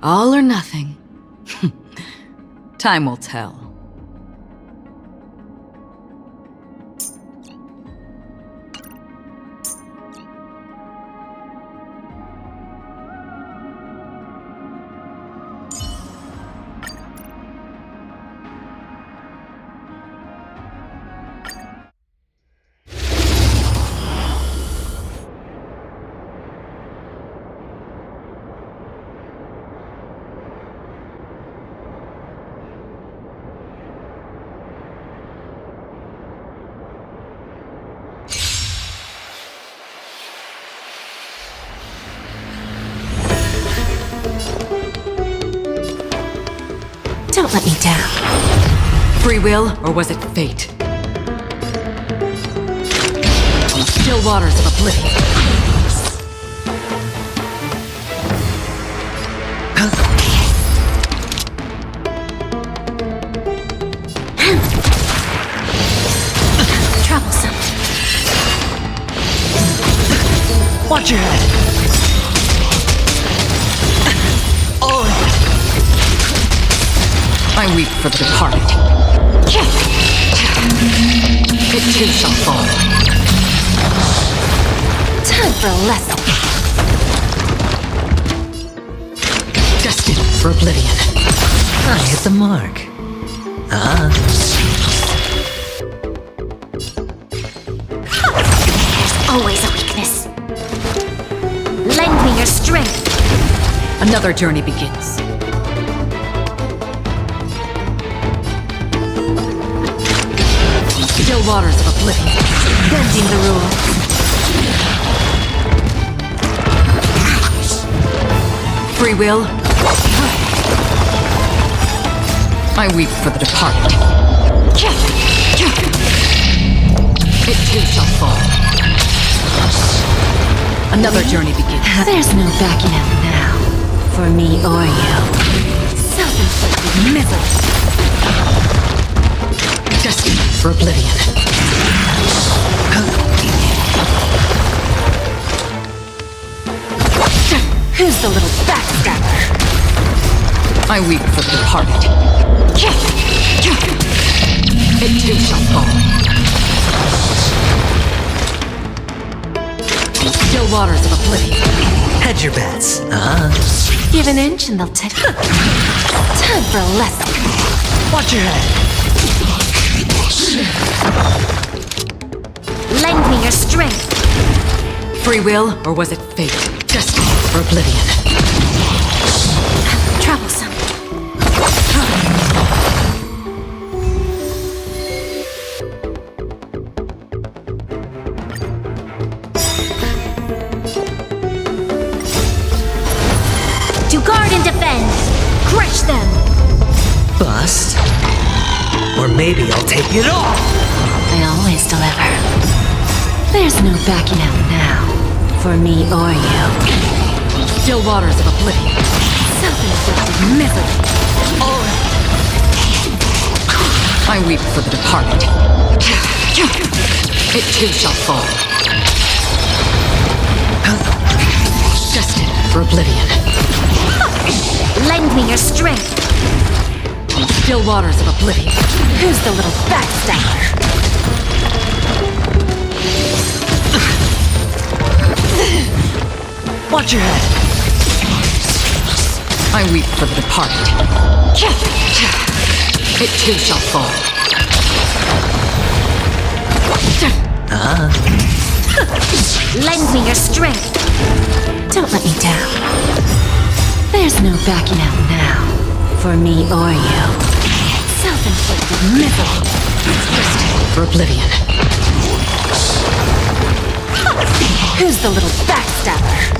All or nothing. Time will tell. Don't let me down. Free will, or was it fate? On the still waters of oblivion. Troublesome. Watch your head! I weep for the departed. It too shall fall. Time for a lesson. Destined for oblivion. I hit the mark. There's always a weakness. Lend me your strength. Another journey begins. Still waters of oblivion. Bending the rules. Free will. I weep for the departed. It too shall fall. Another journey begins. There's no backing out now. For me or you. Self-inflicted misery. Destined for oblivion. Who's the little backstabber? I weep for the departed. It too shall fall. Still waters of oblivion. Hedge your bets. Give an inch and they'll take. Time for a lesson. Watch your head! Lend me your strength. Free will, or was it fate? Destined for oblivion. Troublesome. To guard and defend. Crush them. Bust. Or maybe I'll take it all! I always deliver. There's no backing out now. For me or you. Still waters of oblivion. Self-inflicted misery. I weep for the departed. It too shall fall. Destined for oblivion. Lend me your strength. Still waters of oblivion. Who's the little backstabber? Watch your head! I weep for the departed. It too shall fall. Lend me your strength. Don't let me down. There's no backing out now. For me or you. Self-inflicted misery. For oblivion. Who's the little backstabber?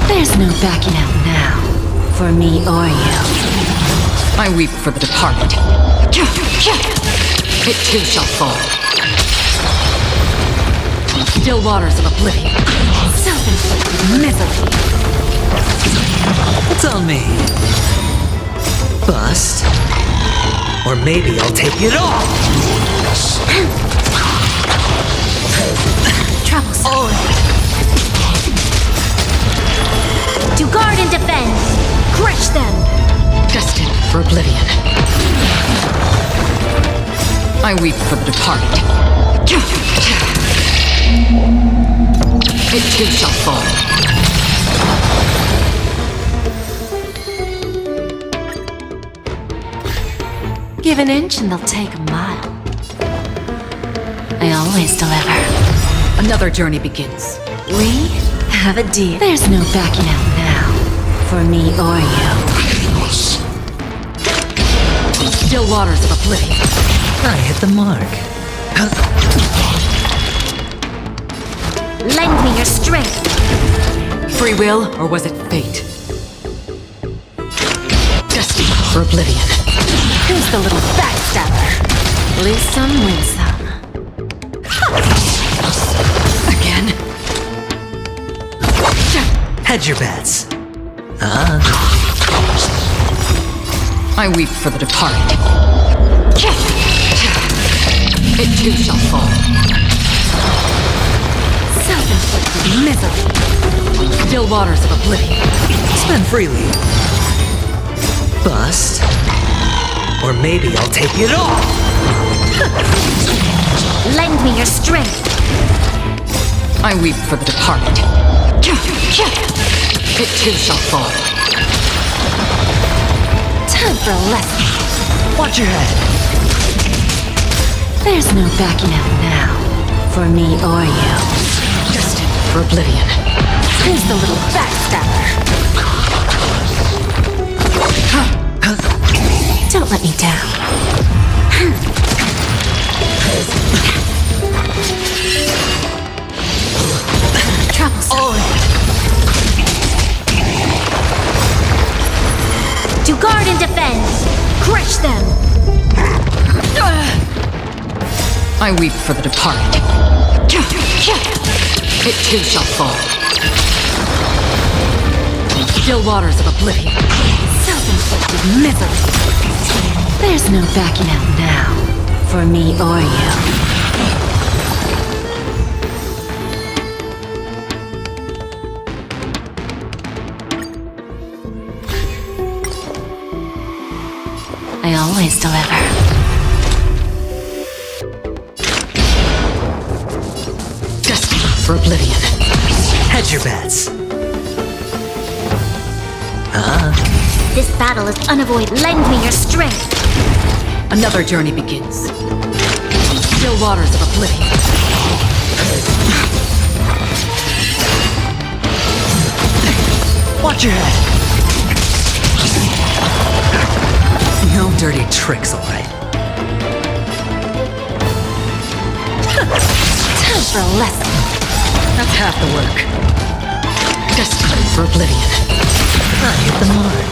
There's no backing out now. For me or you. I weep for the departed. It too shall fall. Still waters of oblivion. Self-inflicted misery. It's on me. Bust. Or maybe I'll take it all! Troublesome. To guard and defend. Crush them! Destined for oblivion. I weep for the departed. It too shall fall. Give an inch and they'll take a mile. I always deliver. Another journey begins. We have a deal. There's no backing out now, for me or you. Still waters of oblivion. I hit the mark. Lend me your strength. Free will, or was it fate? Destined for oblivion. Who's the little backstabber? Lose some, win some. Again? Hedge your bets. I weep for the departed. It too shall fall. Self-inflicted misery. Still waters of oblivion. Spend freely. Bust. Or maybe I'll take it all. Lend me your strength. I weep for the departed. It too shall fall. Time for a lesson. Watch your head. There's no backing out now, for me or you. Destined for oblivion. Who's the little backstabber? Don't let me down. Troublesome. To guard and defend. Crush them. I weep for the departed. It too shall fall. Still waters of oblivion. Self-inflicted misery. There's no backing out now, for me or you. I always deliver. Destined for oblivion. Hedge your bets. This battle is unavoidable. Lend me your strength. Another journey begins. Still waters of oblivion. Watch your head. No dirty tricks, alright. Time for a lesson. That's half the work. Destined for oblivion. I hit the mark.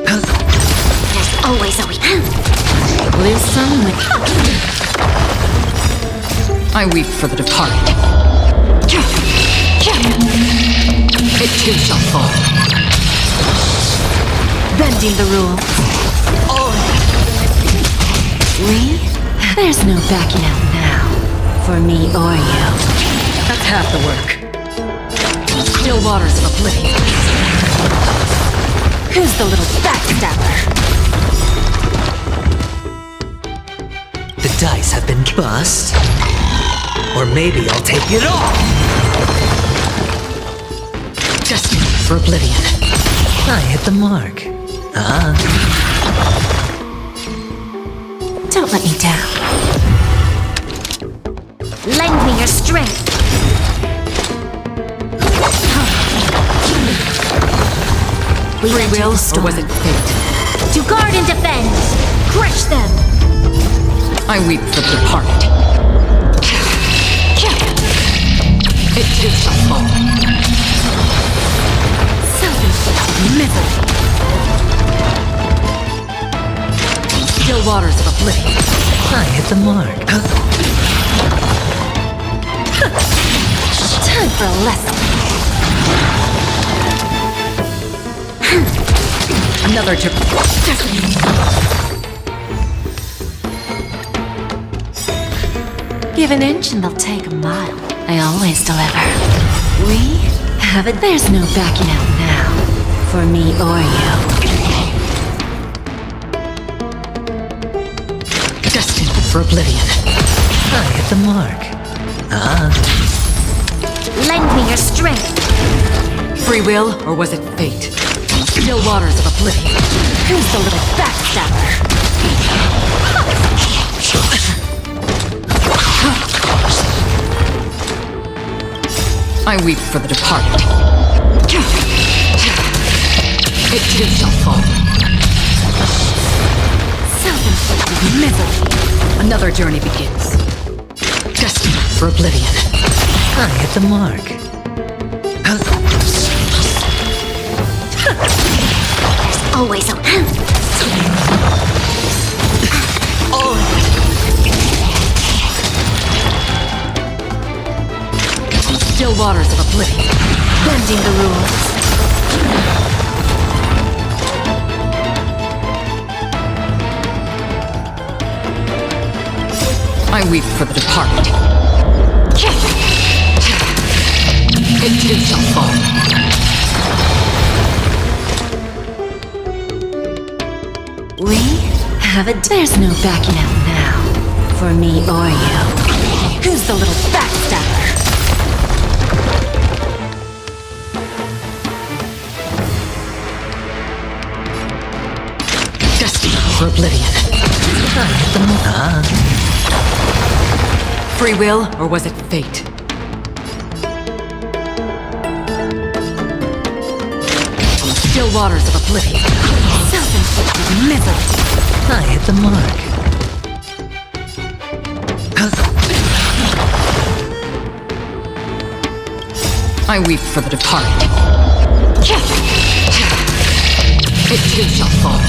There's always a way. Lose some with. I weep for the departed. It too shall fall. Bending the rules. There's no backing out now, for me or you. That's half the work. Still waters of oblivion. Who's the little backstabber? The dice have been bust. Or maybe I'll take it all. Destined for oblivion. I hit the mark. Don't let me down. Lend me your strength. Free will, or was it fate? To guard and defend. Crush them. I weep for the departed. It too shall fall. Self-inflicted misery. Still waters of oblivion. I hit the mark. Time for a lesson. Another journey. Give an inch and they'll take a mile. I always deliver. We have it. There's no backing out now, For me or you. Destined for oblivion. I hit the mark. Lend me your strength. Free will, or was it fate? Still waters of oblivion. Who's the little backstabber? I weep for the departed. It too shall fall. Self-inflicted misery. Another journey begins. Destined for oblivion. I hit the mark. There's always a... Still waters of oblivion. Bending the rules. I weep for the departed. It too shall fall. We have it. There's no backing out now. For me or you. Who's the little backstabber? Destined for oblivion. I hit the mark. Free will, or was it fate? Still waters of oblivion. Self-inflicted misery. I hit the mark. I weep for the departed. It too shall fall.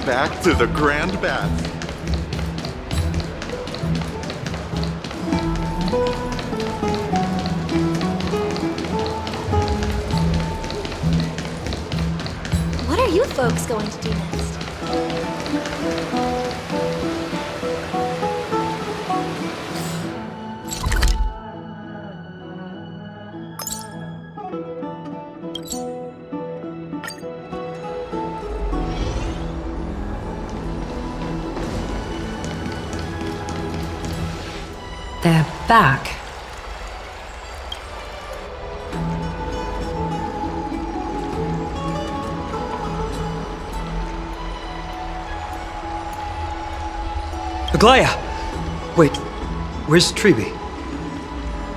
back to the Grand Bath. What are you folks going to do next? They're back. Aglaya! Wait, where's Treeby?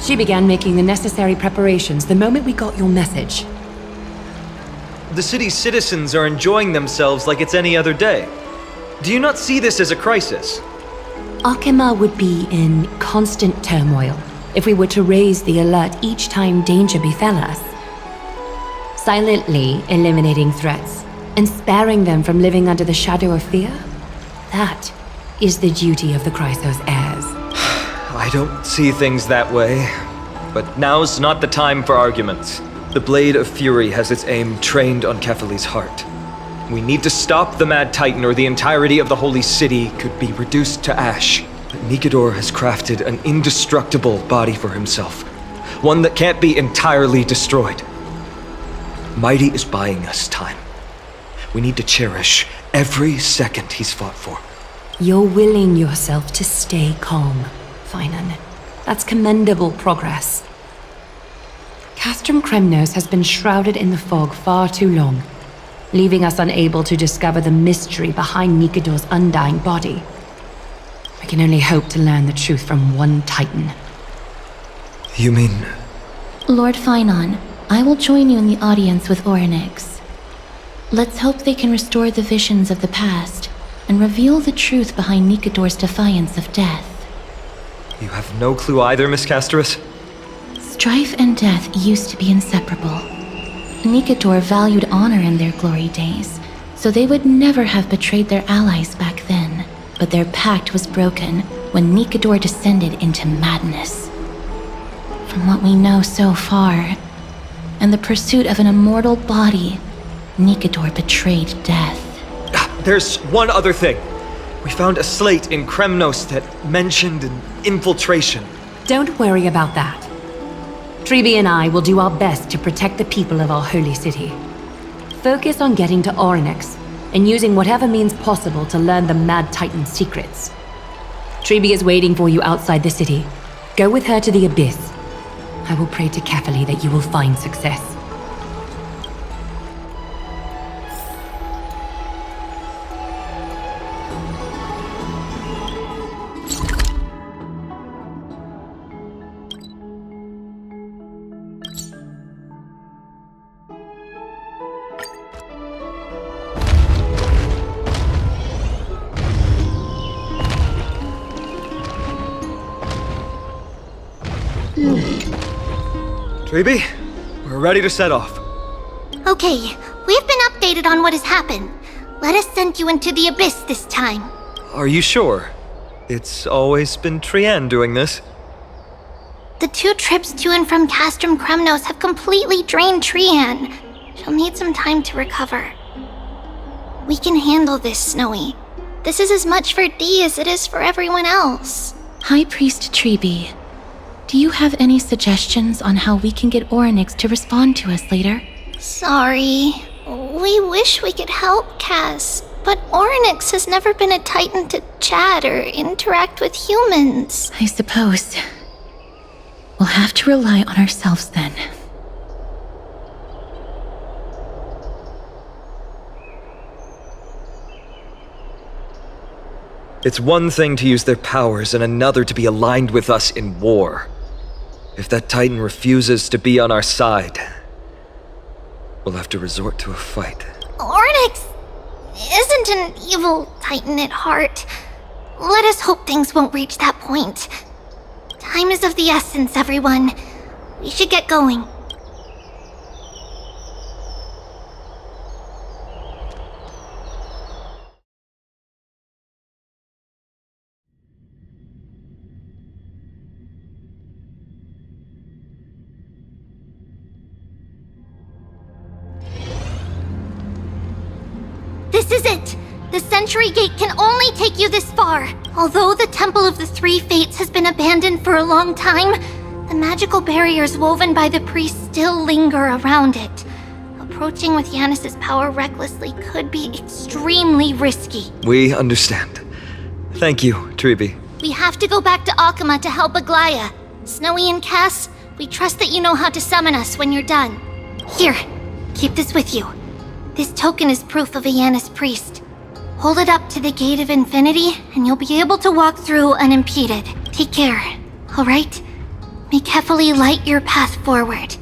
She began making the necessary preparations the moment we got your message. The city's citizens are enjoying themselves like it's any other day. Do you not see this as a crisis? Akema would be in constant turmoil if we were to raise the alert each time danger befell us. Silently eliminating threats and sparing them from living under the shadow of fear? That is the duty of the Chrysos heirs. I don't see things that way. But now's not the time for arguments. The Blade of Fury has its aim trained on Kefali's heart. We need to stop the Mad Titan or the entirety of the Holy City could be reduced to ash. But Nikador has crafted an indestructible body for himself. One that can't be entirely destroyed. Mighty is buying us time. We need to cherish every second he's fought for. You're willing yourself to stay calm, Finan. That's commendable progress. Castrum Kremnos has been shrouded in the fog far too long, leaving us unable to discover the mystery behind Nikador's undying body. We can only hope to learn the truth from one Titan. You mean... Lord Finon, I will join you in the audience with Orynyx. Let's hope they can restore the visions of the past and reveal the truth behind Nikador's defiance of death. You have no clue either, Miss Casterus? Strife and death used to be inseparable. Nikador valued honor in their glory days, so they would never have betrayed their allies back then. But their pact was broken when Nikador descended into madness. From what we know so far, and the pursuit of an immortal body, Nikador betrayed death. There's one other thing. We found a slate in Kremnos that mentioned an infiltration. Don't worry about that. Treeby and I will do our best to protect the people of our holy city. Focus on getting to Orynyx and using whatever means possible to learn the Mad Titan's secrets. Treeby is waiting for you outside the city. Go with her to the Abyss. I will pray to Kefali that you will find success. Treeby, we're ready to set off. Okay, we've been updated on what has happened. Let us send you into the Abyss this time. Are you sure? It's always been Trienne doing this. The 2 trips to and from Castrum Kremnos have completely drained Trienne. She'll need some time to recover. We can handle this, Snowy. This is as much for Dee as it is for everyone else. High Priest Treeby, do you have any suggestions on how we can get Orynyx to respond to us later? Sorry. We wish we could help, Cass, but Orynyx has never been a Titan to chat or interact with humans. I suppose. We'll have to rely on ourselves then. It's one thing to use their powers and another to be aligned with us in war. If that Titan refuses to be on our side, we'll have to resort to a fight. Orynyx isn't an evil Titan at heart. Let us hope things won't reach that point. Time is of the essence, everyone. We should get going. This is it! The Century Gate can only take you this far. Although the Temple of the Three Fates has been abandoned for a long time, the magical barriers woven by the priests still linger around it. Approaching with Yanis's power recklessly could be extremely risky. We understand. Thank you, Tribi. We have to go back to Akama to help Aglaya. Snowy and Cass, we trust that you know how to summon us when you're done. Here, keep this with you. This token is proof of a Yanis priest. Hold it up to the Gate of Infinity, and you'll be able to walk through unimpeded. Take care, alright? May Kefali light your path forward.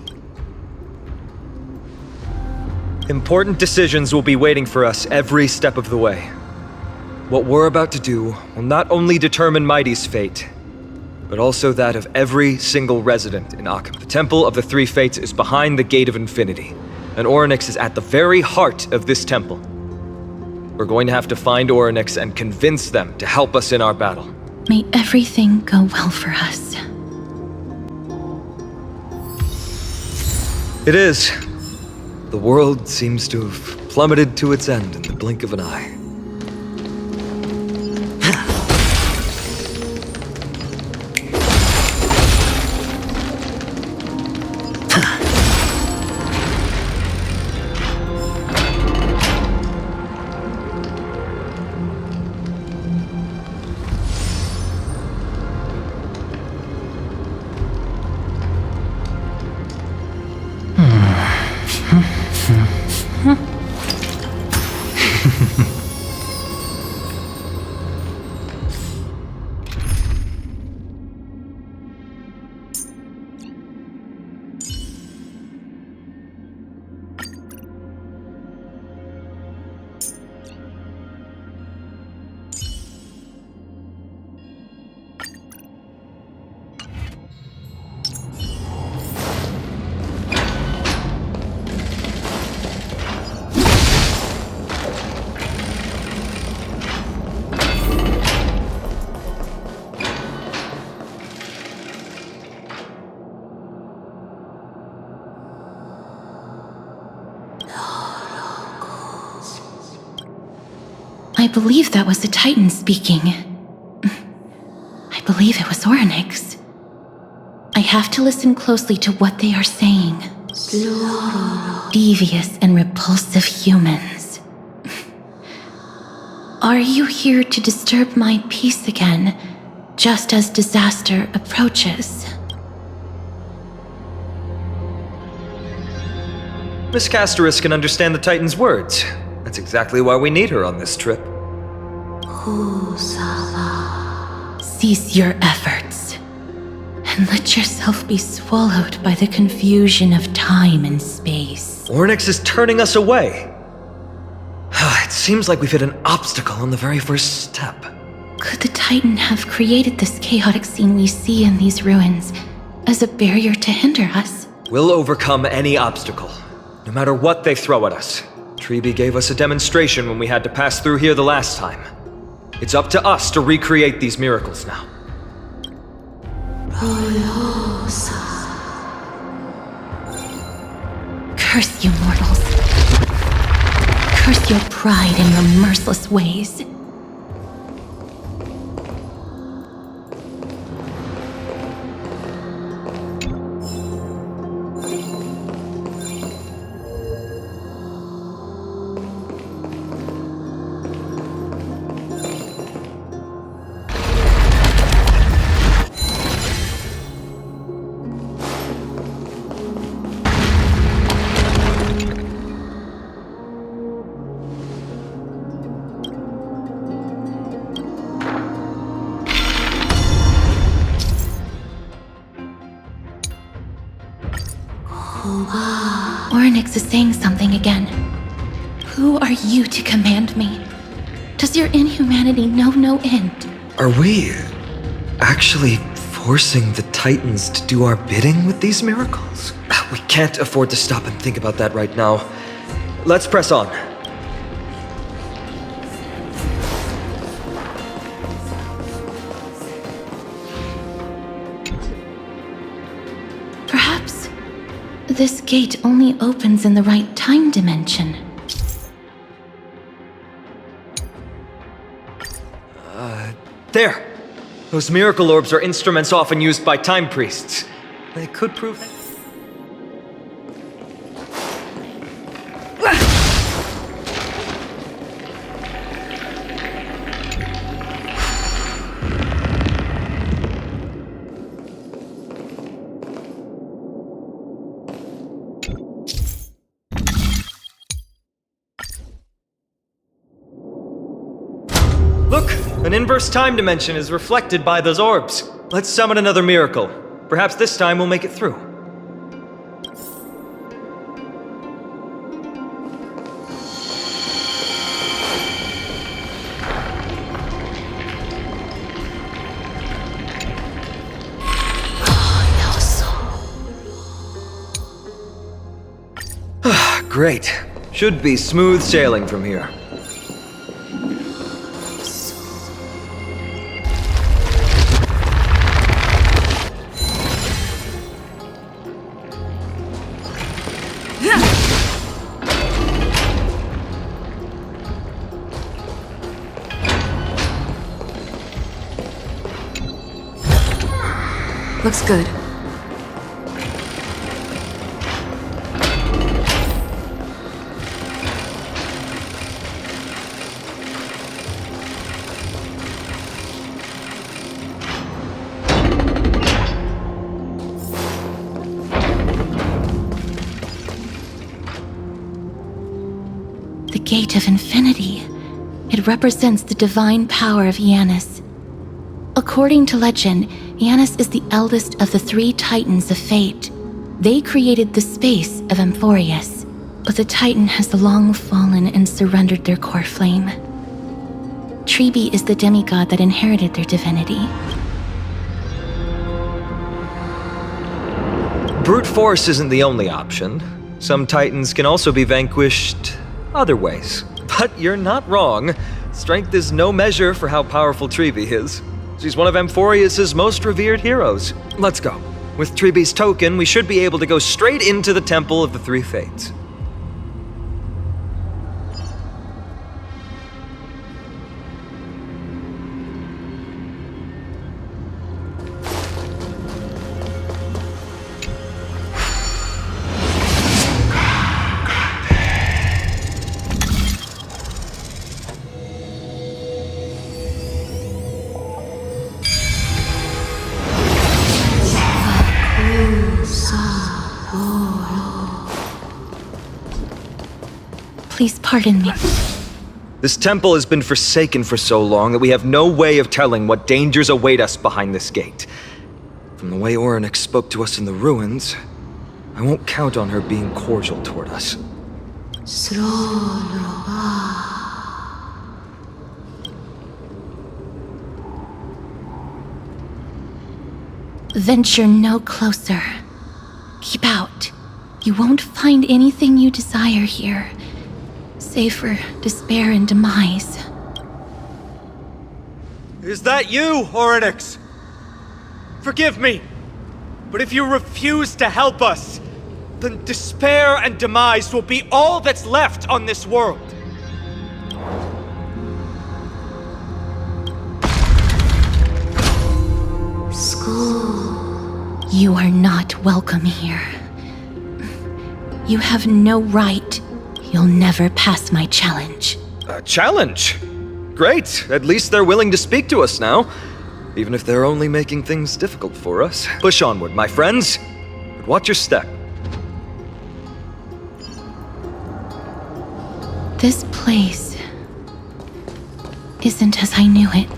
Important decisions will be waiting for us every step of the way. What we're about to do will not only determine Mighty's fate, but also that of every single resident in Akama. The Temple of the Three Fates is behind the Gate of Infinity, and Orynyx is at the very heart of this temple. We're going to have to find Orynyx and convince them to help us in our battle. May everything go well for us. It is. The world seems to have plummeted to its end in the blink of an eye. I believe that was the Titan speaking. I believe it was Orynyx. I have to listen closely to what they are saying. Devious and repulsive humans. Are you here to disturb my peace again, just as disaster approaches? Miss Castoris can understand the Titan's words. That's exactly why we need her on this trip. Cease your efforts, and let yourself be swallowed by the confusion of time and space. Orynyx is turning us away. It seems like we've hit an obstacle on the very first step. Could the Titan have created this chaotic scene we see in these ruins as a barrier to hinder us? We'll overcome any obstacle, no matter what they throw at us. Tribi gave us a demonstration when we had to pass through here the last time. It's up to us to recreate these miracles now. Curse you mortals. Curse your pride and your merciless ways. Orynyx is saying something again. Who are you to command me? Does your inhumanity know no end? Are we actually forcing the Titans to do our bidding with these miracles? We can't afford to stop and think about that right now. Let's press on. Perhaps this gate only opens in the right time dimension. There! Those miracle orbs are instruments often used by time priests. They could prove... Look! An inverse time dimension is reflected by those orbs. Let's summon another miracle. Perhaps this time we'll make it through. Great. Should be smooth sailing from here. Looks good. The Gate of Infinity. It represents the divine power of Janus. According to legend, Janus is the eldest of the three Titans of Fate. They created the space of Amphorius, but the Titan has long fallen and surrendered their core flame. Tribi is the demigod that inherited their divinity. Brute force isn't the only option. Some Titans can also be vanquished other ways. But you're not wrong. Strength is no measure for how powerful Tribi is. She's one of Amphorius' most revered heroes. Let's go. With Tribi's token, we should be able to go straight into the Temple of the Three Fates. Please pardon me. This temple has been forsaken for so long that we have no way of telling what dangers await us behind this gate. From the way Orynyx spoke to us in the ruins, I won't count on her being cordial toward us. Venture no closer. Keep out. You won't find anything you desire here, save for despair and demise. Is that you, Orynyx? Forgive me, but if you refuse to help us, then despair and demise will be all that's left on this world. You are not welcome here. You have no right. You'll never pass my challenge. A challenge? Great. At least they're willing to speak to us now. Even if they're only making things difficult for us. Push onward, my friends. But watch your step. This place isn't as I knew it.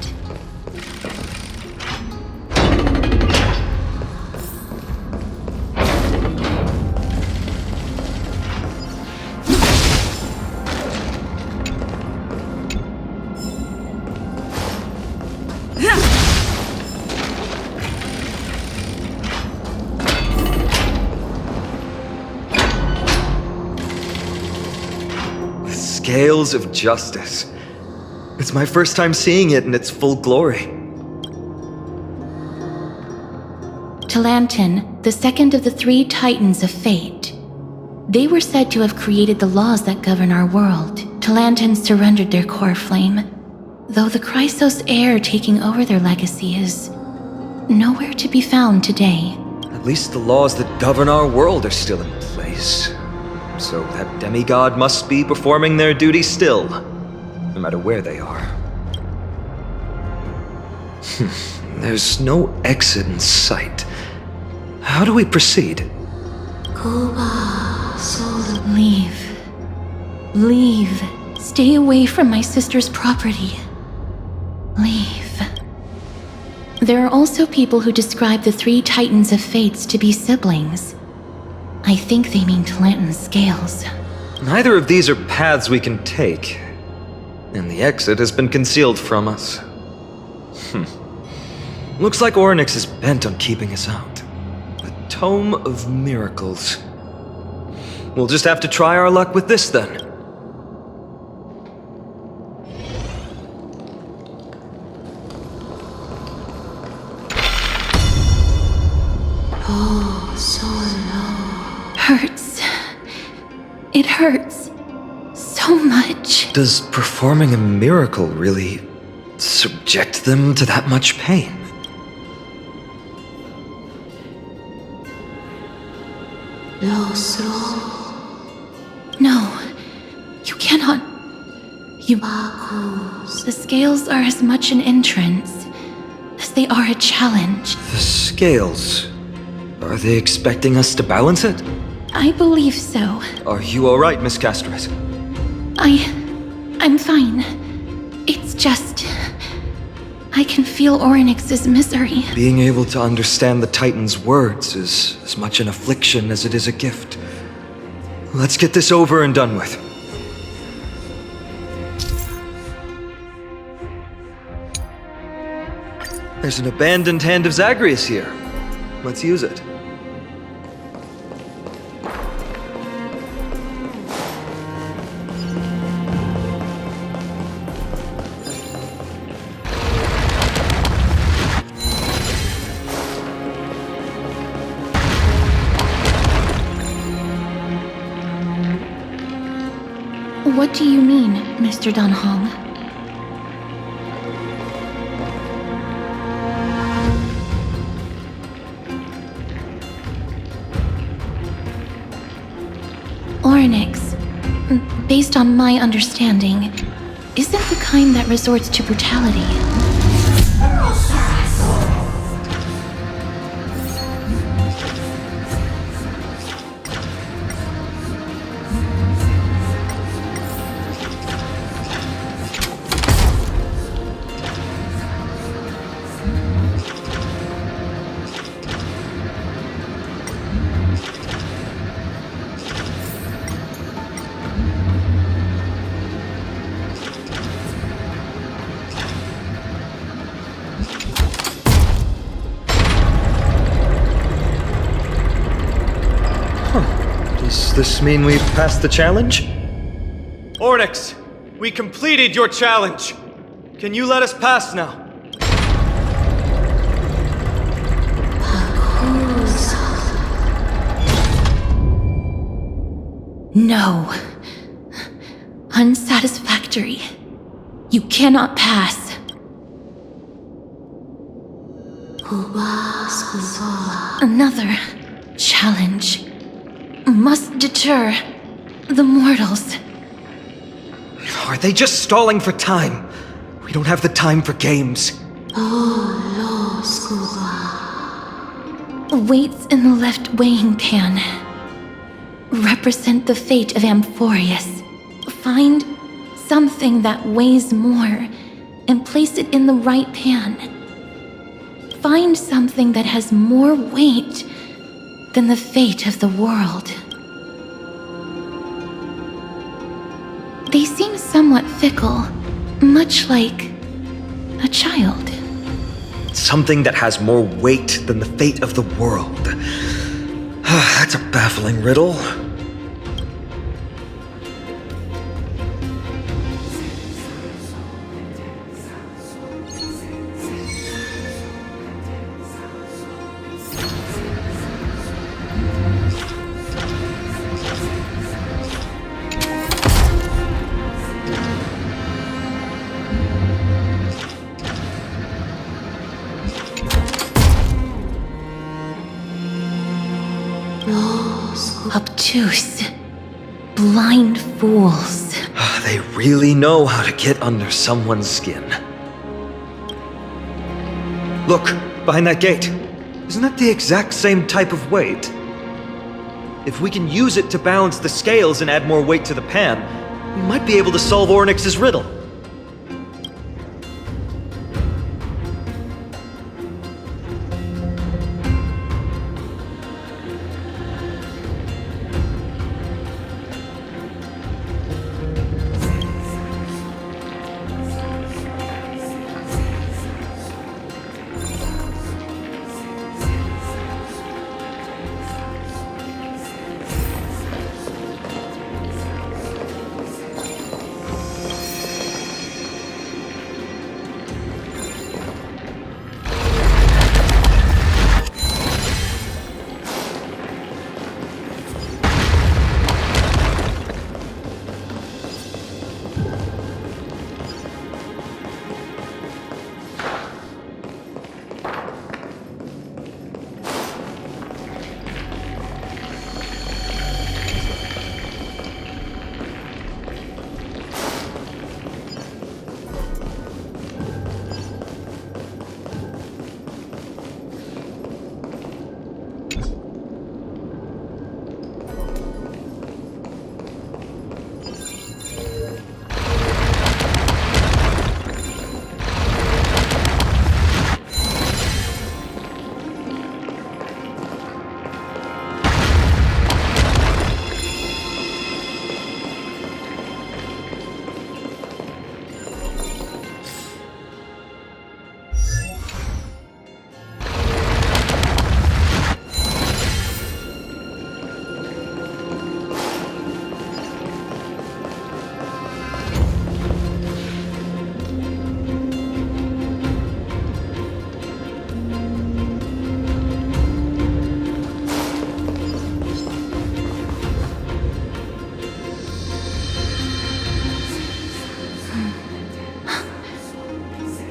Scales of justice. It's my first time seeing it in its full glory. Talantin, the second of the three Titans of Fate. They were said to have created the laws that govern our world. Talantin surrendered their core flame. though the Chrysos heir taking over their legacy is nowhere to be found today. At least the laws that govern our world are still in place. So that demigod must be performing their duty still, no matter where they are. There's no exit in sight. How do we proceed? Leave. Leave. Stay away from my sister's property. Leave. There are also people who describe the three Titans of Fates to be siblings. I think they mean Tlanton's scales. Neither of these are paths we can take, and the exit has been concealed from us. Looks like Orynyx is bent on keeping us out. The Tome of Miracles. We'll just have to try our luck with this then. Hurts. It hurts so much. Does performing a miracle really subject them to that much pain? No, you cannot. The scales are as much an entrance as they are a challenge. The scales. Are they expecting us to balance it? I believe so. Are you alright, Miss Castret? I'm fine. It's just... I can feel Orynyx's misery. Being able to understand the Titan's words is as much an affliction as it is a gift. Let's get this over and done with. There's an abandoned hand of Zagreus here. Let's use it. What do you mean, Mr. Dunhong? Orynyx, based on my understanding, isn't the kind that resorts to brutality. Does this mean we've passed the challenge? Orynyx, we completed your challenge. Can you let us pass now? No. Unsatisfactory. You cannot pass. Another challenge must deter the mortals. Are they just stalling for time? We don't have the time for games. Weights in the left weighing pan represent the fate of Amphorius. Find something that weighs more and place it in the right pan. Find something that has more weight than the fate of the world. They seem somewhat fickle, much like a child. Something that has more weight than the fate of the world. That's a baffling riddle. Obtuse. Blind fools. They really know how to get under someone's skin. Look, behind that gate. Isn't that the exact same type of weight? If we can use it to balance the scales and add more weight to the pan, we might be able to solve Ornyx's riddle.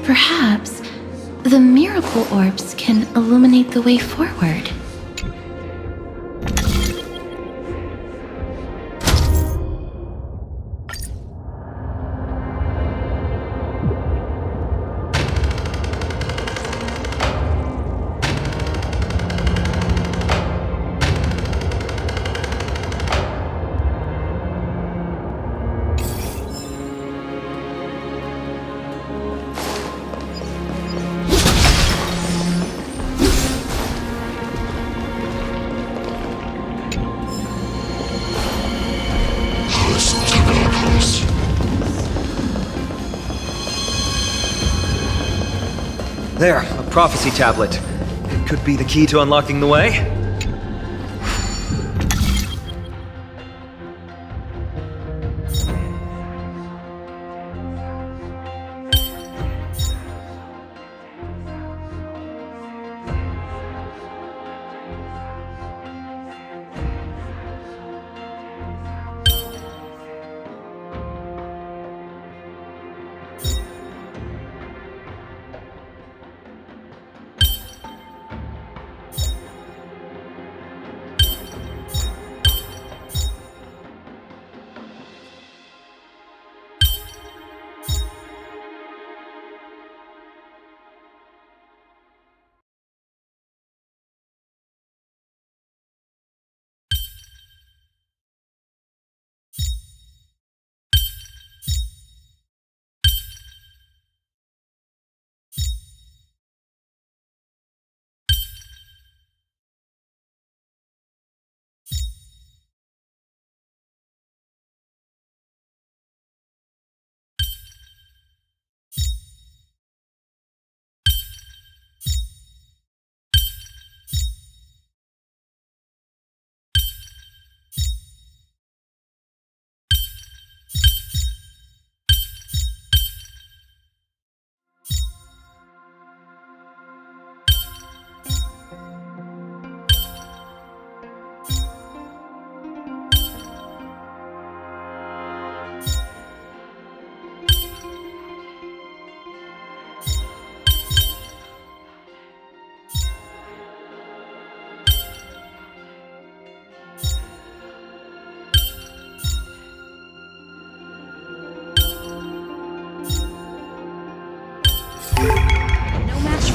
Perhaps the miracle orbs can illuminate the way forward. There, a prophecy tablet. It could be the key to unlocking the way.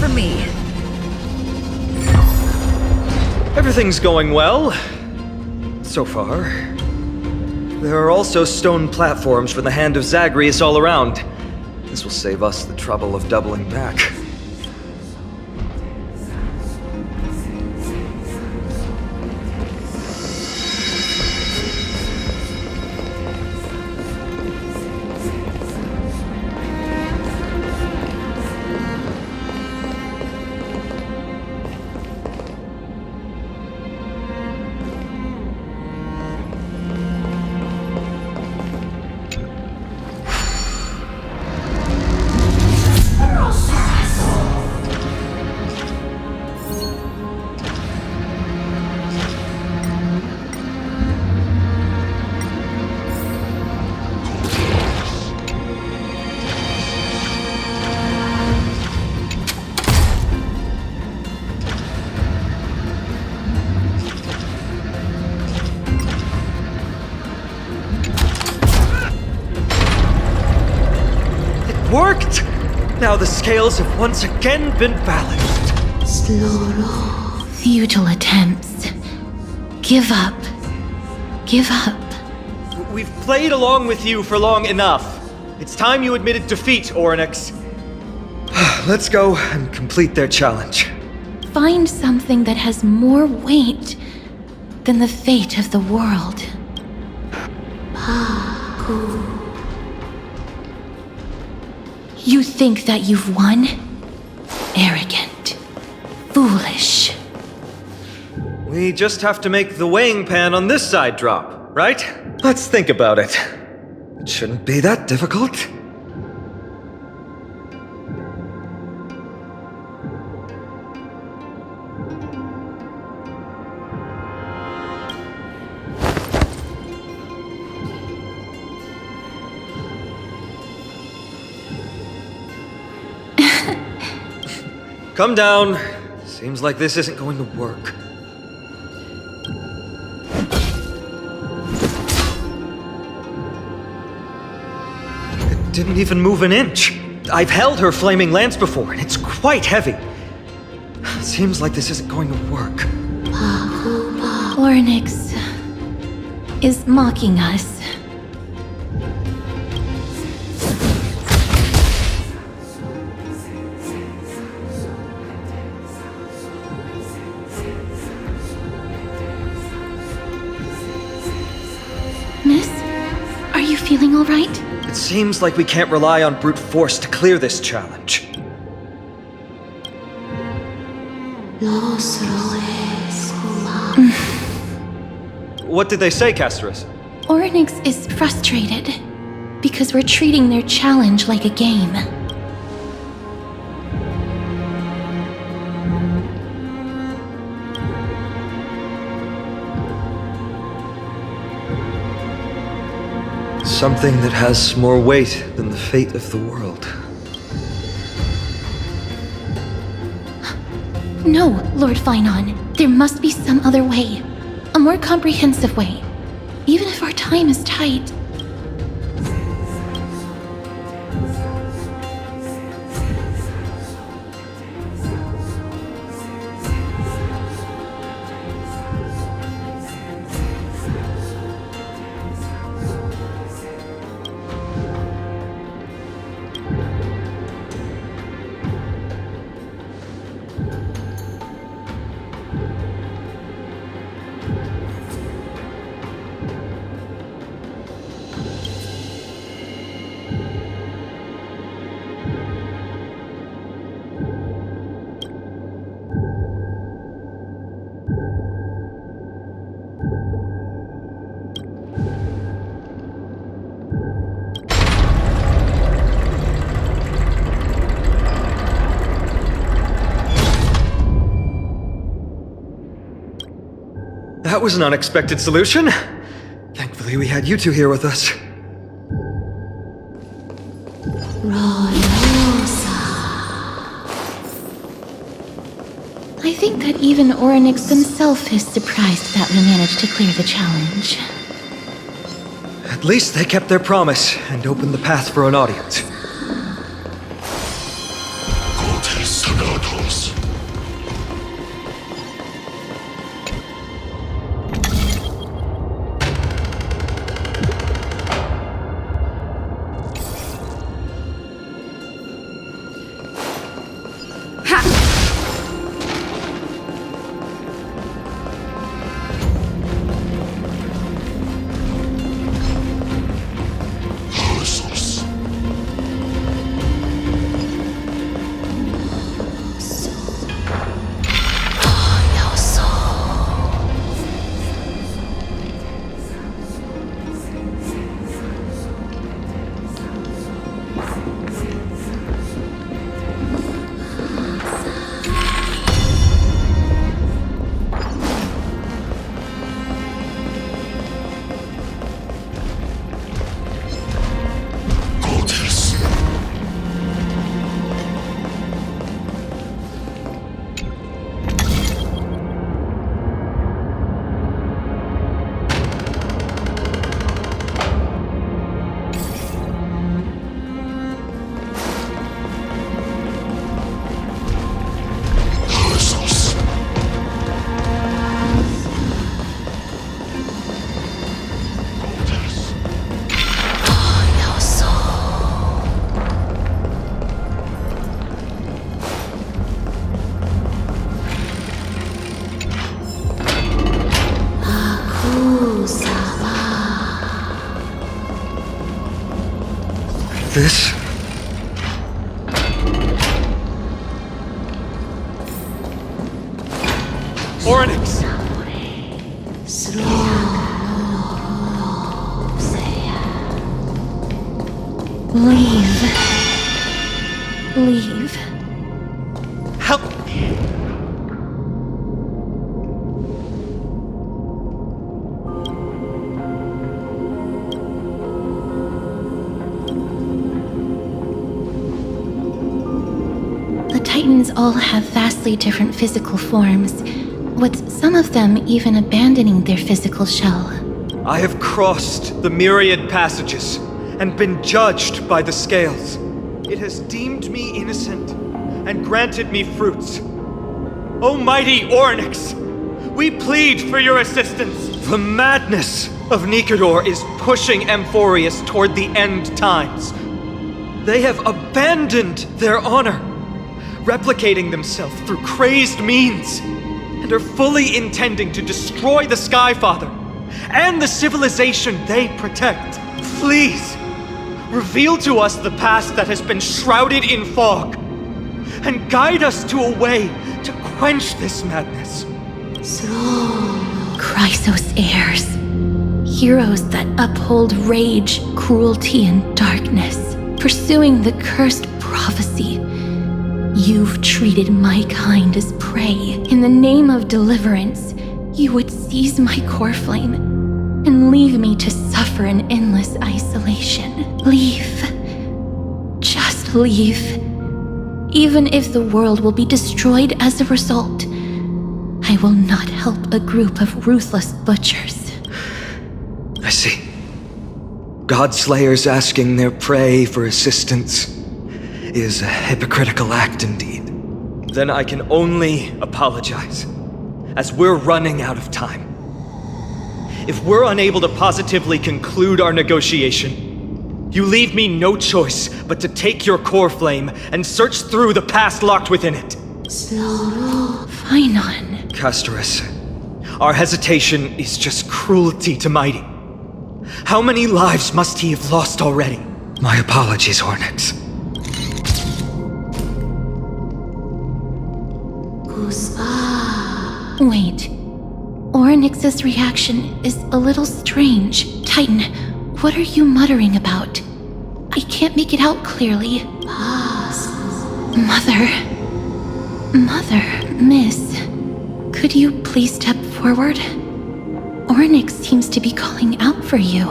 for me. Everything's going well. So far. There are also stone platforms for the Hand of Zagreus all around. This will save us the trouble of doubling back. Worked! Now the scales have once again been balanced. Futile attempts. Give up. Give up. We've played along with you for long enough. It's time you admitted defeat, Oryx. Let's go and complete their challenge. Find something that has more weight than the fate of the world. You think that you've won? Arrogant. Foolish. We just have to make the weighing pan on this side drop, right? Let's think about it. It shouldn't be that difficult. Come down. Seems like this isn't going to work. It didn't even move an inch. I've held her flaming lance before, and it's quite heavy. Seems like this isn't going to work. Ornyx is mocking us. Miss, are you feeling all right? It seems like we can't rely on brute force to clear this challenge. What did they say, Castris? Ornyx is frustrated because we're treating their challenge like a game. Something that has more weight than the fate of the world. No, Lord Finon. There must be some other way. A more comprehensive way. Even if our time is tight. That was an unexpected solution. Thankfully, we had you two here with us. I think that even Ornyx himself is surprised that we managed to clear the challenge. At least they kept their promise and opened the path for an audience. this? Oryx! Leave. Leave. Help! The Titans all have vastly different physical forms, with some of them even abandoning their physical shell. I have crossed the myriad passages and been judged by the scales. It has deemed me innocent and granted me fruits. Almighty Ornyx, we plead for your assistance. The madness of Nikedor is pushing Amphorius toward the end times. They have abandoned their honor, replicating themselves through crazed means, and are fully intending to destroy the Skyfather and the civilization they protect. Please, reveal to us the past that has been shrouded in fog, and guide us to a way to quench this madness. Chrysos heirs. Heroes that uphold rage, cruelty, and darkness, pursuing the cursed prophecy. You've treated my kind as prey. In the name of deliverance, you would seize my core flame and leave me to suffer in endless isolation. Leave. Just leave. Even if the world will be destroyed as a result, I will not help a group of ruthless butchers. I see. God-slayers asking their prey for assistance is a hypocritical act indeed. Then I can only apologize, as we're running out of time. If we're unable to positively conclude our negotiation, you leave me no choice but to take your core flame and search through the past locked within it. Phainon. Castorus, our hesitation is just cruelty to Mighty. How many lives must he have lost already? My apologies, Ornyx. Wait. Ornyx's reaction is a little strange. Titan, what are you muttering about? I can't make it out clearly. Mother, miss, could you please step forward? Ornyx seems to be calling out for you.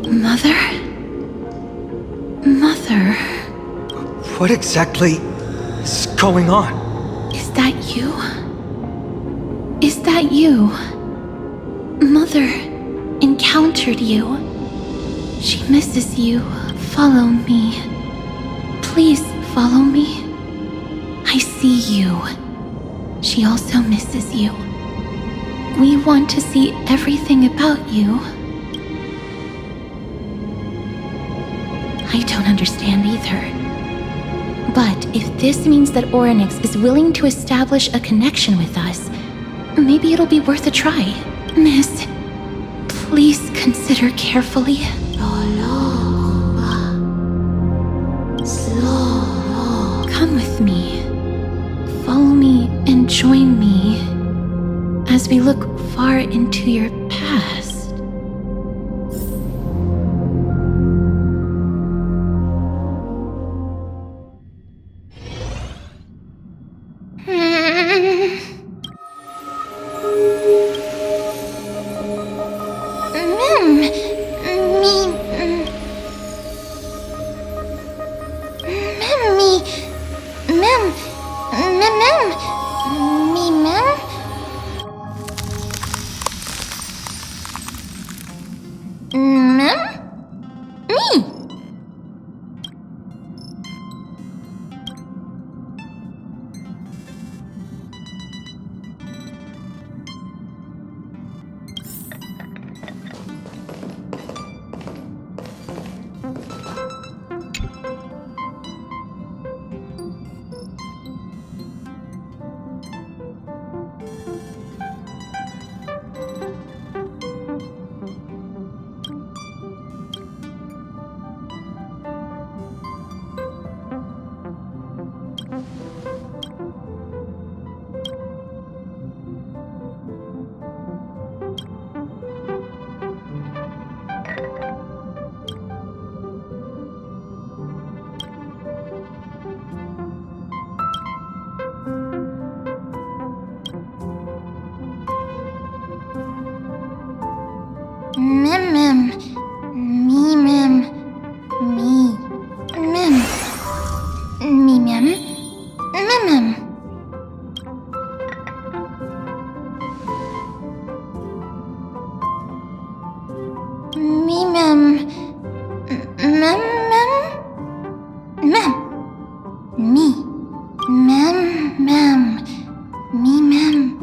Mother? What exactly is going on? Is that you? Is that you? Mother encountered you. She misses you. Follow me. Please follow me. I see you. She also misses you. We want to see everything about you. I don't understand either. But if this means that Ornyx is willing to establish a connection with us, maybe it'll be worth a try. Miss, please consider carefully. Come with me. Follow me and join me as we look far into your past. Mim mim. Me mim. Me. Mim. Me mim. Mim mim. Me mim. Mim mim. Mim. Me. Mim mim. Me mim.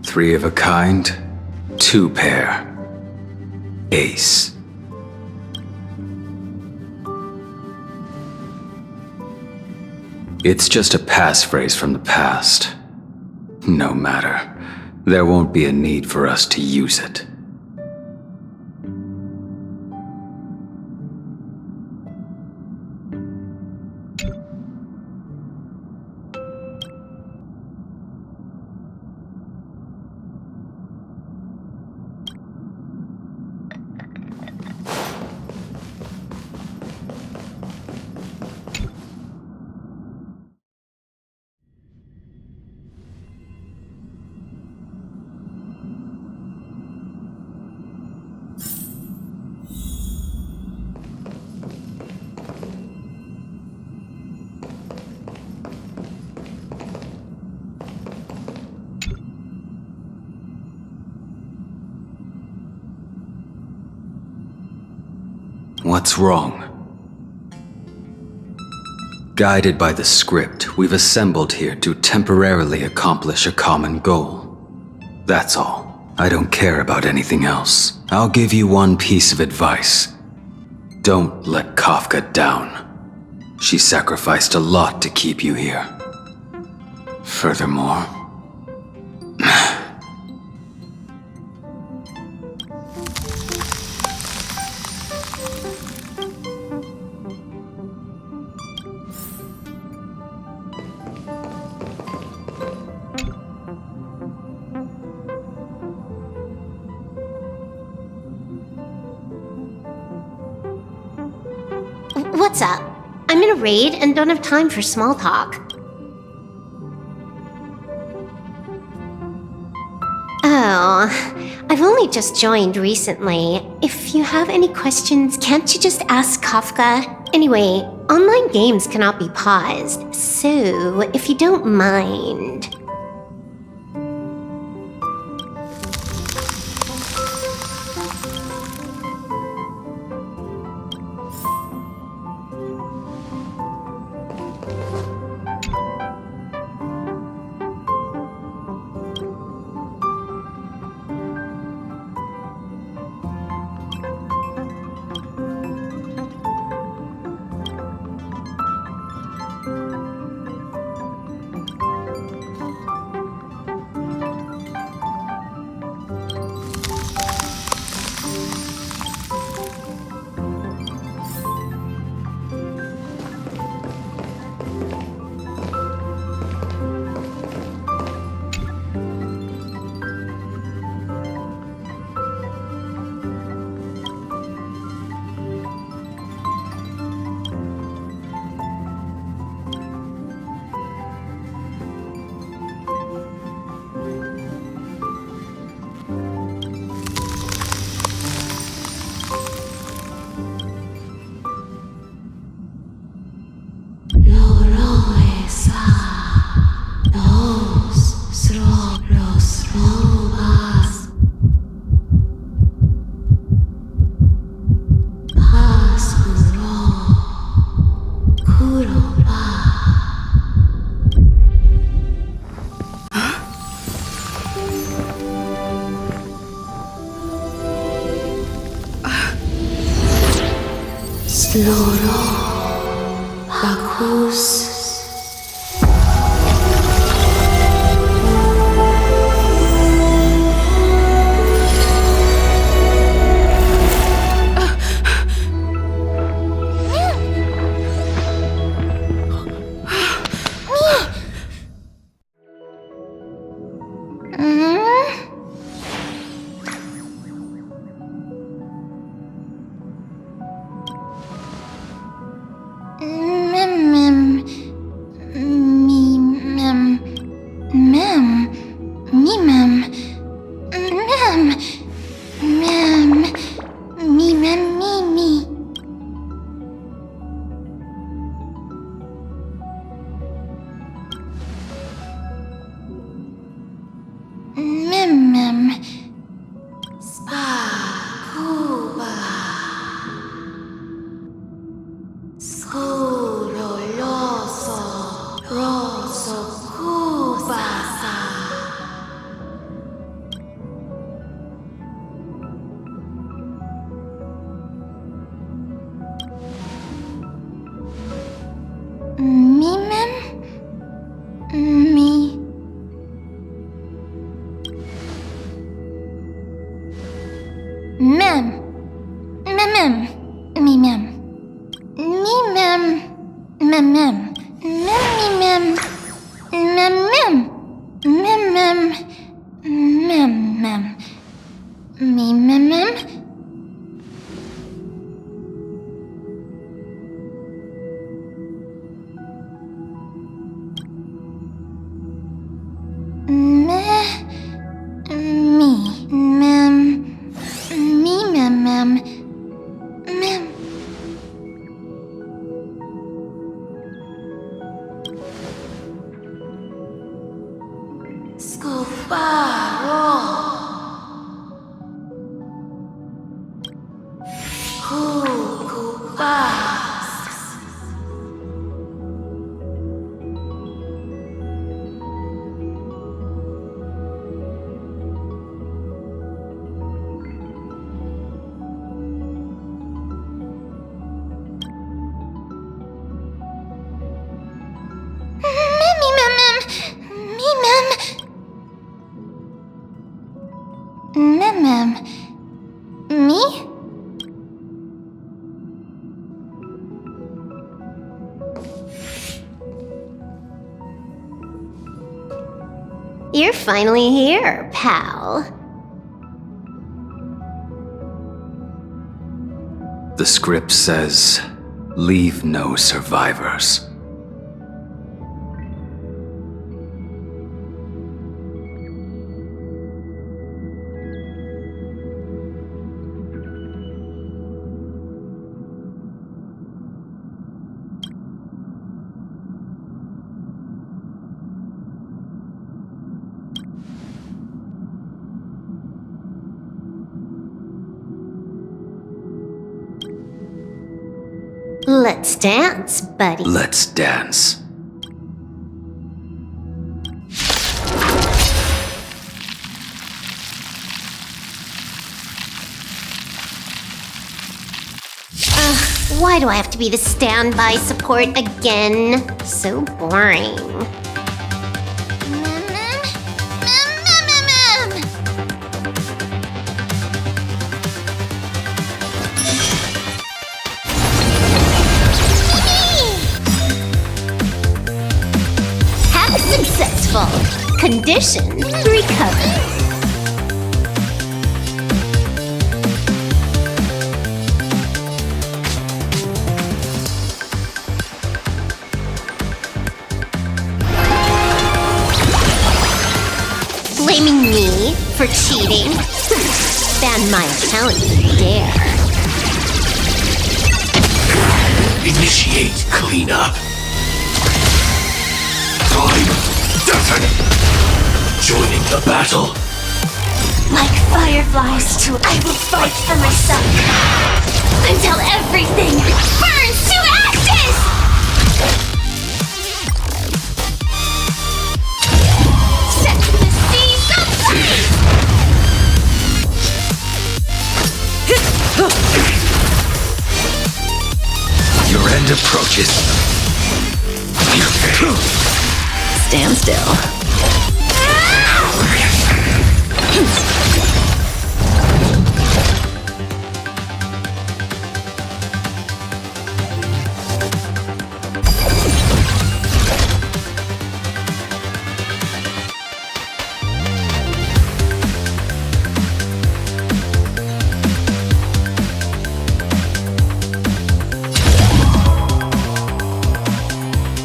Three of a kind, two pair. Ace. It's just a passphrase from the past. No matter. There won't be a need for us to use it. What's wrong? Guided by the script, we've assembled here to temporarily accomplish a common goal. That's all. I don't care about anything else. I'll give you one piece of advice. Don't let Kafka down. She sacrificed a lot to keep you here. Furthermore... What's up? I'm in a raid and don't have time for small talk. Oh, I've only just joined recently. If you have any questions, can't you just ask Kafka? Anyway, online games cannot be paused, so if you don't mind... Me? You're finally here, pal. The script says, leave no survivors. Let's dance, buddy. Let's dance. Why do I have to be the standby support again? So boring. Hack successful. Condition recovered. Blaming me for cheating? Ban my account if you dare. Initiate cleanup. Time definite. Joining the battle. Like fireflies, I will fight for myself until everything burns to ashes! Set the seas ablaze! kiss Stand still.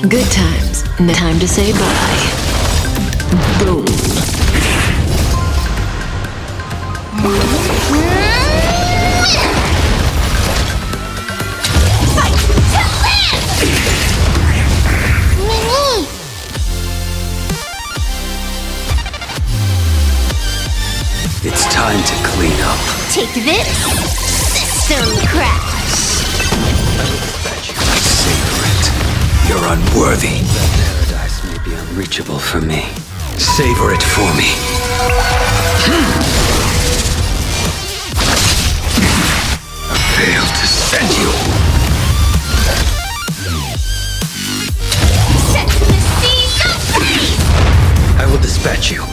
Good times. Now time to say bye. Boom. Fight to land! Mimi! It's time to clean up. Take this! System crash! Savor it. You're unworthy. That paradise may be unreachable for me. Savor it for me. I failed to send you. Set the sea, go free! I will dispatch you.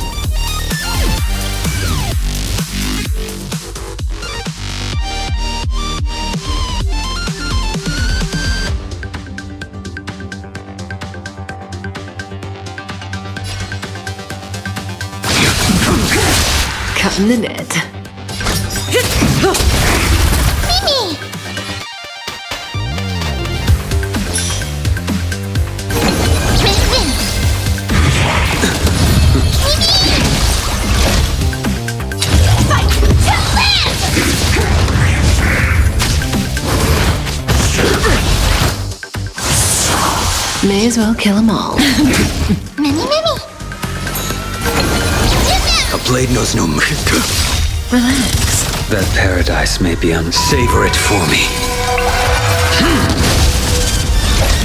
Cutting the net. Mimi! Win-win! Mimi! Fight to land! May as well kill them all. Mimi! A blade knows no mercy. Relax. That paradise may be savor it for me.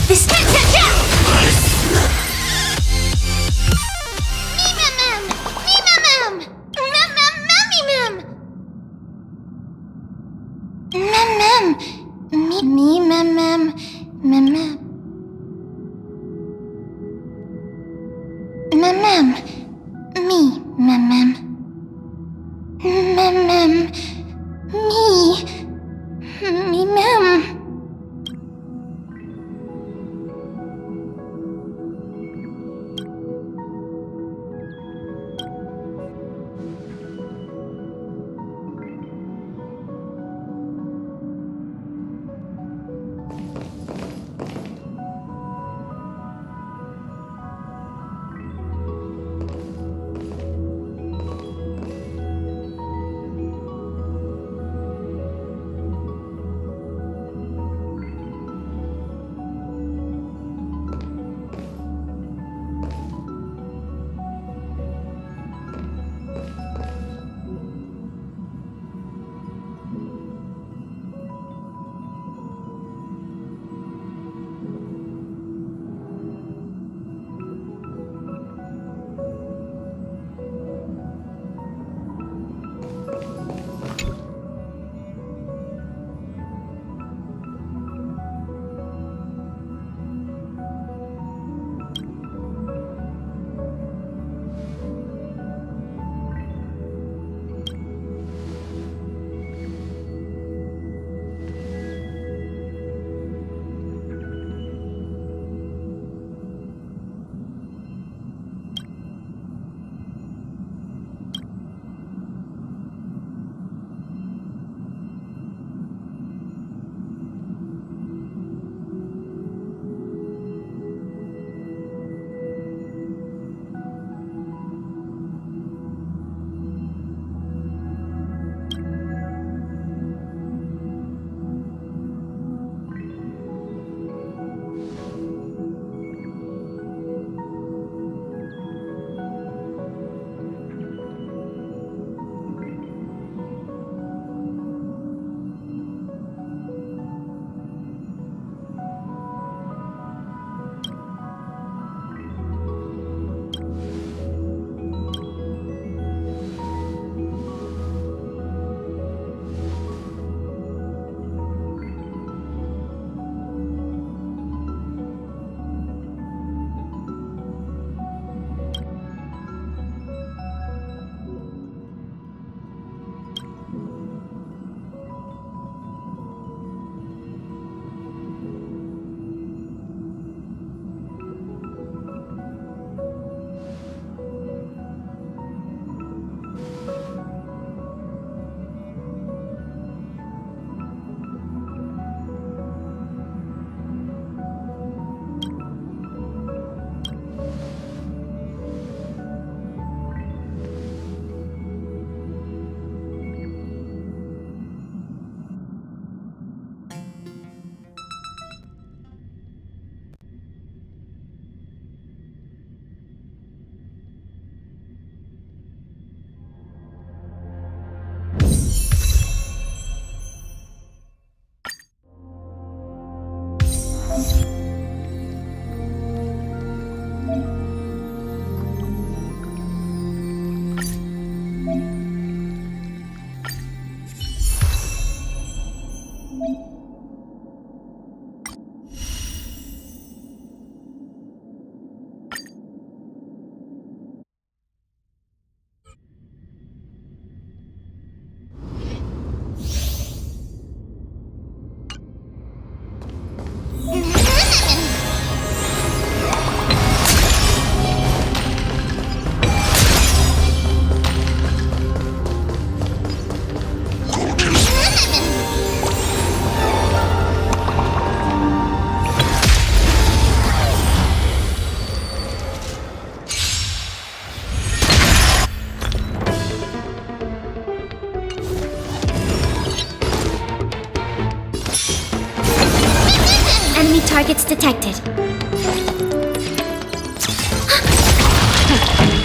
This takes it down! Mimimim! Mimimim! Mimimim! Mimim! Mimimim! Mimim! Mimim! Me, mimim. Mimim. Me. Mimim. targets detected.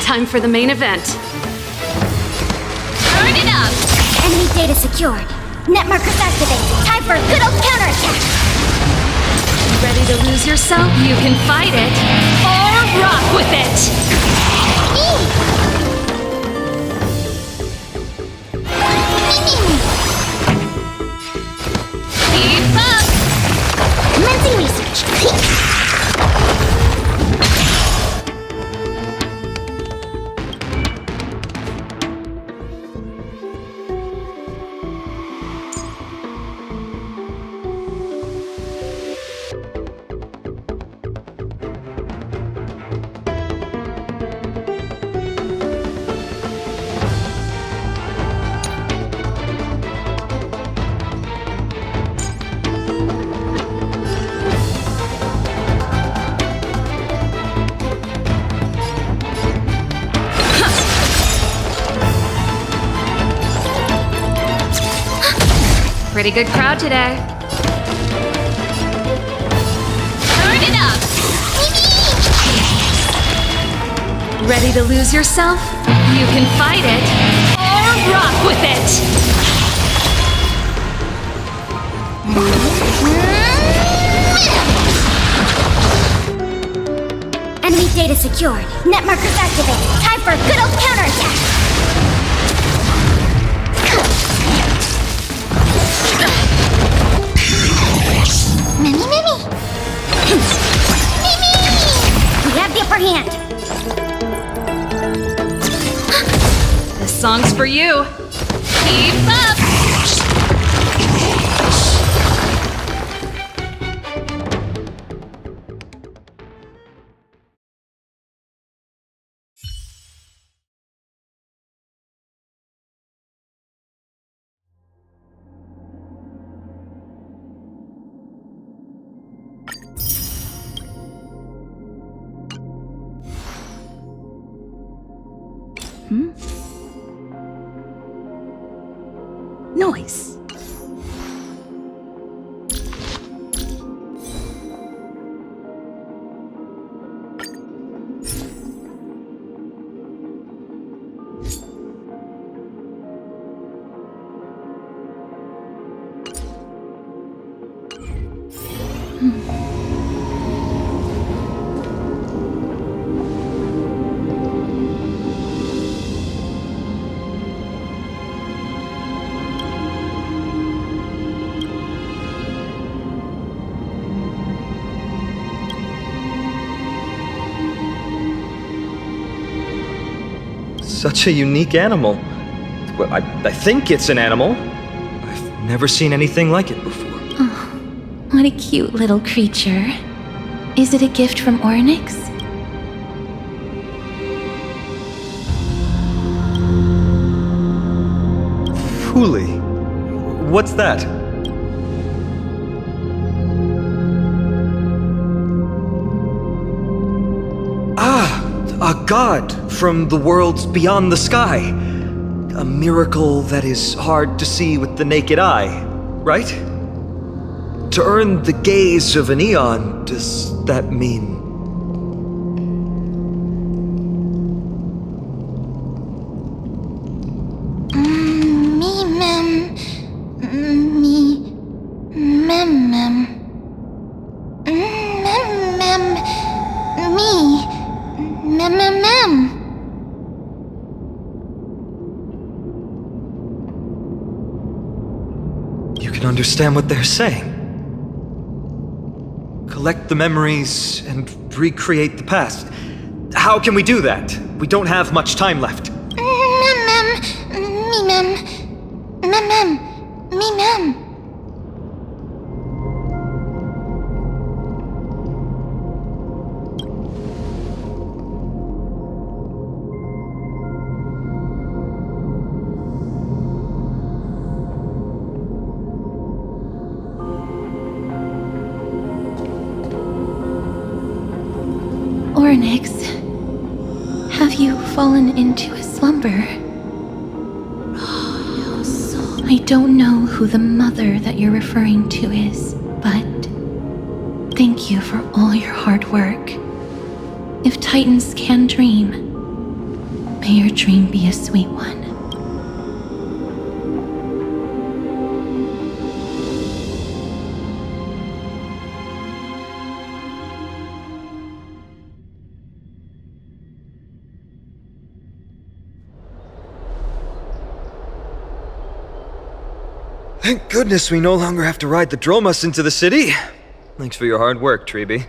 Time for the main event. Turn it up! Enemy data secured. Net markers activated. Time for a good old counterattack. Ready to lose yourself? You can fight it, or rock with it! Keep up! Commencing research. Pretty good crowd today. Turn it up! Ready to lose yourself? You can fight it, or rock with it! Enemy data secured. Net markers activated. Time for a good old counterattack. Mimi, Mimi! Mimi! We have the upper hand. This song's for you. Keep up! Noise. Such a unique animal. Well, I think it's an animal. I've never seen anything like it before. What a cute little creature. Is it a gift from Ornyx? Fooly. What's that? A god from the worlds beyond the sky. A miracle that is hard to see with the naked eye, right? To earn the gaze of an eon, does that mean... understand what they're saying. Collect the memories and recreate the past. How can we do that? We don't have much time left. Ornyx, have you fallen into a slumber? I don't know who the mother that you're referring to is, but Thank you for all your hard work. If Titans can dream, may your dream be a sweet one. Thank goodness we no longer have to ride the Dromas into the city. Thanks for your hard work, Treeby.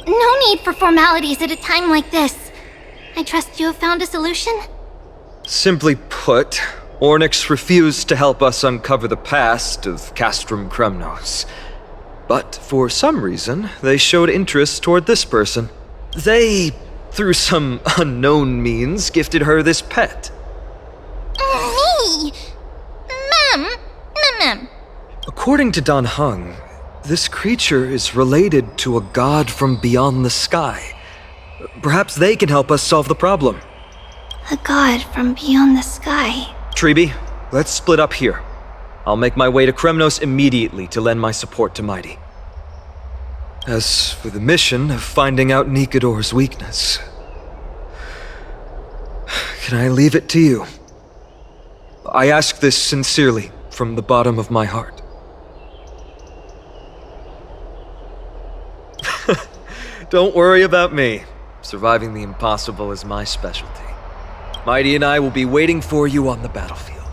No need for formalities at a time like this. I trust you have found a solution? Simply put, Ornyx refused to help us uncover the past of Castrum Kremnos. But for some reason, they showed interest toward this person. They, through some unknown means, gifted her this pet. Me? Mem. According to Dan Heng, this creature is related to a god from beyond the sky. Perhaps they can help us solve the problem. A god from beyond the sky. Treeby, let's split up here. I'll make my way to Kremnos immediately to lend my support to Mighty. As for the mission of finding out Nikador's weakness, can I leave it to you? I ask this sincerely, from the bottom of my heart. Don't worry about me. Surviving the impossible is my specialty. Mighty and I will be waiting for you on the battlefield.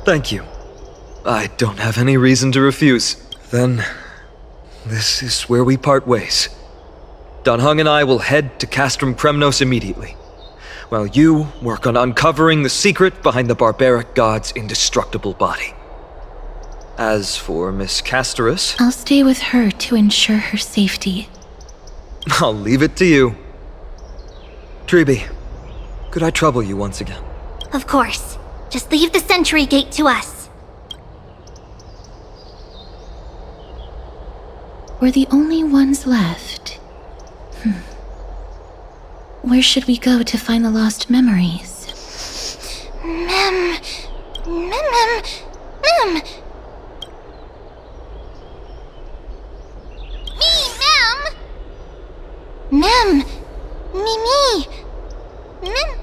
Thank you. I don't have any reason to refuse. Then, this is where we part ways. Dan Heng and I will head to Castrum Kremnos immediately, while you work on uncovering the secret behind the barbaric god's indestructible body. As for Miss Castorus, I'll stay with her to ensure her safety. I'll leave it to you. Treeby, could I trouble you once again? Of course. Just leave the sentry gate to us. We're the only ones left. Where should we go to find the lost memories? Mem. Mem. Me. Mem.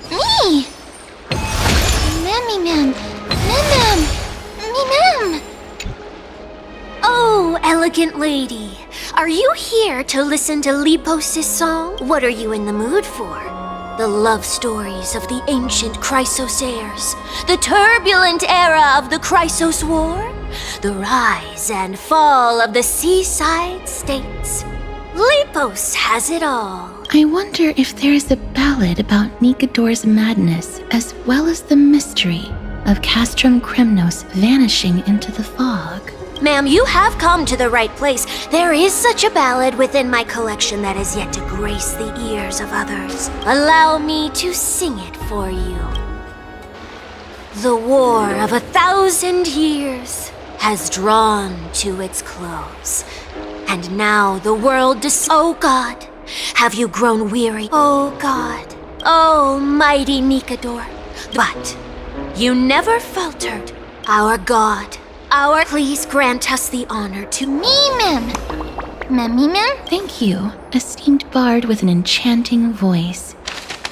Me! Mammy Mem! Mem! Me Mem! Oh, elegant lady. Are you here to listen to Lepos' song? What are you in the mood for? The love stories of the ancient Chrysos heirs, the turbulent era of the Chrysos War, the rise and fall of the seaside states. Lepos has it all. I wonder if there is a ballad about Nikador's madness as well as the mystery of Castrum Kremnos vanishing into the fog. Ma'am, you have come to the right place. There is such a ballad within my collection that is yet to grace the ears of others. Allow me to sing it for you. The war of 1,000 years has drawn to its close. And now the world Oh God, have you grown weary? Oh God, oh mighty Nikador. But you never faltered. Our God, please grant us the honor to Me Mem! Mammy Mem? Thank you, esteemed bard with an enchanting voice.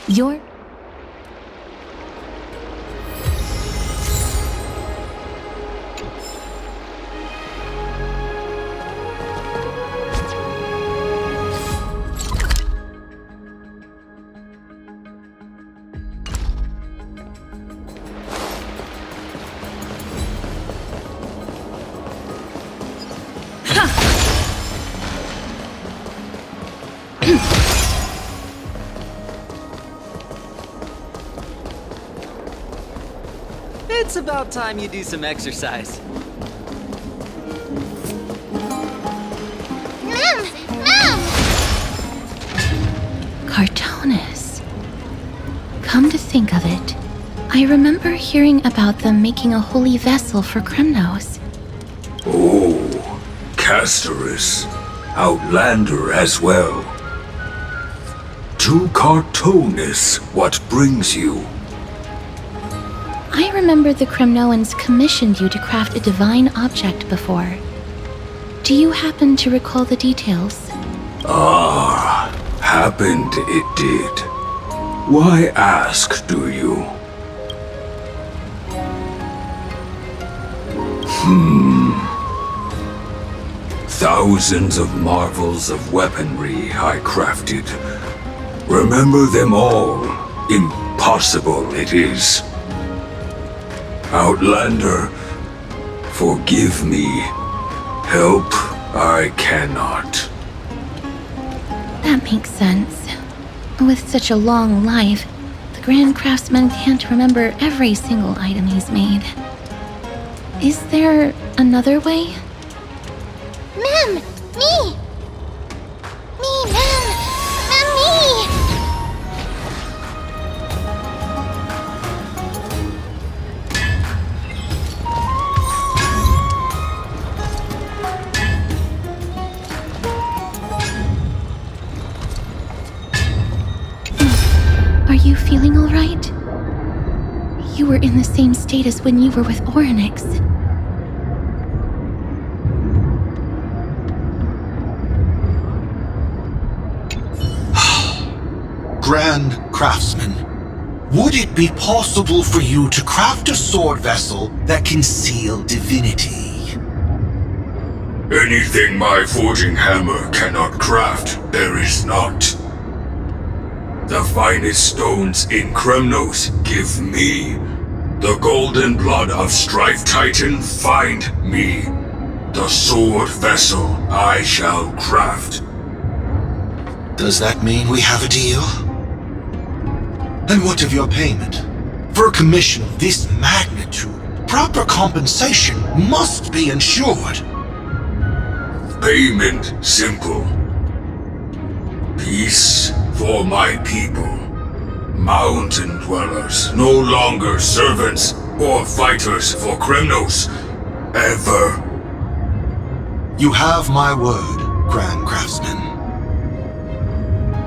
Your It's about time you do some exercise. Mem! Cartonis. Come to think of it, I remember hearing about them making a holy vessel for Kremnos. Oh, Castorus. Outlander as well. To Cartonis, what brings you? I remember the Kremnoans commissioned you to craft a divine object before. Do you happen to recall the details? Ah, happened it did. Why ask, do you? Thousands of marvels of weaponry I crafted. Remember them all. Impossible it is. Outlander, forgive me. Help I cannot. That makes sense. With such a long life, the Grand Craftsman can't remember every single item he's made. Is there another way? Mem! Me! Me, Mem! Mem, me! Are you feeling all right? You were in the same state as when you were with Orynyx. Grand Craftsman, would it be possible for you to craft a sword vessel that can seal divinity? Anything my forging hammer cannot craft, there is not. The finest stones in Kremnos give me. The golden blood of Strife Titan find me. The sword vessel I shall craft. Does that mean we have a deal? And what of your payment? For a commission of this magnitude, proper compensation must be ensured. Payment simple. Peace for my people. Mountain dwellers, no longer servants or fighters for Kremnos. Ever. You have my word, Grand Craftsman.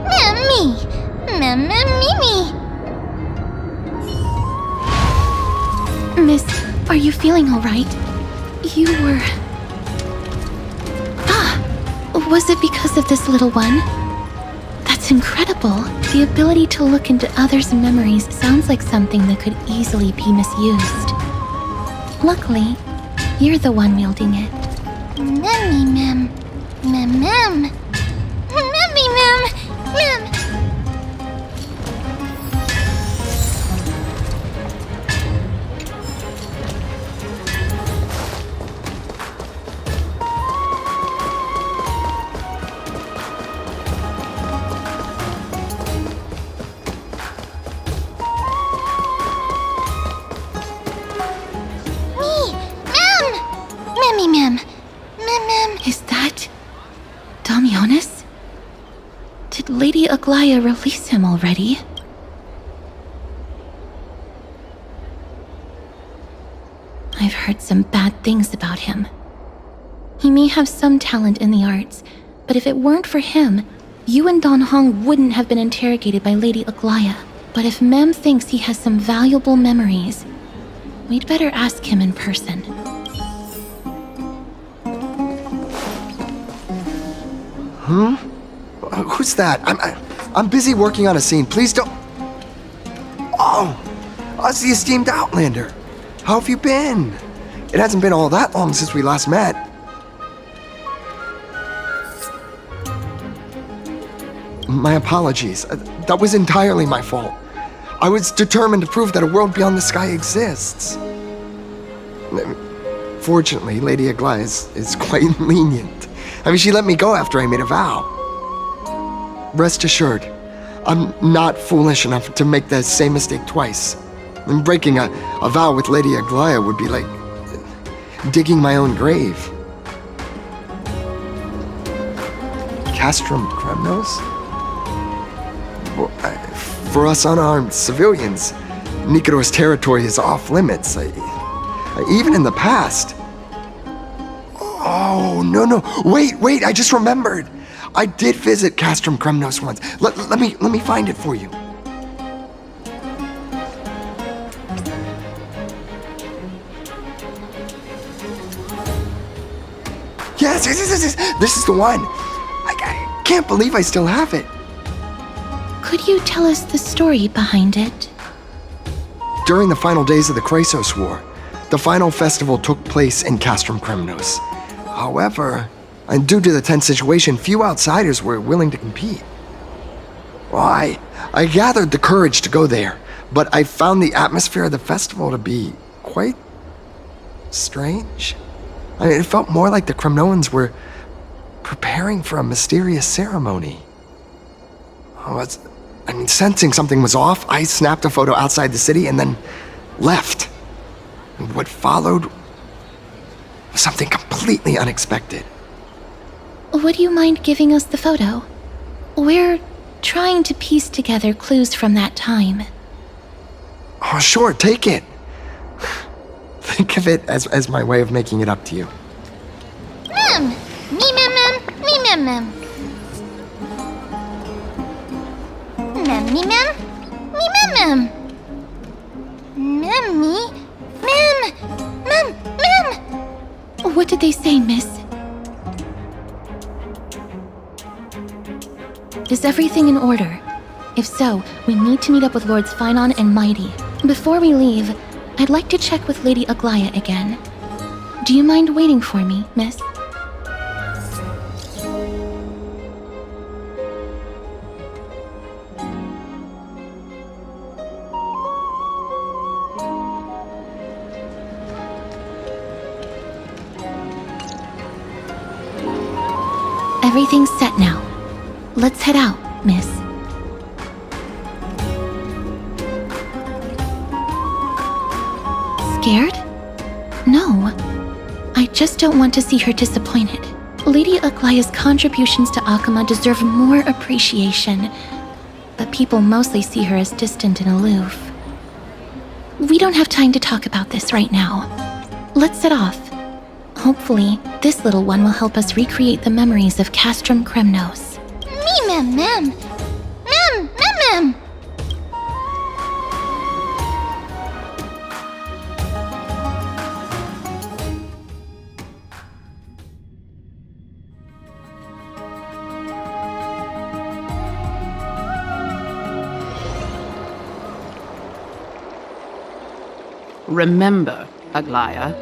Mem, me! Mem, me! Miss, are you feeling all right? You were... Was it because of this little one? That's incredible. The ability to look into others' memories sounds like something that could easily be misused. Luckily, you're the one wielding it. Memmy, Mem. Mem. Memmy, Mem. Mem. Mem. Is that... Damionis? Did Lady Aglaya release him already? I've heard some bad things about him. He may have some talent in the arts, but if it weren't for him, you and Don Hong wouldn't have been interrogated by Lady Aglaya. But if Mem thinks he has some valuable memories, we'd better ask him in person. Who's that? I'm busy working on a scene. Please don't... Oh, us the esteemed Outlander. How have you been? It hasn't been all that long since we last met. My apologies. That was entirely my fault. I was determined to prove that a world beyond the sky exists. Fortunately, Lady Aglaya is quite lenient. I mean, she let me go after I made a vow. Rest assured, I'm not foolish enough to make the same mistake twice. And breaking a vow with Lady Aglaya would be like digging my own grave. Castrum Kremnos? Well, for us unarmed civilians, Nikador's territory is off limits. Even in the past. Oh, no. Wait, I just remembered. I did visit Castrum Kremnos once. Let me find it for you. Yes, this is the one. I can't believe I still have it. Could you tell us the story behind it? During the final days of the Chrysos War, the final festival took place in Castrum Kremnos. However, and due to the tense situation, few outsiders were willing to compete. Well, I gathered the courage to go there, but I found the atmosphere of the festival to be quite strange. I mean, it felt more like the Kremnoans were preparing for a mysterious ceremony. Sensing something was off, I snapped a photo outside the city and then left. What followed was something completely unexpected. Would you mind giving us the photo? We're trying to piece together clues from that time. Oh, sure, take it. Think of it as my way of making it up to you. Mem! Me mem mem, me mem mem. Mem me mem, me mem mem. Mem me, mem, mem, mem. What did they say, miss? Is everything in order? If so, we need to meet up with Lords Finon and Mighty. Before we leave, I'd like to check with Lady Aglaya again. Do you mind waiting for me, miss? Everything's set now. Let's head out, miss. Scared? No. I just don't want to see her disappointed. Lady Aglaya's contributions to Akama deserve more appreciation, but people mostly see her as distant and aloof. We don't have time to talk about this right now. Let's set off. Hopefully, this little one will help us recreate the memories of Castrum Kremnos. Me mem mem. Mem, mem mem. Remember, Aglaya,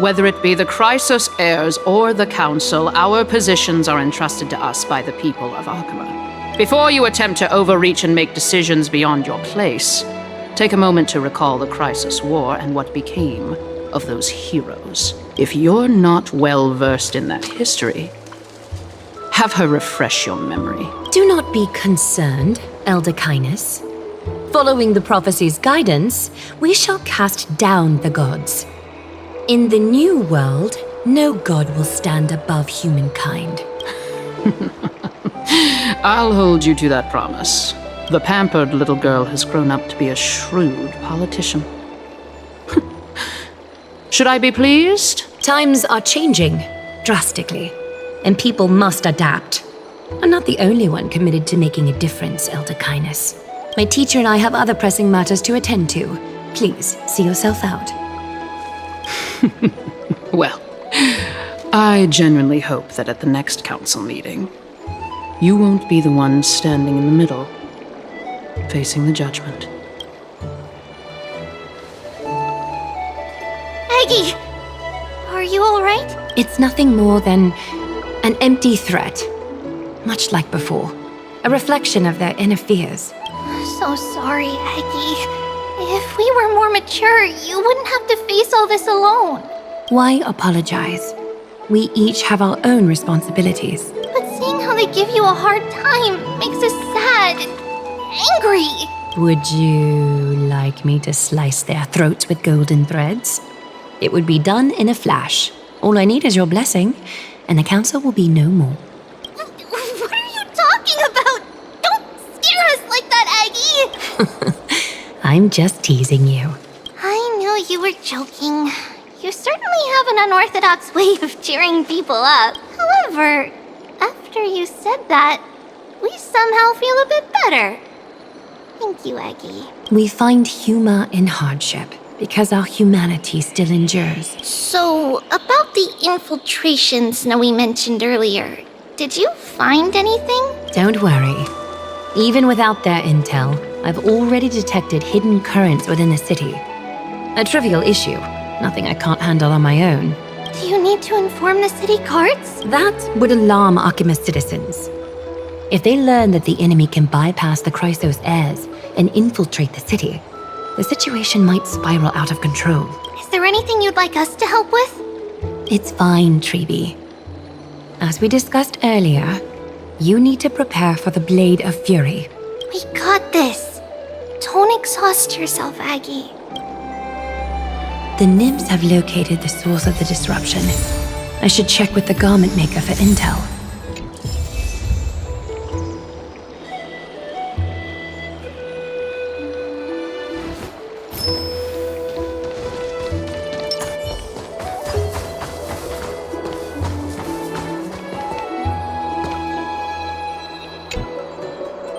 whether it be the Chrysos heirs or the Council, our positions are entrusted to us by the people of Akama. Before you attempt to overreach and make decisions beyond your place, take a moment to recall the Chrysos War and what became of those heroes. If you're not well versed in that history, have her refresh your memory. Do not be concerned, Elder Kindness. Following the prophecy's guidance, we shall cast down the gods. In the new world, no god will stand above humankind. I'll hold you to that promise. The pampered little girl has grown up to be a shrewd politician. Should I be pleased? Times are changing, drastically, and people must adapt. I'm not the only one committed to making a difference, Elder Kindness. My teacher and I have other pressing matters to attend to. Please, see yourself out. Well, I genuinely hope that at the next council meeting, you won't be the one standing in the middle, facing the judgment. Aggie! Are you alright? It's nothing more than an empty threat, much like before. A reflection of their inner fears. So sorry, Aggie. If we were more mature, you wouldn't have to face all this alone. Why apologize? We each have our own responsibilities. But seeing how they give you a hard time makes us sad and angry. Would you like me to slice their throats with golden threads? It would be done in a flash. All I need is your blessing, and the council will be no more. What are you talking about? Don't scare us like that, Aggie! I'm just teasing you. I knew you were joking. You certainly have an unorthodox way of cheering people up. However, after you said that, we somehow feel a bit better. Thank you, Aggie. We find humor in hardship because our humanity still endures. So, about the infiltration Snowy mentioned earlier, did you find anything? Don't worry. Even without their intel, I've already detected hidden currents within the city. A trivial issue, nothing I can't handle on my own. Do you need to inform the city guards? That would alarm Akima's citizens. If they learn that the enemy can bypass the Chrysos heirs and infiltrate the city, the situation might spiral out of control. Is there anything you'd like us to help with? It's fine, Treeby. As we discussed earlier, You need to prepare for the Blade of Fury. We got this. Don't exhaust yourself, Aggie. The nymphs have located the source of the disruption. I should check with the garment maker for intel.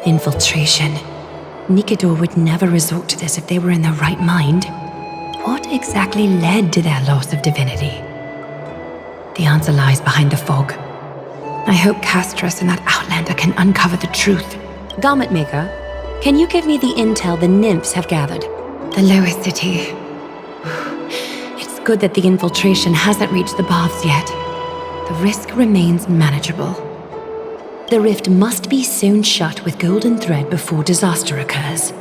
Infiltration. Nikador would never resort to this if they were in their right mind. What exactly led to their loss of divinity? The answer lies behind the fog. I hope Castras and that Outlander can uncover the truth. Garment Maker, can you give me the intel the nymphs have gathered? The lower city. It's good that the infiltration hasn't reached the baths yet. The risk remains manageable. The rift must be sewn shut with golden thread before disaster occurs.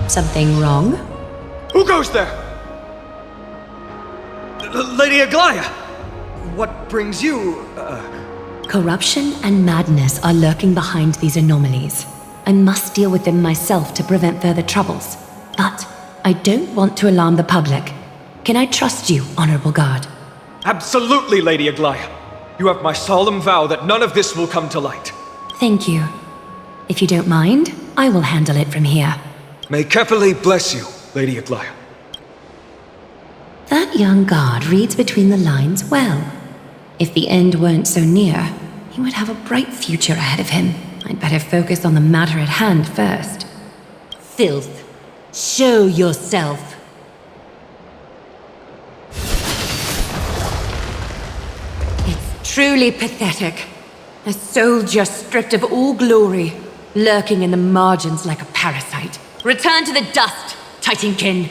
Something wrong? Who goes there? Lady Aglaya! What brings you, Corruption and madness are lurking behind these anomalies. I must deal with them myself to prevent further troubles. But I don't want to alarm the public. Can I trust you, Honorable Guard? Absolutely, Lady Aglaya. You have my solemn vow that none of this will come to light. Thank you. If you don't mind, I will handle it from here. May Kefali bless you, Lady Aglaya. That young guard reads between the lines well. If the end weren't so near, he would have a bright future ahead of him. I'd better focus on the matter at hand first. Filth. Show yourself. It's truly pathetic. A soldier stripped of all glory, lurking in the margins like a parasite. Return to the dust, Titankin.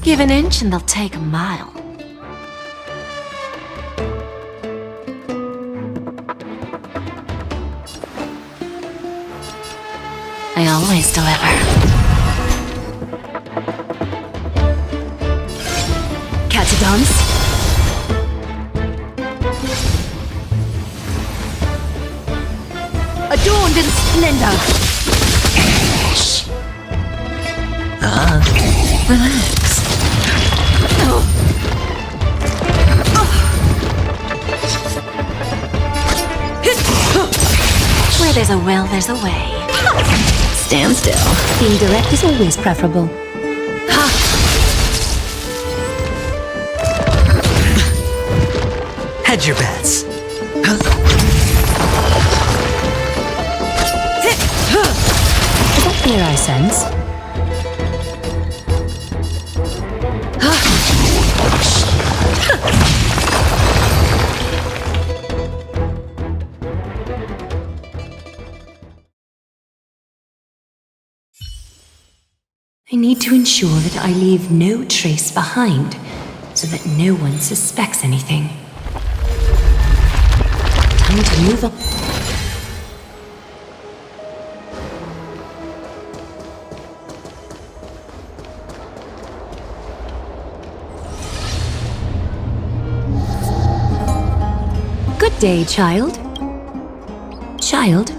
Give an inch and they'll take a mile. I always deliver. Catadance? Adorned in splendor. Relax. Where there's a will, there's a way. Stand still. Being direct is always preferable. Hedge your bets. Is that fear I sense? I need to ensure that I leave no trace behind, so that no one suspects anything. Time to move on. Good day, child. Child?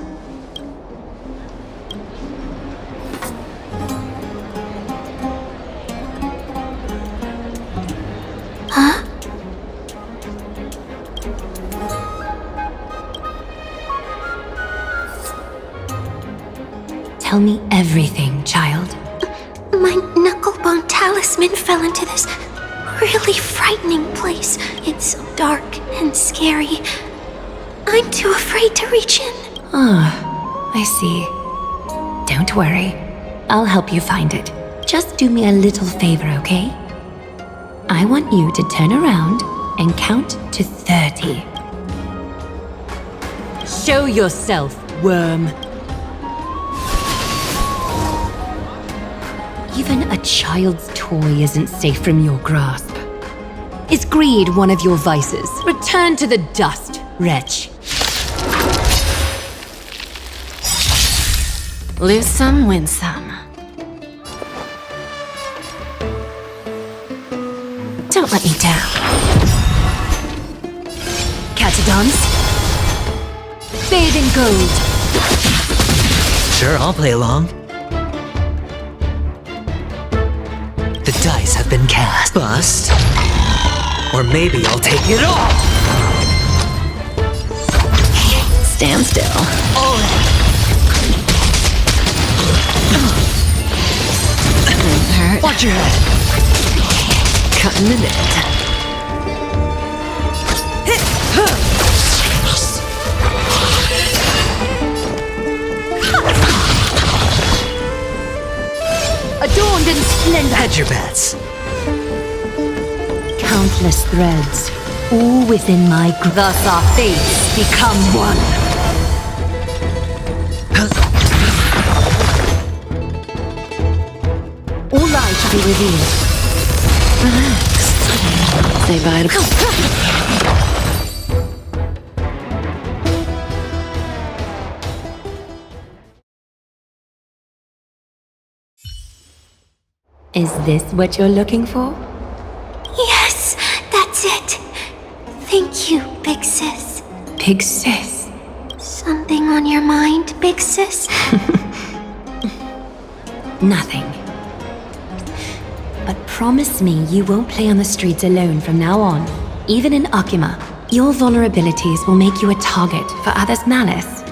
Huh? Tell me everything, child. My knucklebone talisman fell into this really frightening place. It's so dark and scary. I'm too afraid to reach in. Ah, I see. Don't worry. I'll help you find it. Just do me a little favor, okay? I want you to turn around and count to 30. Show yourself, worm. Even a child's toy isn't safe from your grasp. Is greed one of your vices? Return to the dust, wretch. Lose some, win some. Don't let me down. Catadons? Bathe in gold. Sure, I'll play along. The dice have been cast. Bust. Or maybe I'll take it all. Stand still. All in. Hurt. Watch your head. Cutting the net. Adorned in splendor. Hedge your bets. Countless threads, all within my grip. Thus our fates become one. All lies shall be revealed. Relax. Say bye to... Is this what you're looking for? Yes, that's it. Thank you, big sis. Big sis. Something on your mind, big sis? Nothing. But promise me you won't play on the streets alone from now on. Even in Akima, your vulnerabilities will make you a target for others' malice.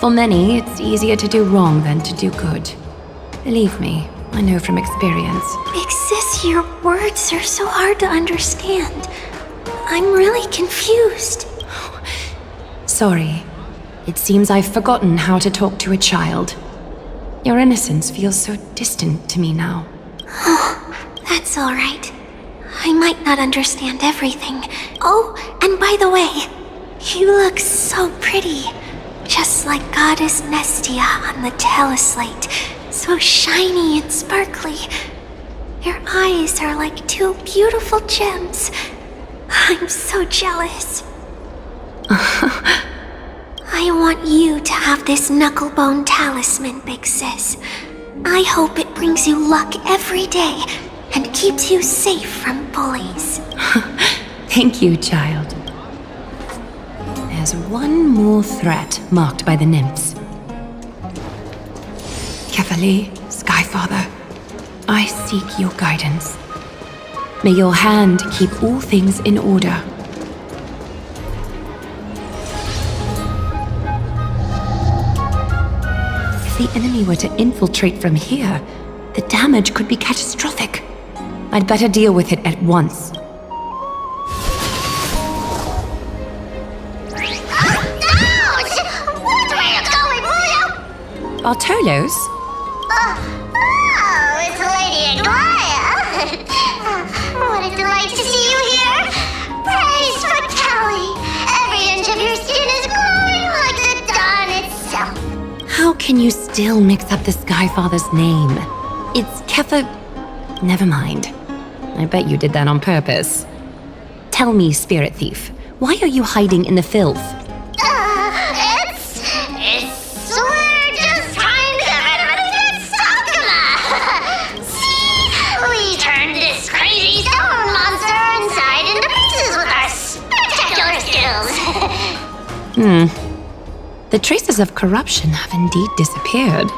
For many, it's easier to do wrong than to do good. Believe me, I know from experience. Big sis, your words are so hard to understand. I'm really confused. Sorry. It seems I've forgotten how to talk to a child. Your innocence feels so distant to me now. That's all right. I might not understand everything. Oh, and by the way, you look so pretty. Just like Goddess Nestia on the teleslate. So shiny and sparkly. Your eyes are like two beautiful gems. I'm so jealous. I want you to have this knucklebone talisman, big sis. I hope it brings you luck every day and keeps you safe from bullies. Thank you, child. There's one more threat marked by the nymphs. Kefali, Skyfather, I seek your guidance. May your hand keep all things in order. If the enemy were to infiltrate from here, the damage could be catastrophic. I'd better deal with it at once. Bartolos? Oh, it's Lady Aglaya. What a delight to see you here. Praise for Kelly. Every inch of your skin is glowing like the dawn itself. How can you still mix up the Skyfather's name? It's Kefa... Never mind. I bet you did that on purpose. Tell me, Spirit Thief, why are you hiding in the filth? We're just trying to get rid of Sakuma. See? We turned this crazy stone monster inside into pieces with our spectacular skills. The traces of corruption have indeed disappeared.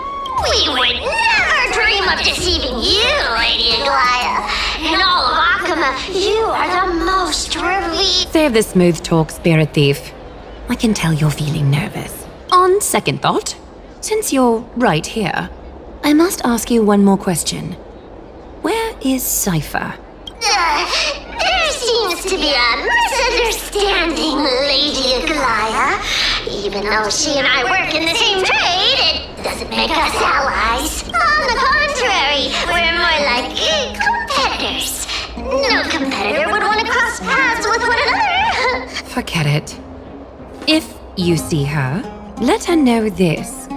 We would never dream of deceiving you, Lady Aglaya. In all of Akuma, you are the most revered. Save the smooth talk, Spirit Thief. I can tell you're feeling nervous. On second thought, since you're right here, I must ask you one more question. Where is Cypher? There seems to be a misunderstanding, Lady Aglaya. Even though she and I work in the same trade, it doesn't make us allies. On the contrary, we're more like competitors. No competitor would want to cross paths with one another. Forget it. If you see her, let her know this.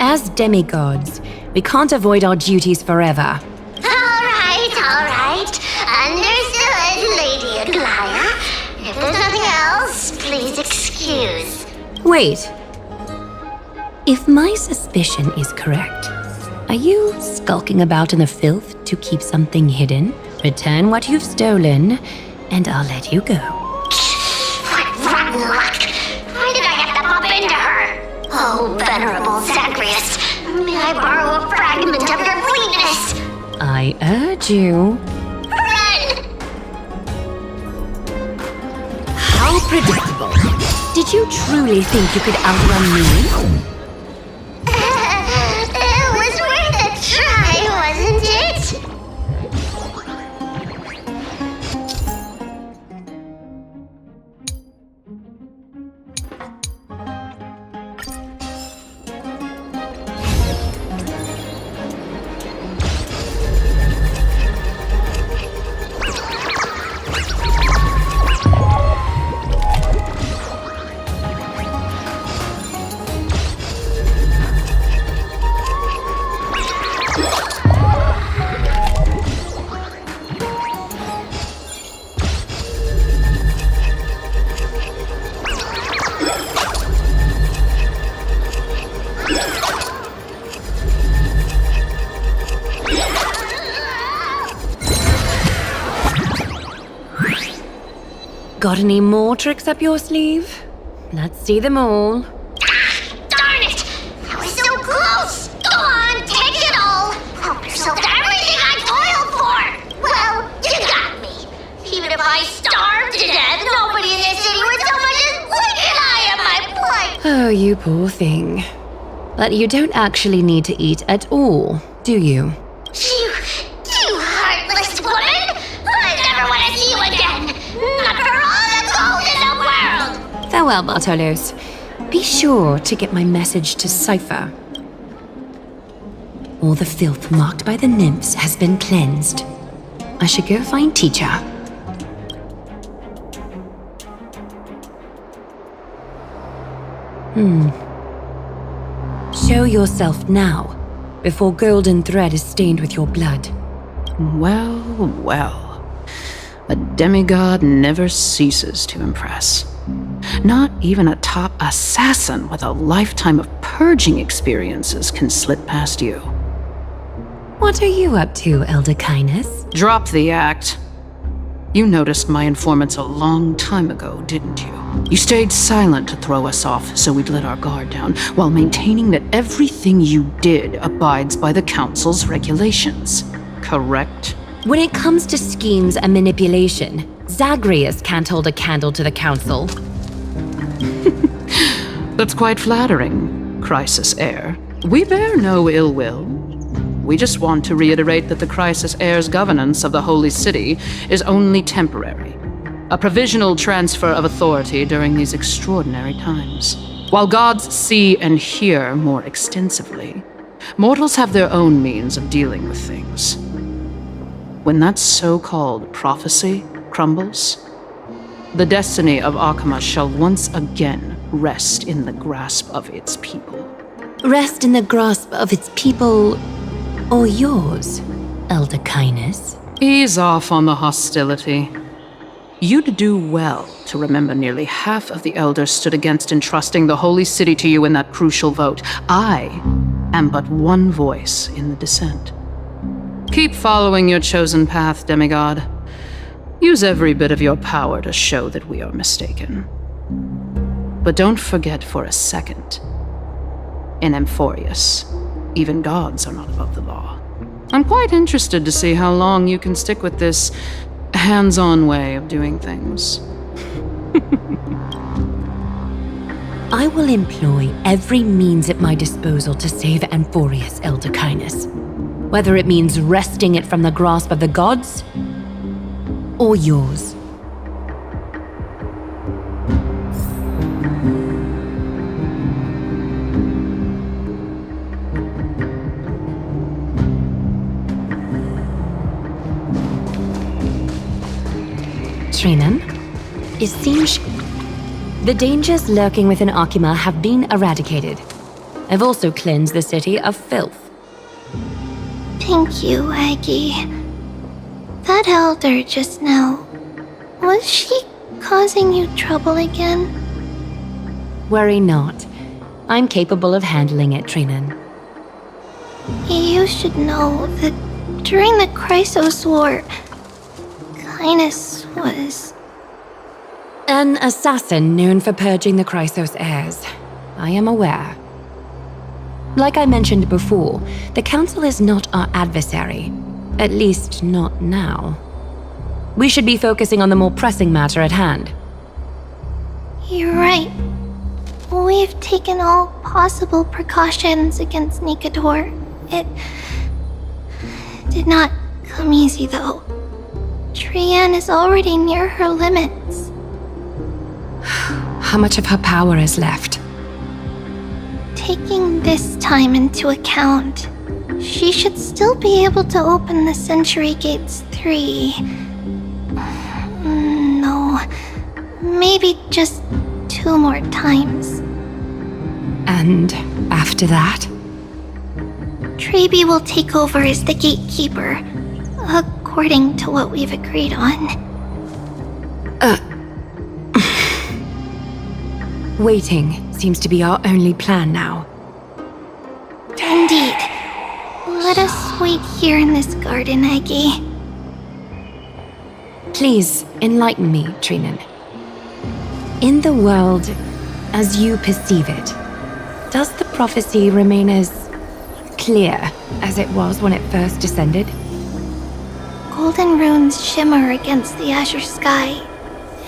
As demigods, we can't avoid our duties forever. All right. Understood, Lady Aglaya. If there's nothing else, please excuse. Wait. If my suspicion is correct, are you skulking about in the filth to keep something hidden? Return what you've stolen, and I'll let you go. What rotten luck! Why did I have to bump into her? Oh, venerable Zagreus, may I borrow a fragment of your fleetness? I urge you. Run! How predictable. Did you truly think you could outrun me? It was worth a try, wasn't it? Got any more tricks up your sleeve? Let's see them all. Darn it! I was so close! Go on, take it all! Help yourself to everything I toiled for! Well, you got me. Even if I starved to death, nobody in this city would so much as blink an eye at my plight! Oh, you poor thing. But you don't actually need to eat at all, do you? You heartless woman! I never want to see you again! Not for all the gold in the world! Farewell, Bartolos. Be sure to get my message to Cypher. All the filth marked by the nymphs has been cleansed. I should go find Teacher. Show yourself now, before golden thread is stained with your blood. Well, well. A demigod never ceases to impress. Not even a top assassin with a lifetime of purging experiences can slip past you. What are you up to, Elder Kindness? Drop the act. You noticed my informants a long time ago, didn't you? You stayed silent to throw us off so we'd let our guard down, while maintaining that everything you did abides by the Council's regulations. Correct? When it comes to schemes and manipulation, Zagreus can't hold a candle to the Council. That's quite flattering, Crisis Heir. We bear no ill will. We just want to reiterate that the Crisis Heir's governance of the Holy City is only temporary. A provisional transfer of authority during these extraordinary times. While gods see and hear more extensively, mortals have their own means of dealing with things. When that so-called prophecy crumbles, the destiny of Akama shall once again rest in the grasp of its people. Rest in the grasp of its people, or yours, Elder Kindness? Ease off on the hostility. You'd do well to remember nearly half of the elders stood against entrusting the holy city to you in that crucial vote. I am but one voice in the dissent. Keep following your chosen path, demigod. Use every bit of your power to show that we are mistaken. But don't forget for a second, in Amphorius, even gods are not above the law. I'm quite interested to see how long you can stick with this hands-on way of doing things. I will employ every means at my disposal to save Amphorius, Elder Kindness. Whether it means wresting it from the grasp of the gods, or yours. Trinan, it seems the dangers lurking within Akima have been eradicated. I've also cleansed the city of filth. Thank you, Aggie. That elder just now, was she causing you trouble again? Worry not. I'm capable of handling it, Trinan. You should know that during the Chrysos War, Kindness was... An assassin known for purging the Chrysos heirs. I am aware. Like I mentioned before, the Council is not our adversary. At least, not now. We should be focusing on the more pressing matter at hand. You're right. We've taken all possible precautions against Nikador. It did not come easy, though. Trian is already near her limits. How much of her power is left? Taking this time into account, she should still be able to open the Century Gates 3. No, maybe just 2 more times. And after that? Trebi will take over as the gatekeeper, according to what we've agreed on. Waiting seems to be our only plan now. Indeed. Let us wait here in this garden, Aggie. Please, enlighten me, Trinan. In the world, as you perceive it, does the prophecy remain as clear as it was when it first descended? Golden runes shimmer against the azure sky,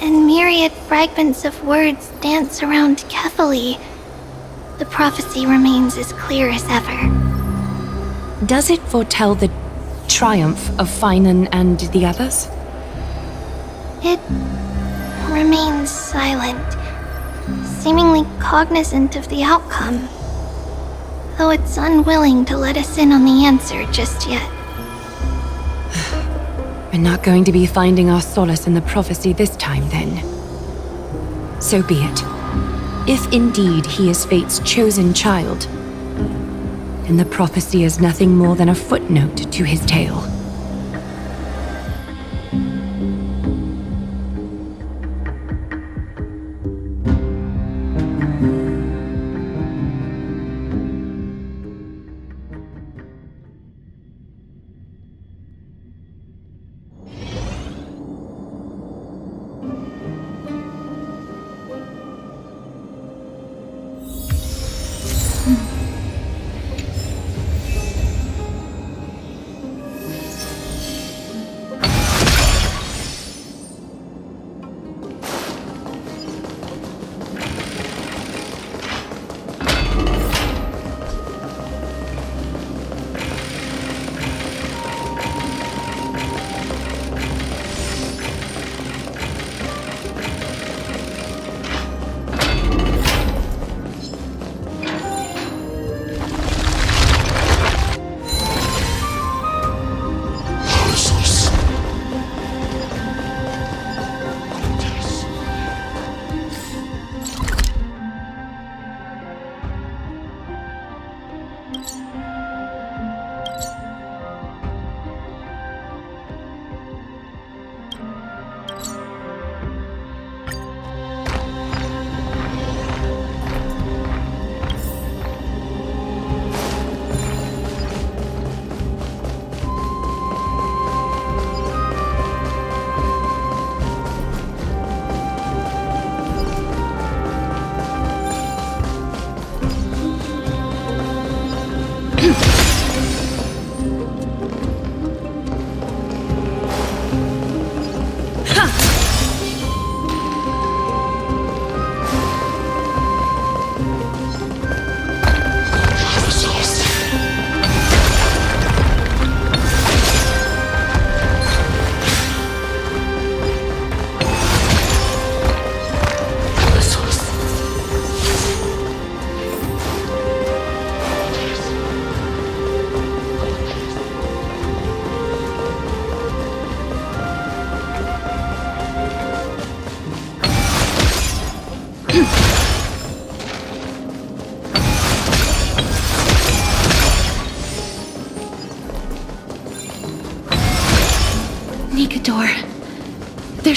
and myriad fragments of words dance around Kefali. The prophecy remains as clear as ever. Does it foretell the triumph of Finan and the others? It remains silent, seemingly cognizant of the outcome, though it's unwilling to let us in on the answer just yet. We're not going to be finding our solace in the prophecy this time, then. So be it. If indeed he is Fate's chosen child, then the prophecy is nothing more than a footnote to his tale.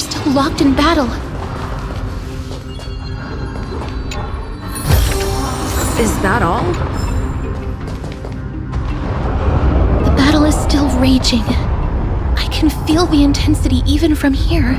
still locked in battle. Is that all? The battle is still raging. I can feel the intensity even from here.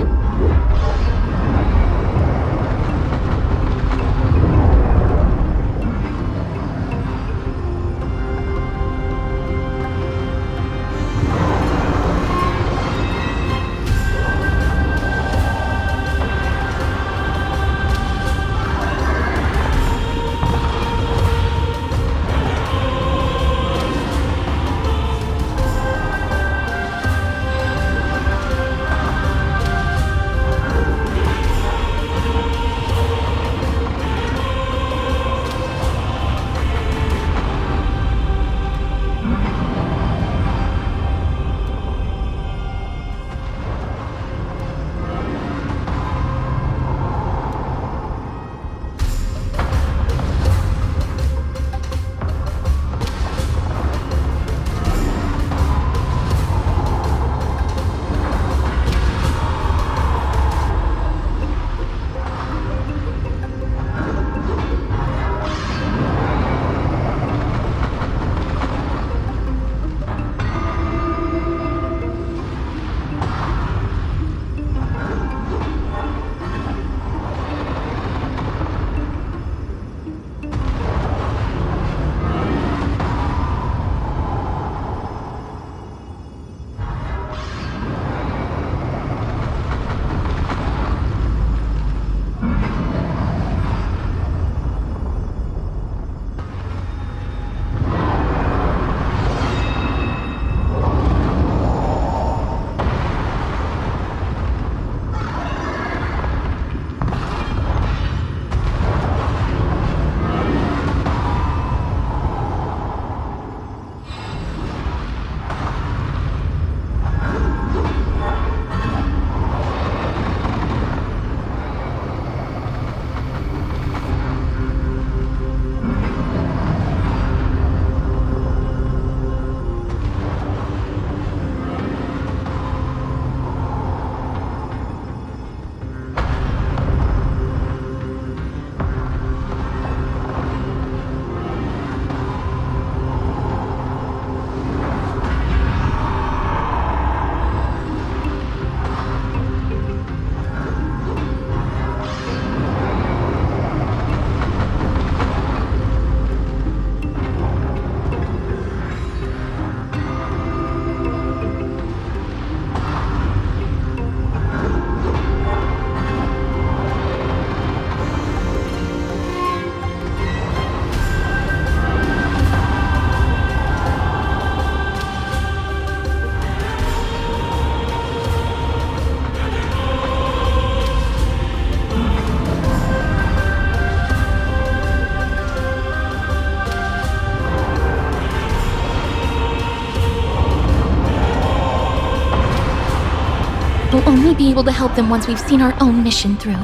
We'll only be able to help them once we've seen our own mission through.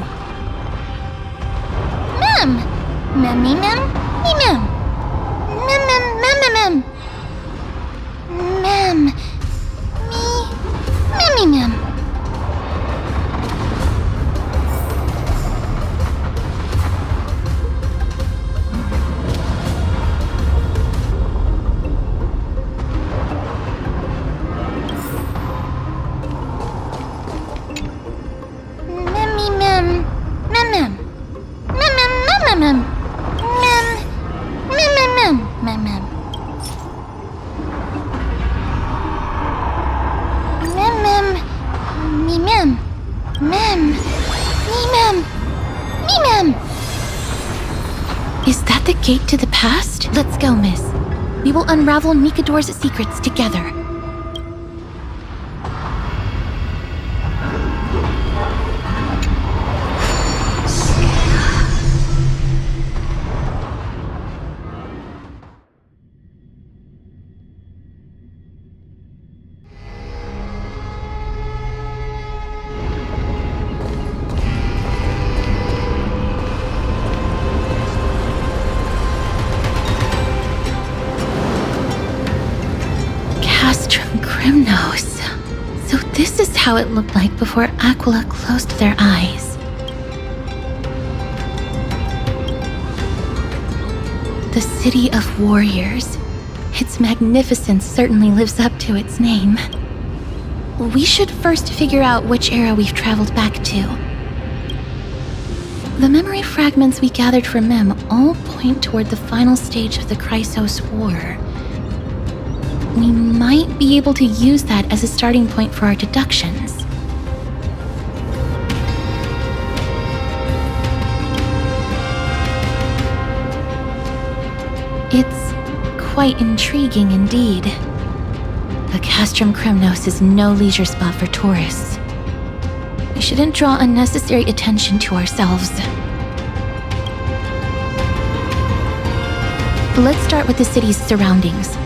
Mem! Memmy mem? Me mem! Mem mem mem mem mem! Mem! Me... Memmy mem! Is that the gate to the past? Let's go, miss. We will unravel Mikador's secrets together. how it looked like before Aquila closed their eyes. The City of Warriors. Its magnificence certainly lives up to its name. We should first figure out which era we've traveled back to. The memory fragments we gathered from Mem all point toward the final stage of the Chrysos War. We might be able to use that as a starting point for our deductions. It's quite intriguing indeed. But Castrum Kremnos is no leisure spot for tourists. We shouldn't draw unnecessary attention to ourselves. Let's start with the city's surroundings.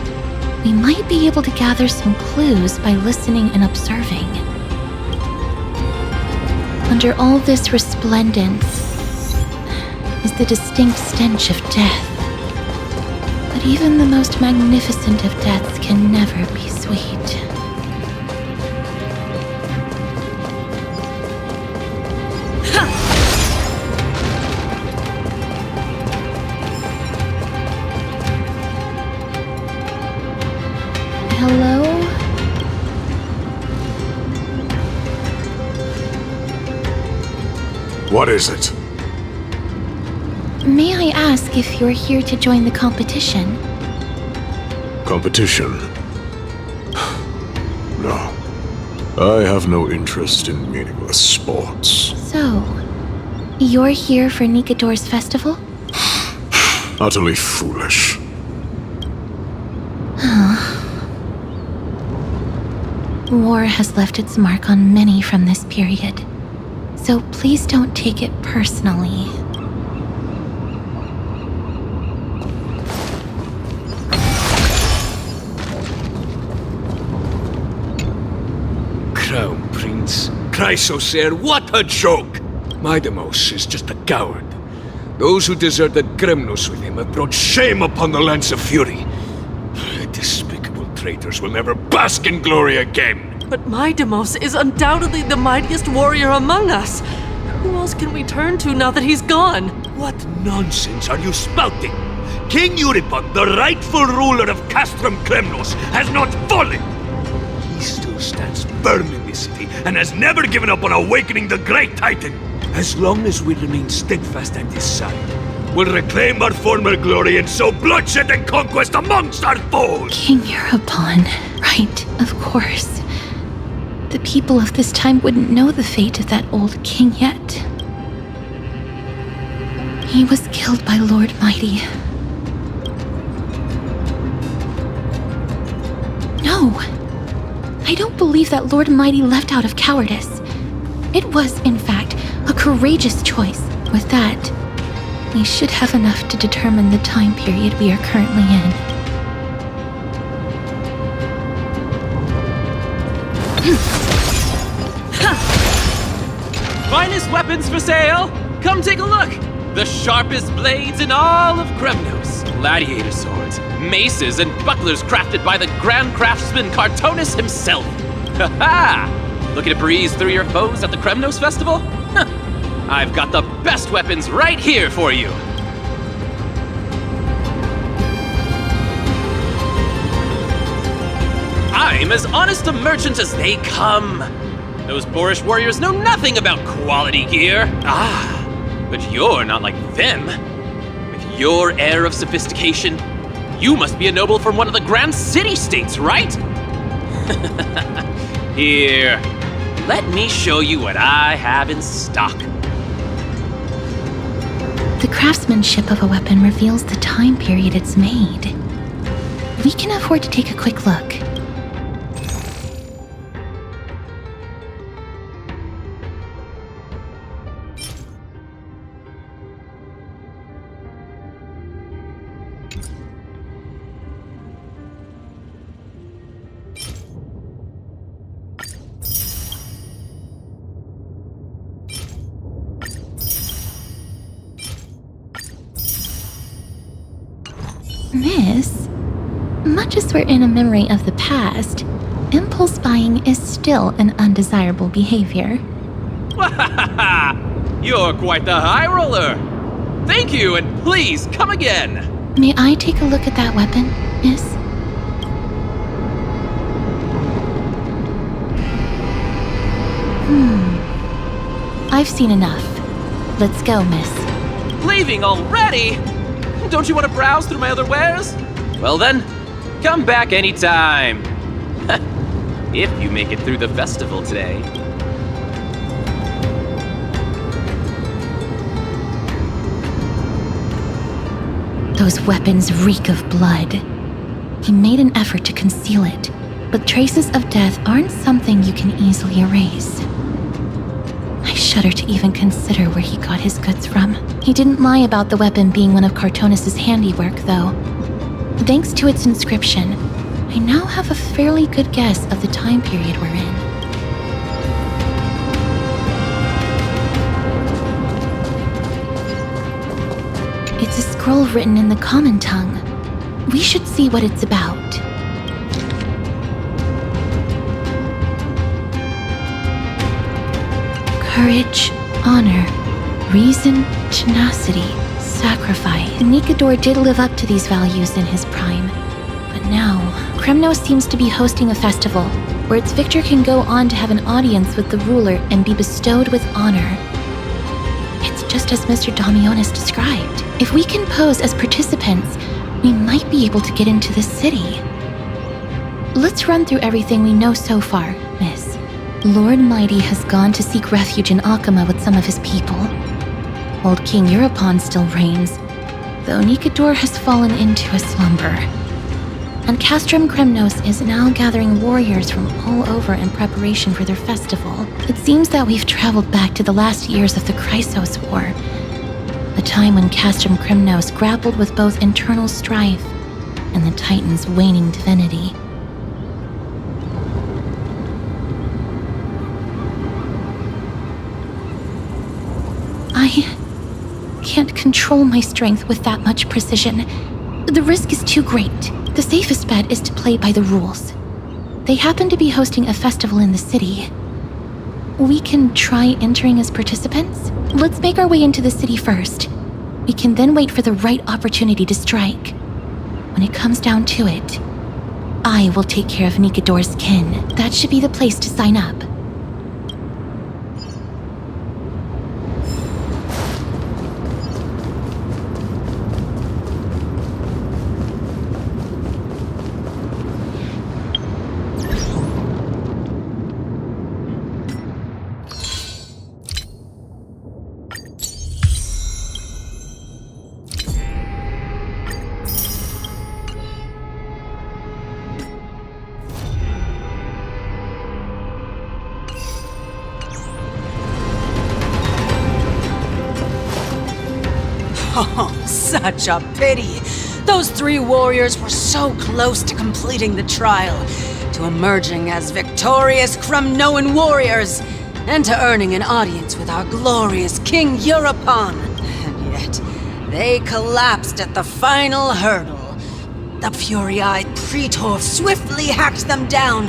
We might be able to gather some clues by listening and observing. Under all this resplendence is the distinct stench of death. But even the most magnificent of deaths can never be sweet. Hello? What is it? May I ask if you're here to join the competition? Competition? No. I have no interest in meaningless sports. So, you're here for Nikador's festival? Utterly foolish. War has left its mark on many from this period, so please don't take it personally. Crown Prince, Chrysosair, what a joke! Midamos is just a coward. Those who deserted Kremnos with him have brought shame upon the lands of Fury. Despicable traitors will never bask in glory again. But Midamos is undoubtedly the mightiest warrior among us. Who else can we turn to now that he's gone? What nonsense are you spouting? King Euripon, the rightful ruler of Castrum Kremnos, has not fallen. He still stands firm in this city and has never given up on awakening the great Titan. As long as we remain steadfast at his side, we'll reclaim our former glory and sow bloodshed and conquest amongst our foes! King Euripon, right, of course. The people of this time wouldn't know the fate of that old king yet. He was killed by Lord Mighty. No! I don't believe that Lord Mighty left out of cowardice. It was, in fact, a courageous choice. With that, we should have enough to determine the time period we are currently in. Finest weapons for sale! Come take a look! The sharpest blades in all of Kremnos. Gladiator swords, maces, and bucklers crafted by the Grand Craftsman Cartonis himself. Ha ha! Looking to breeze through your foes at the Kremnos Festival? Huh. I've got the best weapons right here for you! I'm as honest a merchant as they come. Those boorish warriors know nothing about quality gear. But you're not like them. With your air of sophistication, you must be a noble from one of the grand city-states, right? Here, let me show you what I have in stock. The craftsmanship of a weapon reveals the time period it's made. We can afford to take a quick look. Miss, much as we're in a memory of the past, impulse buying is still an undesirable behavior. You're quite the high roller! Thank you, and please come again! May I take a look at that weapon, miss? I've seen enough. Let's go, miss. Leaving already? Don't you want to browse through my other wares? Well then, come back anytime. If you make it through the festival today. Those weapons reek of blood. He made an effort to conceal it, but traces of death aren't something you can easily erase. I shudder to even consider where he got his goods from. He didn't lie about the weapon being one of Cartonis' handiwork, though. Thanks to its inscription, I now have a fairly good guess of the time period we're in. It's a scroll written in the common tongue. We should see what it's about. Courage, honor, reason, tenacity, sacrifice. Nikador did live up to these values in his prime. But now, Kremnos seems to be hosting a festival where its victor can go on to have an audience with the ruler and be bestowed with honor. It's just as Mr. Damionis described. If we can pose as participants, we might be able to get into the city. Let's run through everything we know so far, miss. Lord Mighty has gone to seek refuge in Akama with some of his people. Old King Europon still reigns, though Nikador has fallen into a slumber. And Castrum Kremnos is now gathering warriors from all over in preparation for their festival. It seems that we've traveled back to the last years of the Chrysos War, a time when Castrum Kremnos grappled with both internal strife and the Titan's waning divinity. I can't control my strength with that much precision. The risk is too great. The safest bet is to play by the rules. They happen to be hosting a festival in the city. We can try entering as participants? Let's make our way into the city first. We can then wait for the right opportunity to strike. When it comes down to it, I will take care of Nikador's kin. That should be the place to sign up. Oh, such a pity. Those 3 warriors were so close to completing the trial, to emerging as victorious Kremnoan warriors, and to earning an audience with our glorious King Europon. And yet, they collapsed at the final hurdle. The fury-eyed Praetor swiftly hacked them down.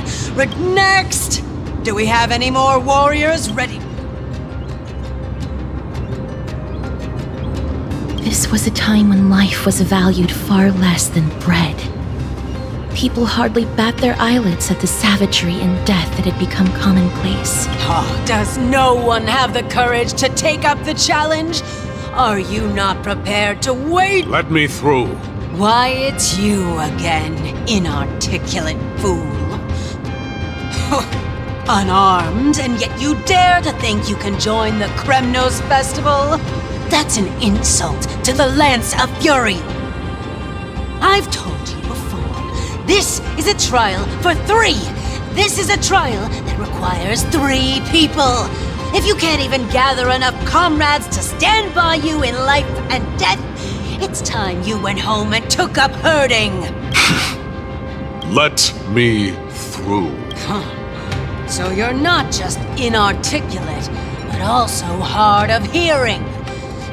Next! Do we have any more warriors ready? This was a time when life was valued far less than bread. People hardly bat their eyelids at the savagery and death that had become commonplace. Oh, does no one have the courage to take up the challenge? Are you not prepared to wait? Let me through. Why, it's you again, inarticulate fool. Unarmed, and yet you dare to think you can join the Kremnos festival? That's an insult to the Lance of Fury. I've told you before, this is a trial for 3. This is a trial that requires 3 people. If you can't even gather enough comrades to stand by you in life and death, it's time you went home and took up herding. Let me through. So you're not just inarticulate, but also hard of hearing.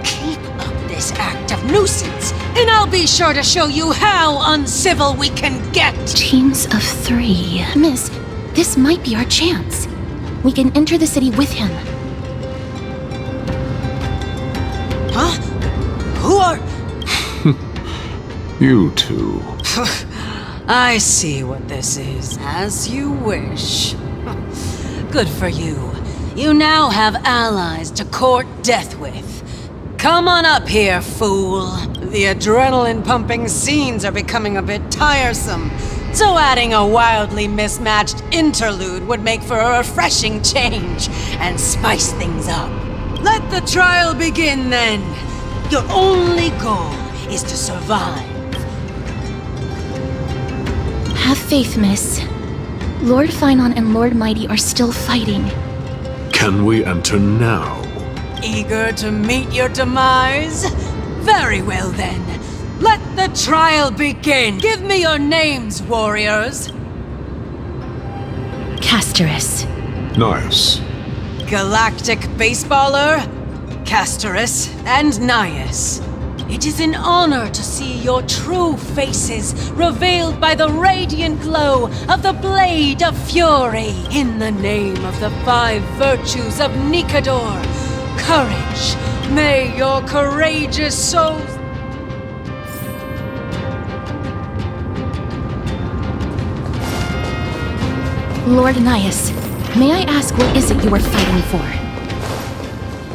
Keep up this act of nuisance, and I'll be sure to show you how uncivil we can get. Teams of 3. Miss, This might be our chance. We can enter the city with him. Huh? Who are... You two. I see what this is. As you wish. Good for you. You now have allies to court death with. Come on up here, fool. The adrenaline-pumping scenes are becoming a bit tiresome, so adding a wildly mismatched interlude would make for a refreshing change and spice things up. Let the trial begin, then. Your only goal is to survive. Have faith, miss. Lord Finon and Lord Mighty are still fighting. Can we enter now? Eager to meet your demise? Very well then. Let the trial begin. Give me your names, warriors. Castorus. Nice. Galactic Baseballer, Castorus, and Nias. It is an honor to see your true faces revealed by the radiant glow of the Blade of Fury. In the name of the 5 virtues of Nikador, courage, may your courageous souls... Lord Nias, may I ask what is it you are fighting for?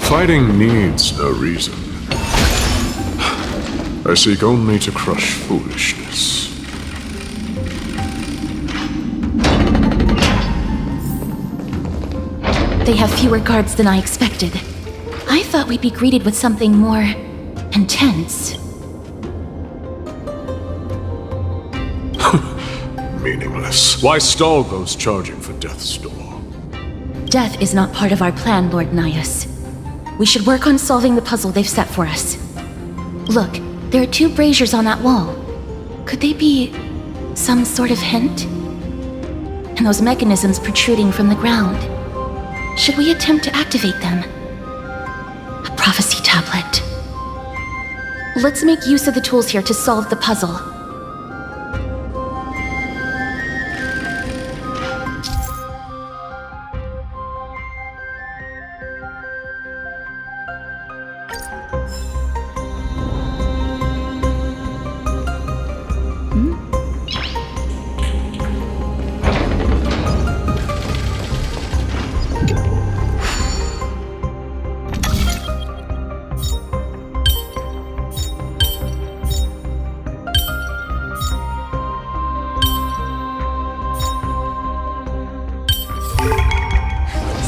Fighting needs no reason. I seek only to crush foolishness. They have fewer guards than I expected. I thought we'd be greeted with something more intense. Meaningless. Why stall those charging for Death's Door? Death is not part of our plan, Lord Nias. We should work on solving the puzzle they've set for us. Look, there are 2 braziers on that wall. Could they be some sort of hint? And those mechanisms protruding from the ground. Should we attempt to activate them? A prophecy tablet. Let's make use of the tools here to solve the puzzle.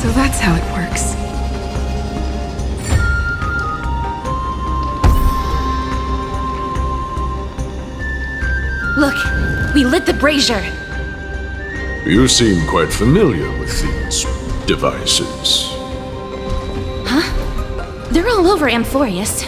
So that's how it works. Look, we lit the brazier. You seem quite familiar with these devices. Huh? They're all over Amphorius.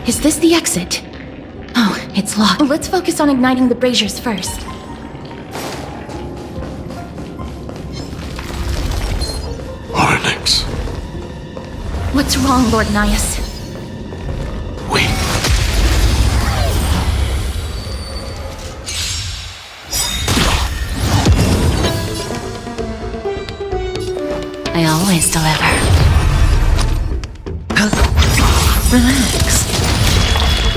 Is this the exit? Oh, it's locked. Let's focus on igniting the braziers first. Onyx. What's wrong, Lord Nias? Wait. I always deliver. Relax.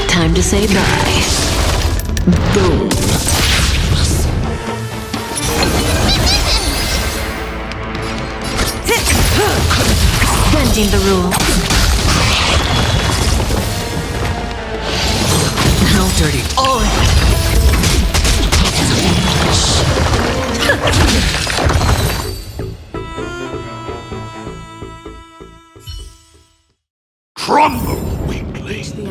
Time to say bye. Boom. Bending the rules. How dirty. Crumble, weakling.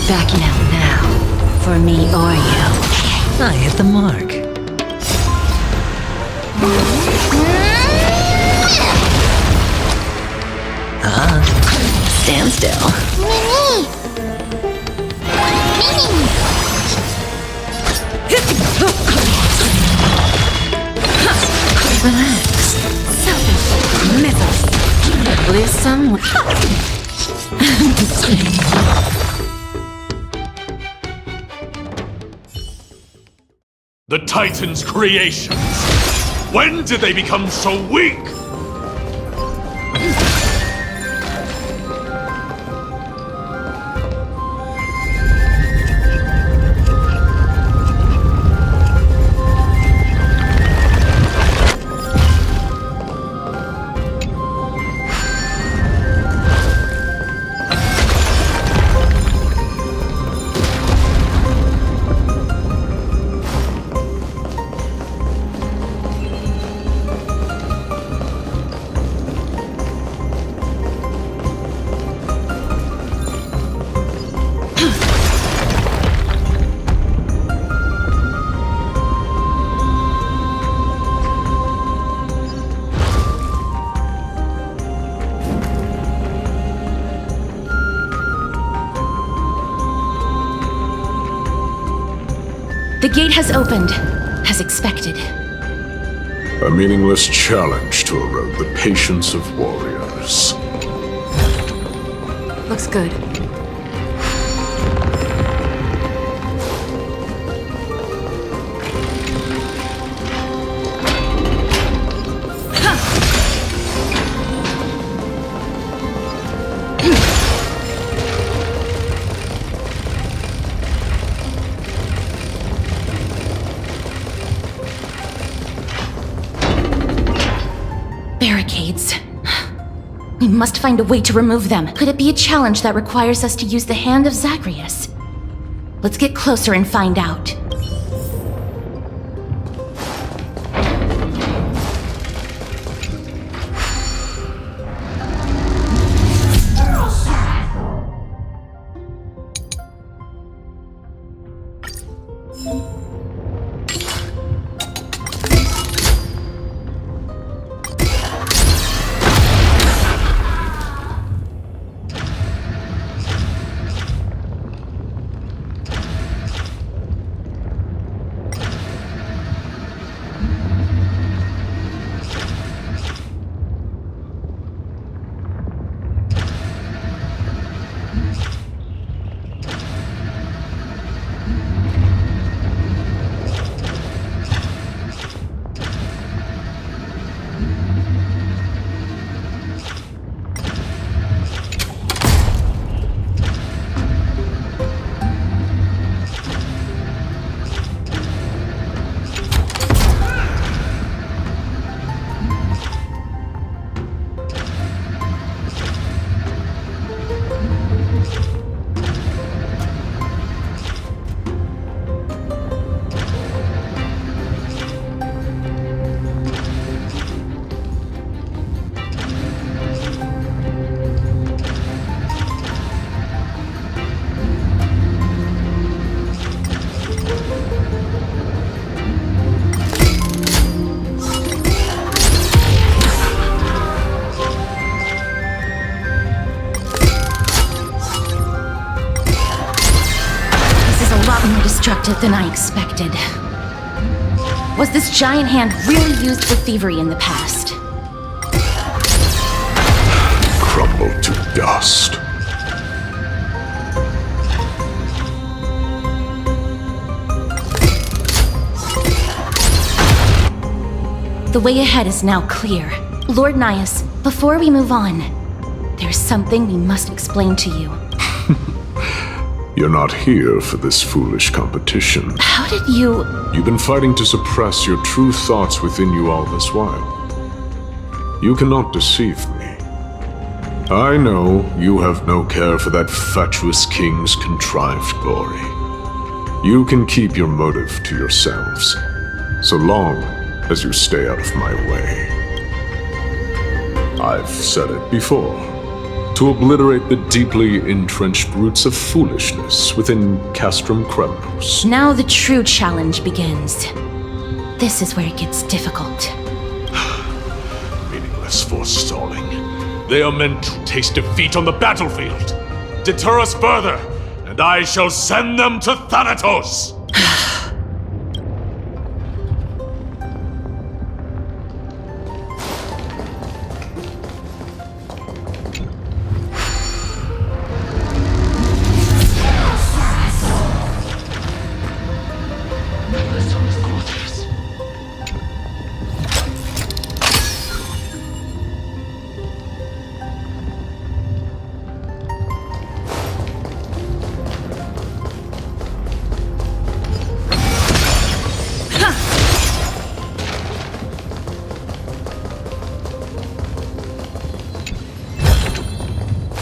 backing out now. For me or you. I hit the mark. Stand still. Mimi! Relax. Self-inflicted misery. At least some... The Titan's creations! When did they become so weak? The gate has opened, as expected. A meaningless challenge to erode the patience of warriors. Looks good. Barricades. We must find a way to remove them. Could it be a challenge that requires us to use the hand of Zagreus? Let's get closer and find out. More destructive than I expected. Was this giant hand really used for thievery in the past? Crumble to dust. The way ahead is now clear. Lord Nias, before we move on, there's something we must explain to you. You're not here for this foolish competition. How did you... You've been fighting to suppress your true thoughts within you all this while. You cannot deceive me. I know you have no care for that fatuous king's contrived glory. You can keep your motive to yourselves, so long as you stay out of my way. I've said it before. To obliterate the deeply entrenched roots of foolishness within Castrum Kremnos. Now the true challenge begins. This is where it gets difficult. Meaningless forestalling. They are meant to taste defeat on the battlefield. Deter us further, and I shall send them to Thanatos!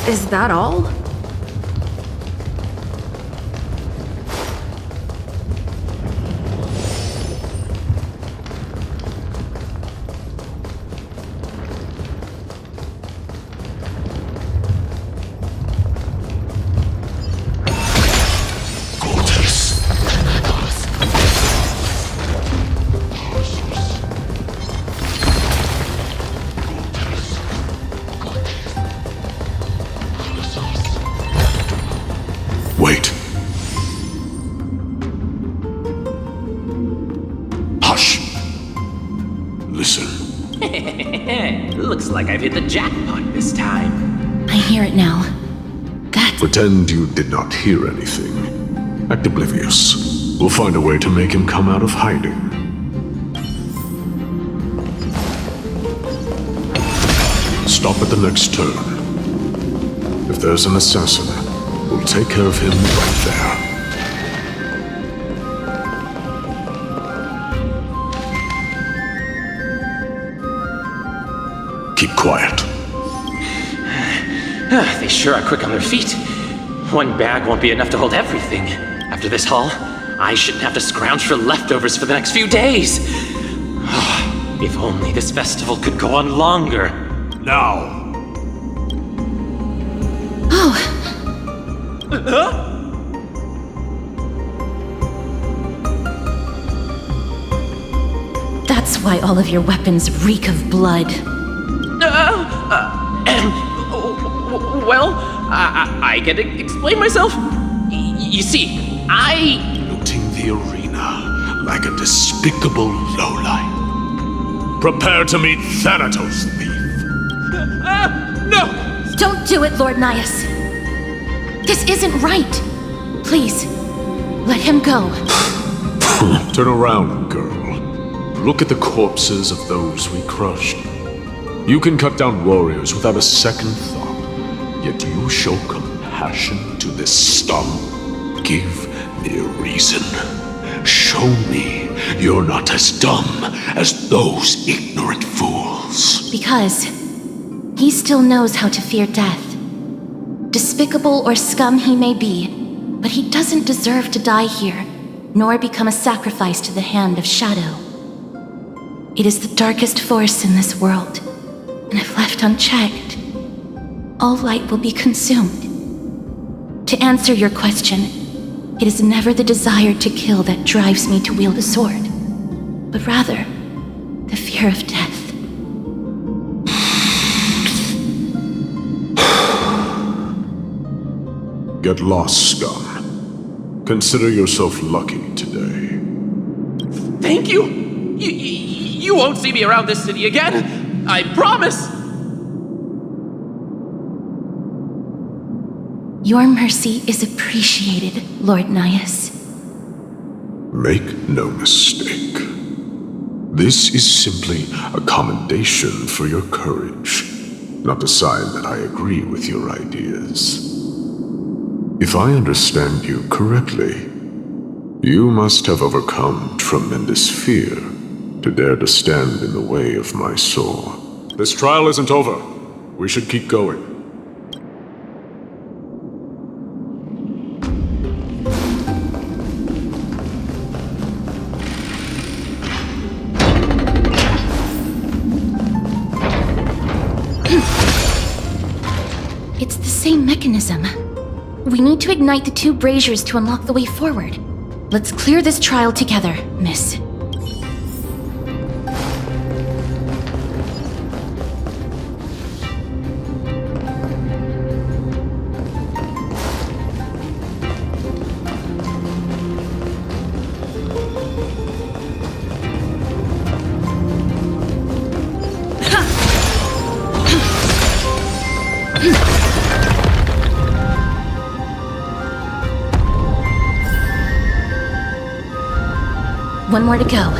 Is that all? Wait. Hush. Listen. Looks like I've hit the jackpot this time. I hear it now. Pretend you did not hear anything. Act oblivious. We'll find a way to make him come out of hiding. Stop at the next turn. If there's an assassin, we'll take care of him right there. Keep quiet. They sure are quick on their feet. One bag won't be enough to hold everything. After this haul, I shouldn't have to scrounge for leftovers for the next few days. If only this festival could go on longer. Now. That's why all of your weapons reek of blood. Well, I can explain myself. You see, looting the arena like a despicable lowlife. Prepare to meet Thanatos, thief. No! Don't do it, Lord Nias. This isn't right. Please, let him go. Turn around, girl. Look at the corpses of those we crushed. You can cut down warriors without a second thought, yet you show compassion to this scum. Give me a reason. Show me you're not as dumb as those ignorant fools. Because he still knows how to fear death. Despicable or scum he may be, but he doesn't deserve to die here, nor become a sacrifice to the hand of Shadow. It is the darkest force in this world, and if left unchecked, all light will be consumed. To answer your question, it is never the desire to kill that drives me to wield a sword, but rather the fear of death. Get lost, scum. Consider yourself lucky today. Thank you! You won't see me around this city again! I promise! Your mercy is appreciated, Lord Nias. Make no mistake. This is simply a commendation for your courage, not a sign that I agree with your ideas. If I understand you correctly, you must have overcome tremendous fear to dare to stand in the way of my sword. This trial isn't over. We should keep going. It mechanism. We need to ignite the 2 braziers to unlock the way forward. Let's clear this trial together, miss. One more to go.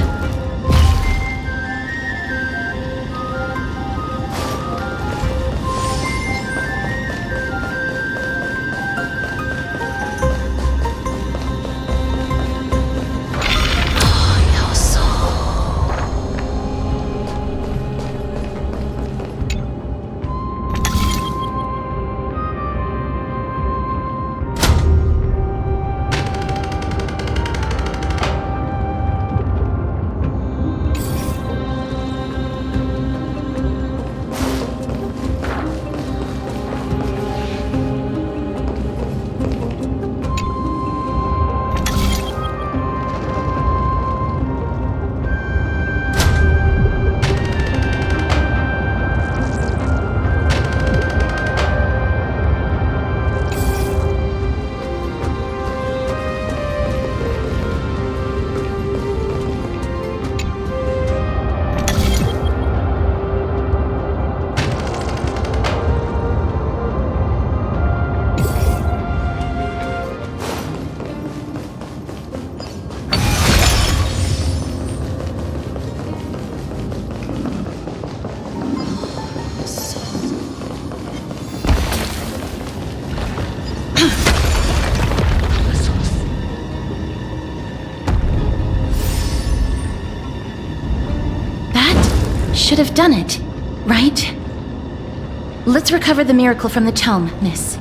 Should have done it, right? Let's recover the miracle from the tome, miss.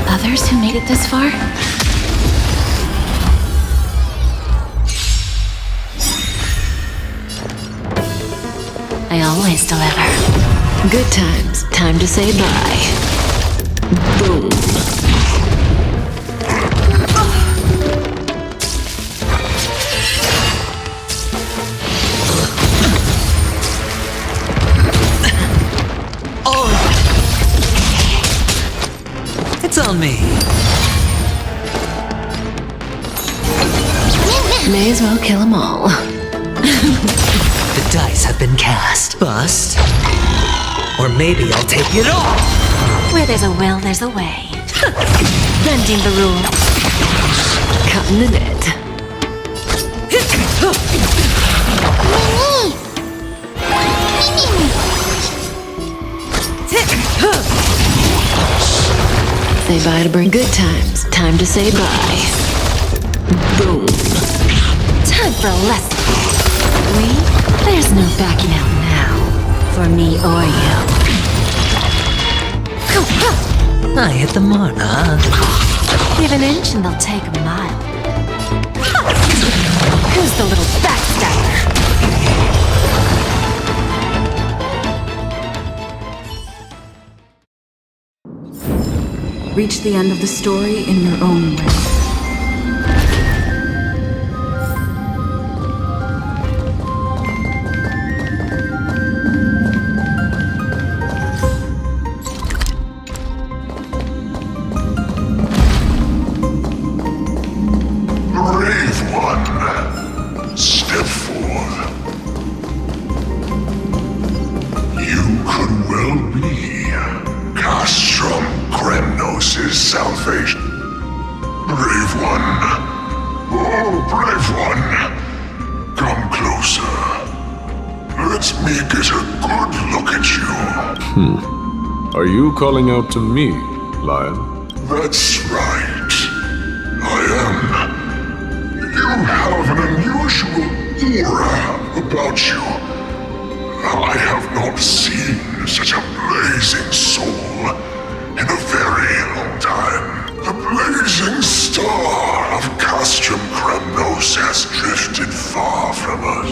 Others who made it this far? I always deliver. Good times. Time to say bye. Boom. It's on me. May as well kill them all. The dice have been cast. Bust. Or maybe I'll take it all. Where there's a will, there's a way. Bending the rules. Cutting the net. Say bye to bring good times. Time to say bye. Boom. Time for a lesson. There's no backing out now. For me or you. I hit the mark, huh? Give an inch and they'll take a mile. Who's the little backstabber? Reach the end of the story in your own way. Brave one. Come closer. Let me get a good look at you. Are you calling out to me, Lion? That's right. I am. You have an unusual aura about you. I have not seen such a blazing soul in a very long time. The blazing star of Castrum Kremnos has drifted far from us.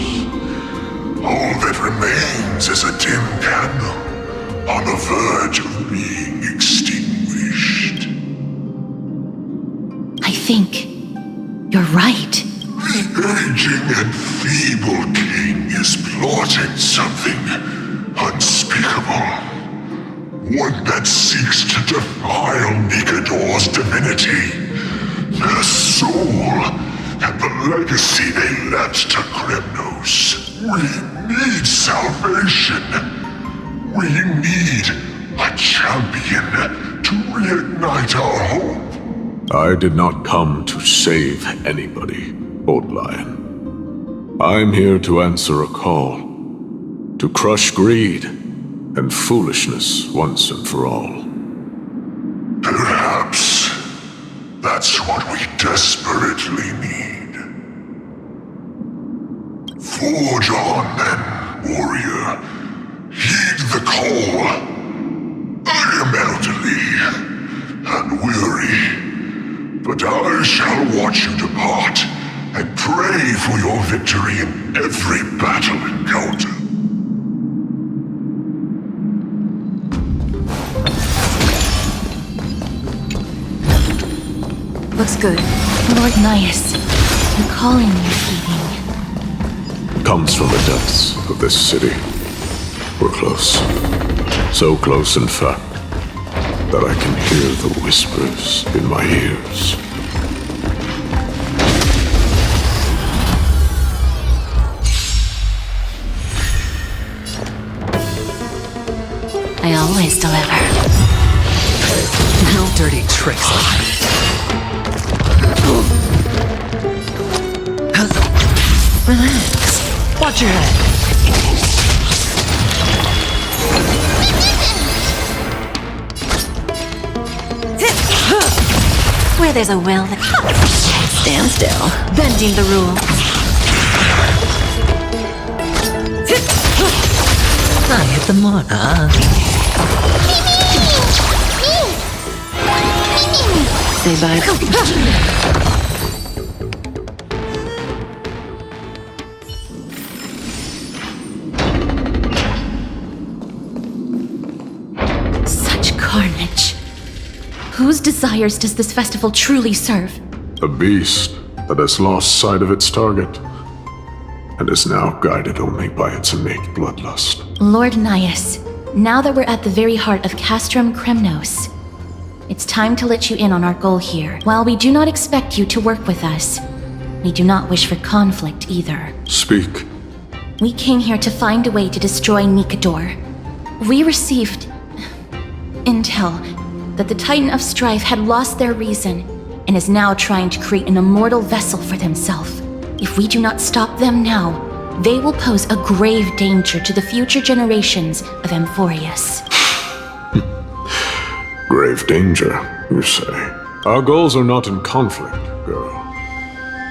All that remains is a dim candle on the verge of being extinguished. I think you're right. The aging and feeble king is plotting something unspeakable. One that seeks to defile Nikador's divinity, their soul, and the legacy they left to Kremnos. We need salvation. We need a champion to reignite our hope. I did not come to save anybody, Old Lion. I'm here to answer a call, to crush greed and foolishness once and for all. Perhaps that's what we desperately need. Forge on then, warrior. Heed the call. I am elderly and weary, but I shall watch you depart and pray for your victory in every battle encounter. Looks good. Lord Nias, the calling you're heeding. Comes from the depths of this city. We're close. So close, in fact, that I can hear the whispers in my ears. I always deliver. No dirty tricks like that. Relax. Watch your head. Where there's a will, the stand still. Bending the rules. I hit the mark, huh? Say bye. Such carnage. Whose desires does this festival truly serve? A beast that has lost sight of its target and is now guided only by its innate bloodlust. Lord Nias, now that we're at the very heart of Castrum Kremnos, it's time to let you in on our goal here. While we do not expect you to work with us, we do not wish for conflict either. Speak. We came here to find a way to destroy Nikador. We received intel that the Titan of Strife had lost their reason and is now trying to create an immortal vessel for themselves. If we do not stop them now, they will pose a grave danger to the future generations of Amphorius. Grave danger, you say? Our goals are not in conflict, girl.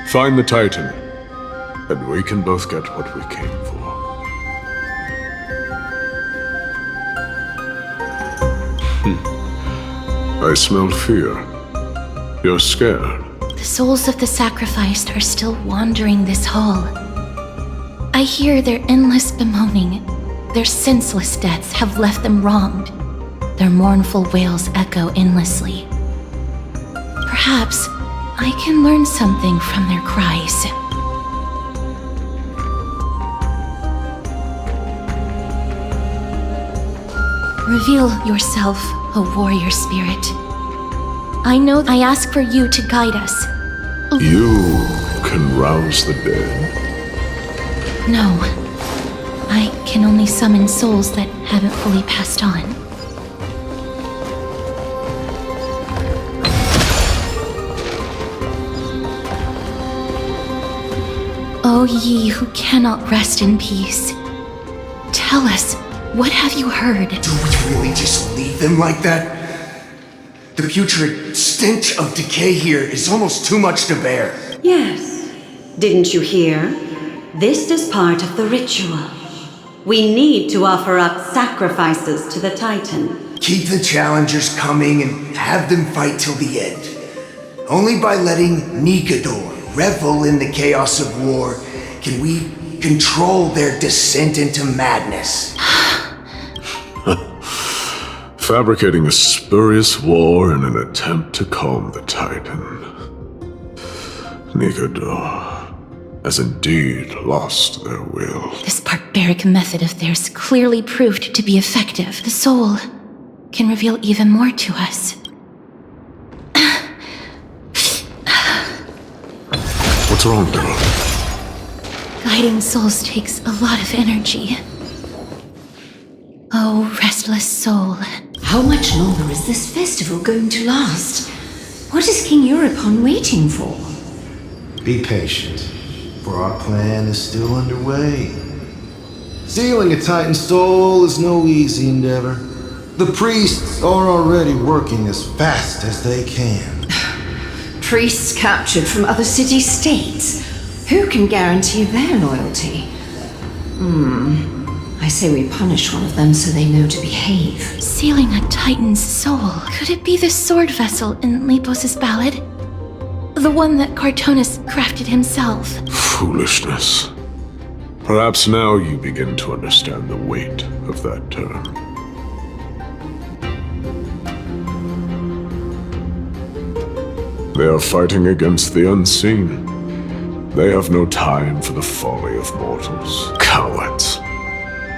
Find the Titan, and we can both get what we came for. I smell fear. You're scared. The souls of the sacrificed are still wandering this hall. I hear their endless bemoaning. Their senseless deaths have left them wronged. Their mournful wails echo endlessly. Perhaps I can learn something from their cries. Reveal yourself, O warrior spirit. I know I ask for you to guide us. You can rouse the dead. No. I can only summon souls that haven't fully passed on. O ye who cannot rest in peace, tell us, what have you heard? Do we really just leave them like that? The putrid stench of decay here is almost too much to bear. Yes. Didn't you hear? This is part of the ritual. We need to offer up sacrifices to the Titan. Keep the challengers coming and have them fight till the end. Only by letting Nigador revel in the chaos of war can we control their descent into madness. Fabricating a spurious war in an attempt to calm the Titan. Nigador has indeed lost their will. This barbaric method of theirs clearly proved to be effective. The soul can reveal even more to us. What's wrong, girl? Guiding souls takes a lot of energy. Oh, restless soul. How much longer is this festival going to last? What is King Euripon waiting for? Be patient, for our plan is still underway. Stealing a Titan soul is no easy endeavor. The priests are already working as fast as they can. Priests captured from other city-states. Who can guarantee their loyalty? I say we punish one of them so they know to behave. Sealing a Titan's soul. Could it be the sword vessel in Lepos' ballad? The one that Cartonus crafted himself? Foolishness. Perhaps now you begin to understand the weight of that term. They are fighting against the unseen. They have no time for the folly of mortals. Cowards.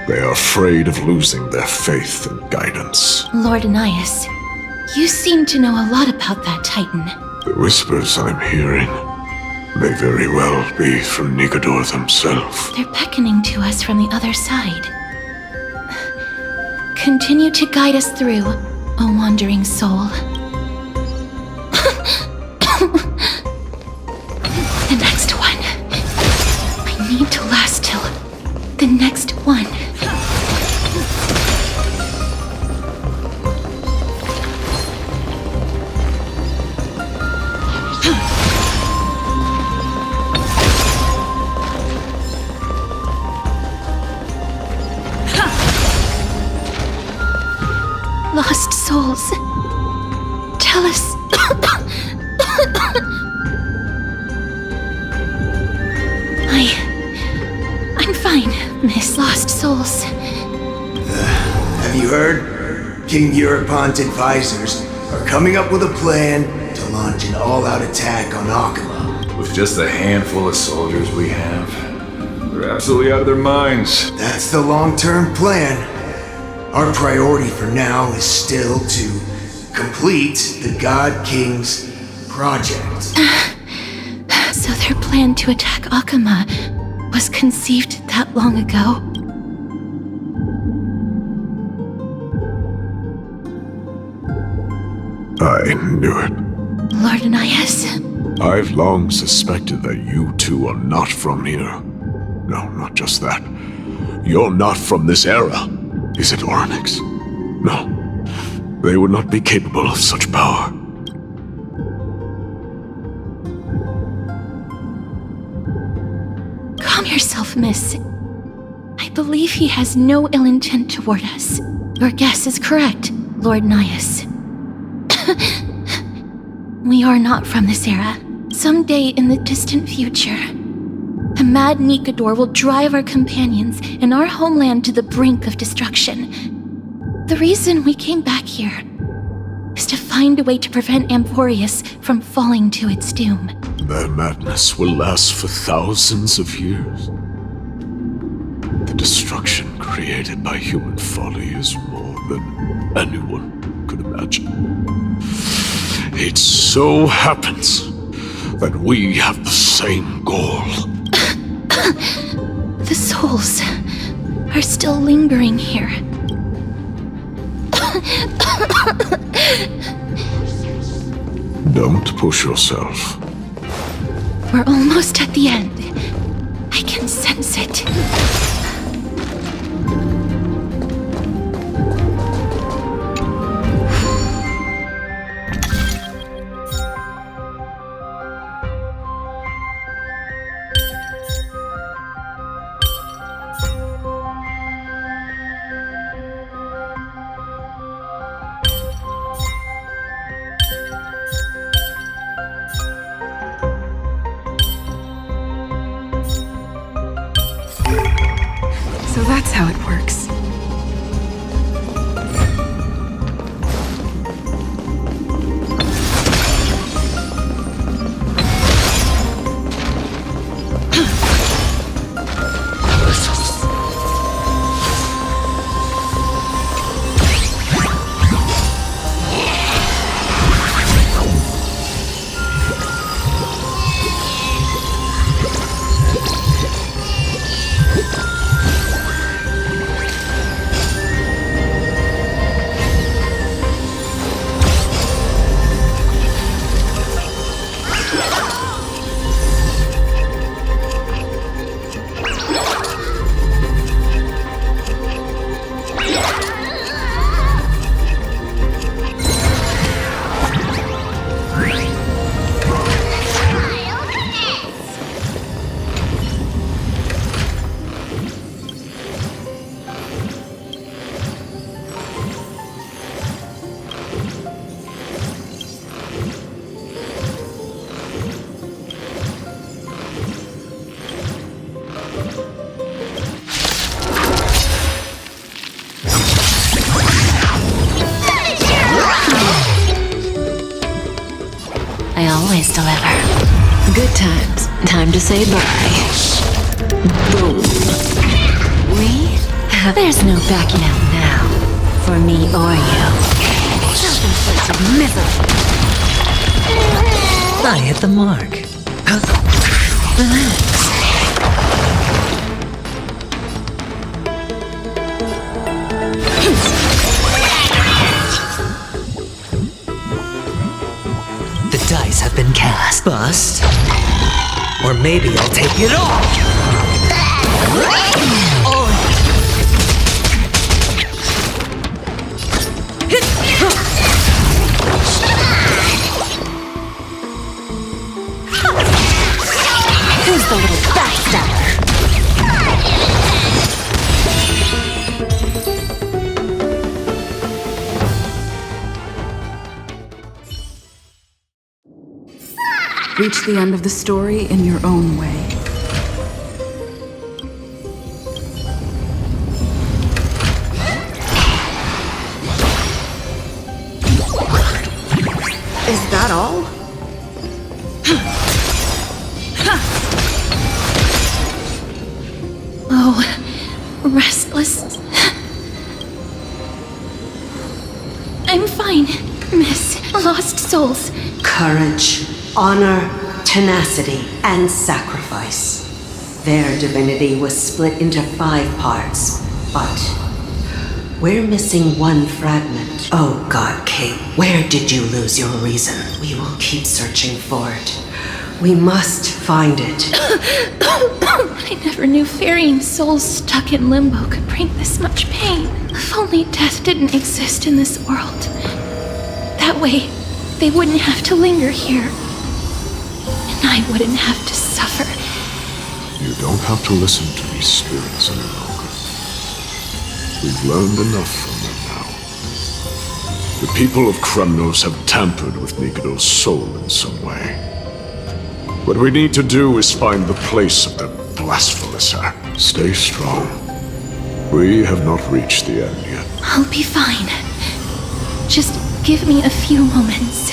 They are afraid of losing their faith and guidance. Lord Ananias, you seem to know a lot about that Titan. The whispers I'm hearing may very well be from Nigador himself. They're beckoning to us from the other side. Continue to guide us through, O wandering soul. The next one. I need to last till the next one. Lost souls. Tell us. I'm fine, Miss Lost Souls. Have you heard? King Eurypon's advisors are coming up with a plan to launch an all-out attack on Akama. With just the handful of soldiers we have, they're absolutely out of their minds. That's the long-term plan. Our priority for now is still to complete the God King's project. So their plan to attack Akama was conceived that long ago? I knew it. Lord Ananias? I've long suspected that you two are not from here. No, not just that. You're not from this era. Is it Oryx? No. They would not be capable of such power. Calm yourself, miss. I believe he has no ill intent toward us. Your guess is correct, Lord Nias. We are not from this era. Someday in the distant future, the mad Nigador will drive our companions and our homeland to the brink of destruction. The reason we came back here is to find a way to prevent Amporius from falling to its doom. Their madness will last for thousands of years. The destruction created by human folly is more than anyone could imagine. It so happens that we have the same goal. The souls are still lingering here. Don't push yourself. We're almost at the end. I can sense it. So that's how it works. I always deliver. Good times. Time to say bye. Boom. There's no backing out now. For me or you. Self-inflicted misery. I hit the mark. Relax. The dice have been cast. Bust. Or maybe I'll take it all. Who's the little backstabber? Reach the end of the story in your own way. Is that all? Oh, restless. I'm fine, Miss. Lost souls. Courage, honor, tenacity, and sacrifice. Their divinity was split into 5 parts, but we're missing one fragment. Oh God, Kate, where did you lose your reason? We will keep searching for it. We must find it. I never knew ferrying souls stuck in limbo could bring this much pain. If only death didn't exist in this world. That way, they wouldn't have to linger here. And I wouldn't have to suffer. You don't have to listen to these spirits any longer. We've learned enough from them now. The people of Kremnos have tampered with Nikodo's soul in some way. What we need to do is find the place of the blasphemous act. Stay strong. We have not reached the end yet. I'll be fine. Just give me a few moments.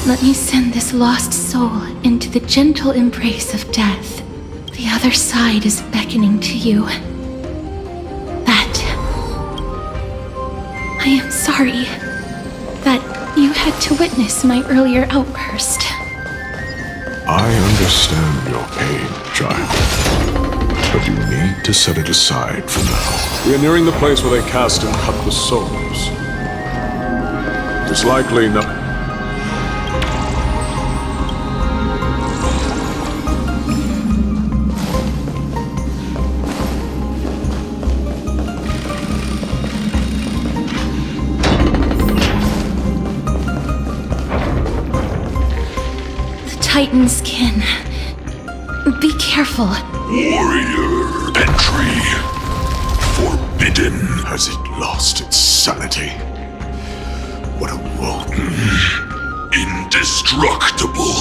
Let me send this lost soul into the gentle embrace of death. The other side is beckoning to you. That... I am sorry that you had to witness my earlier outburst. I understand your pain, child. But you need to set it aside for now. We are nearing the place where they cast and cut the souls. It is likely not... Titan's kin. Be careful. Warrior entry forbidden. Has it lost its sanity? What a woe. Indestructible.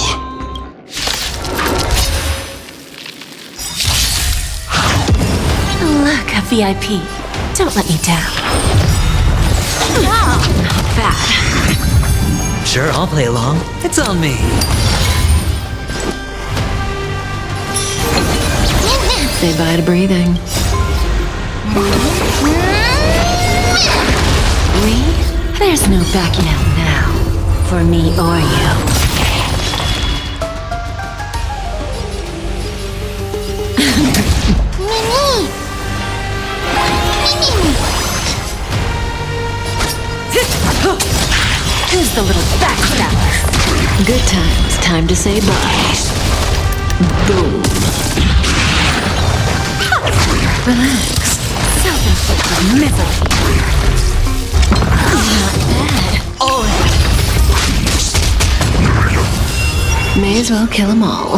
Look, a VIP. Don't let me down. Not bad. Sure, I'll play along. It's on me. Say bye to breathing. We? There's no backing out now. For me or you. Who's the little backstabber? Good times. Time to say bye. Boom. Relax. Self-inflicted misery. Not bad. Oh. May as well kill them all.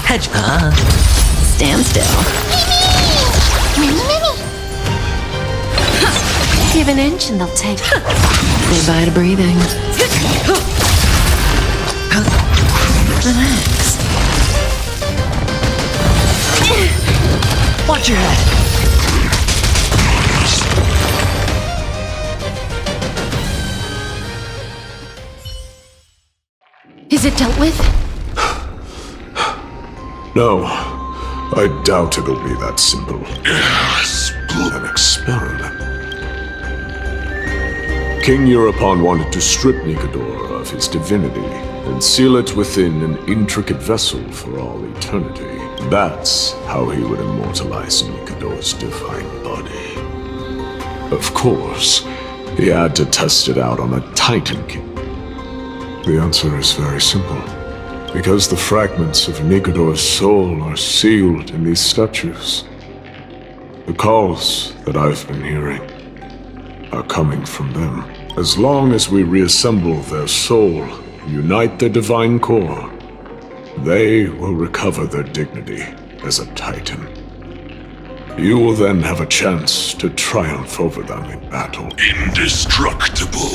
Hedge. Stand still. Give an inch and they'll take. Say bye to breathing. Relax. Watch your head. Is it dealt with? No, I doubt it'll be that simple. An experiment. King Europon wanted to strip Nikodor of his divinity and seal it within an intricate vessel for all eternity. That's how he would immortalize Nikodor's divine body. Of course, he had to test it out on a Titan King. The answer is very simple. Because the fragments of Nikodor's soul are sealed in these statues. The calls that I've been hearing are coming from them. As long as we reassemble their soul and unite their divine core, they will recover their dignity as a Titan. You will then have a chance to triumph over them in battle. Indestructible.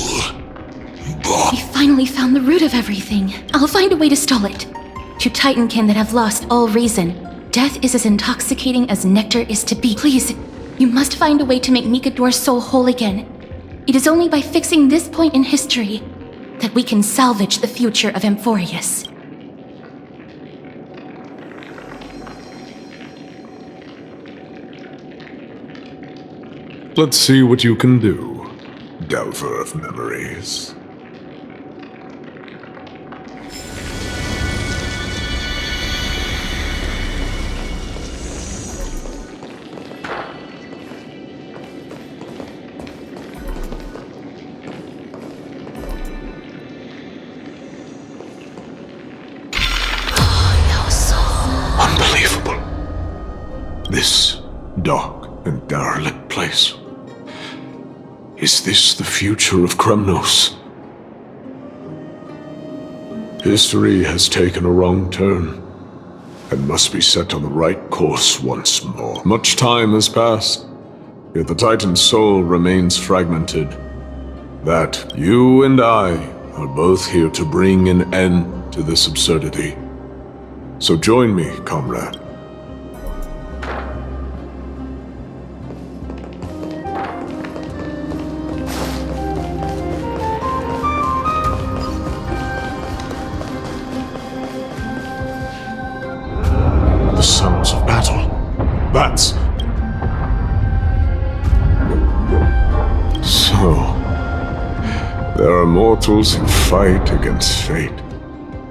We finally found the root of everything. I'll find a way to stall it. To Titankin that have lost all reason, death is as intoxicating as nectar is to be. Please, you must find a way to make Nikodor's soul whole again. It is only by fixing this point in history that we can salvage the future of Amphorius. Let's see what you can do, Delver of Memories. Unbelievable. This dark and derelict place. Is this the future of Kremnos? History has taken a wrong turn and must be set on the right course once more. Much time has passed, yet the Titan's soul remains fragmented. That you and I are both here to bring an end to this absurdity. So join me, comrade. The sounds of battle. Bats! So, there are mortals who fight against fate,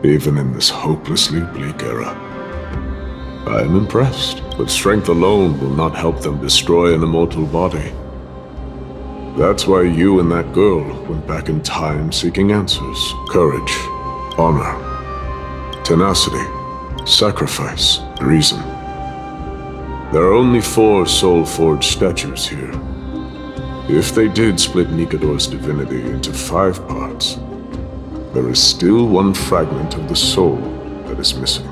even in this hopelessly bleak era. I am impressed, but strength alone will not help them destroy an immortal body. That's why you and that girl went back in time seeking answers. Courage, honor, tenacity, sacrifice, reason. There are only 4 soul-forged statues here. If they did split Nikodor's divinity into 5 parts, there is still one fragment of the soul that is missing.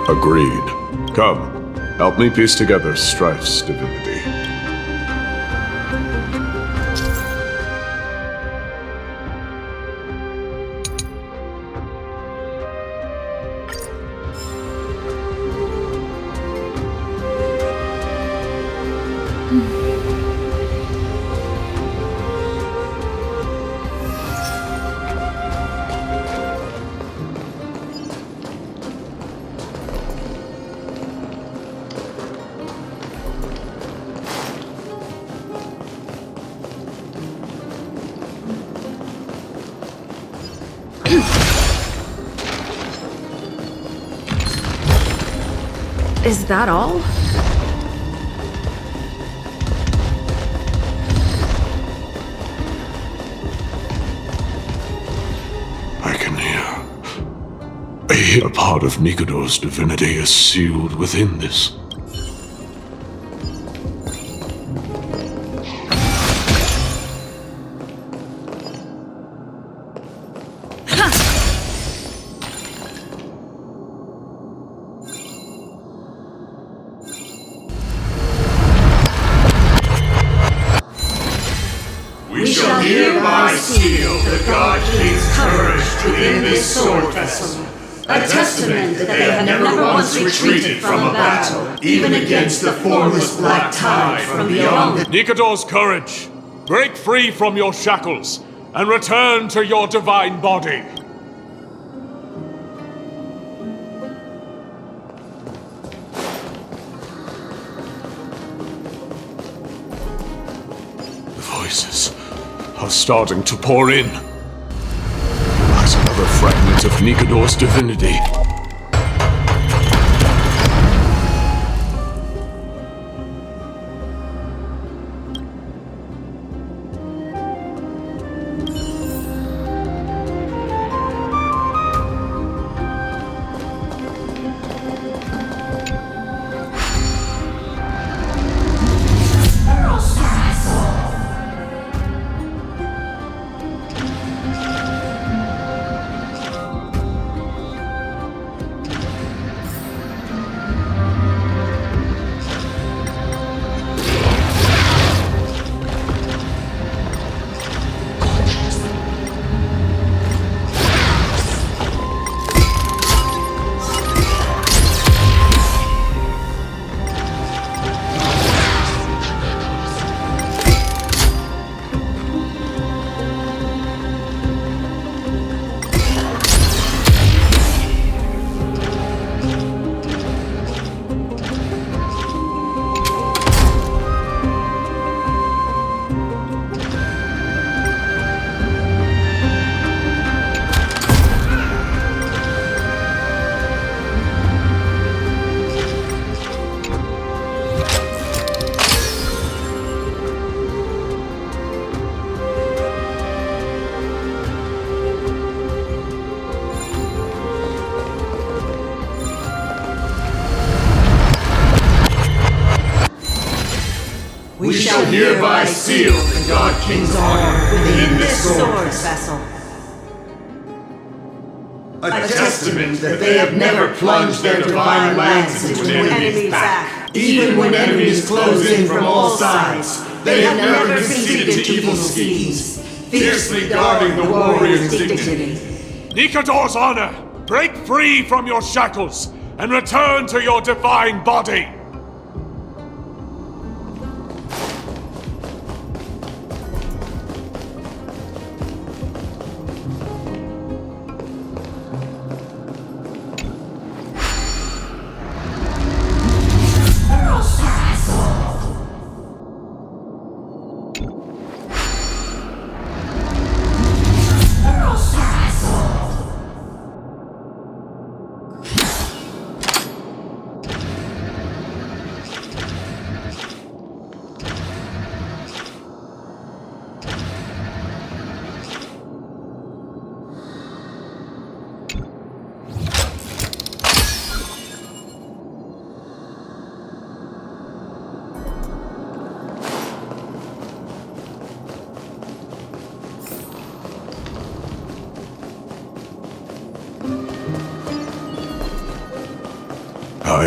Agreed. Come, help me piece together Strife's divinity. Is that all? I can hear. I hear a part of Nikador's divinity is sealed within this. We shall hereby seal the God King's courage within this sword vessel, a testament that they have never once retreated from a battle, even against the formless black tide from beyond the... Nikador's courage! Break free from your shackles, and return to your divine body! The voices are starting to pour in. That's another fragment of Nikador's divinity. We shall hereby seal the God King's honor within this sword vessel, a testament that they have never plunged their divine lance into an enemy's back. Even when enemies close in from all sides, they have never conceded to evil schemes, fiercely guarding the warrior's dignity. Nikador's honor! Break free from your shackles, and return to your divine body!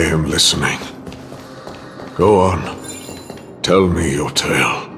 am listening. Go on. Tell me your tale.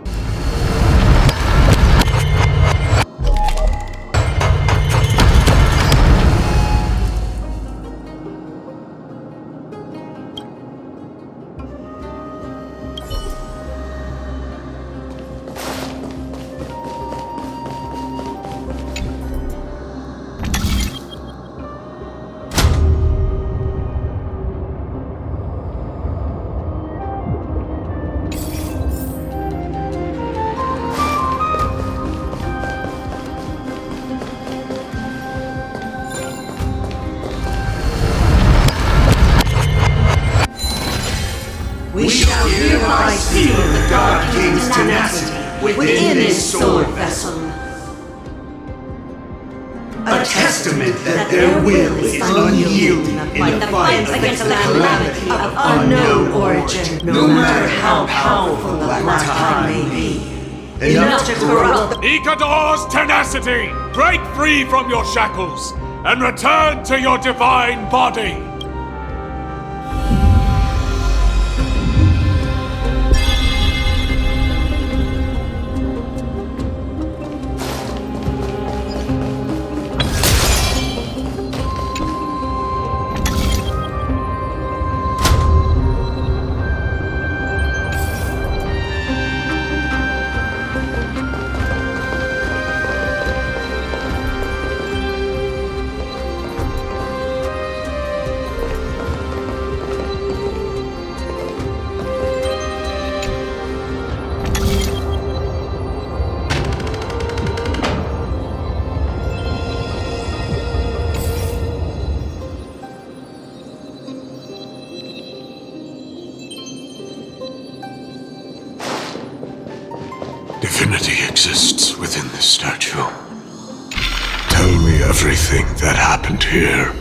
We shall hereby seal the God King's tenacity within this sword vessel. A testament that their will is unyielding in the fight against the calamity of unknown origin, no matter how powerful the Black Tide may be. Enough to corrupt the Ikador's tenacity! Break free from your shackles and return to your divine body! Divinity exists within this statue. Tell me everything that happened here.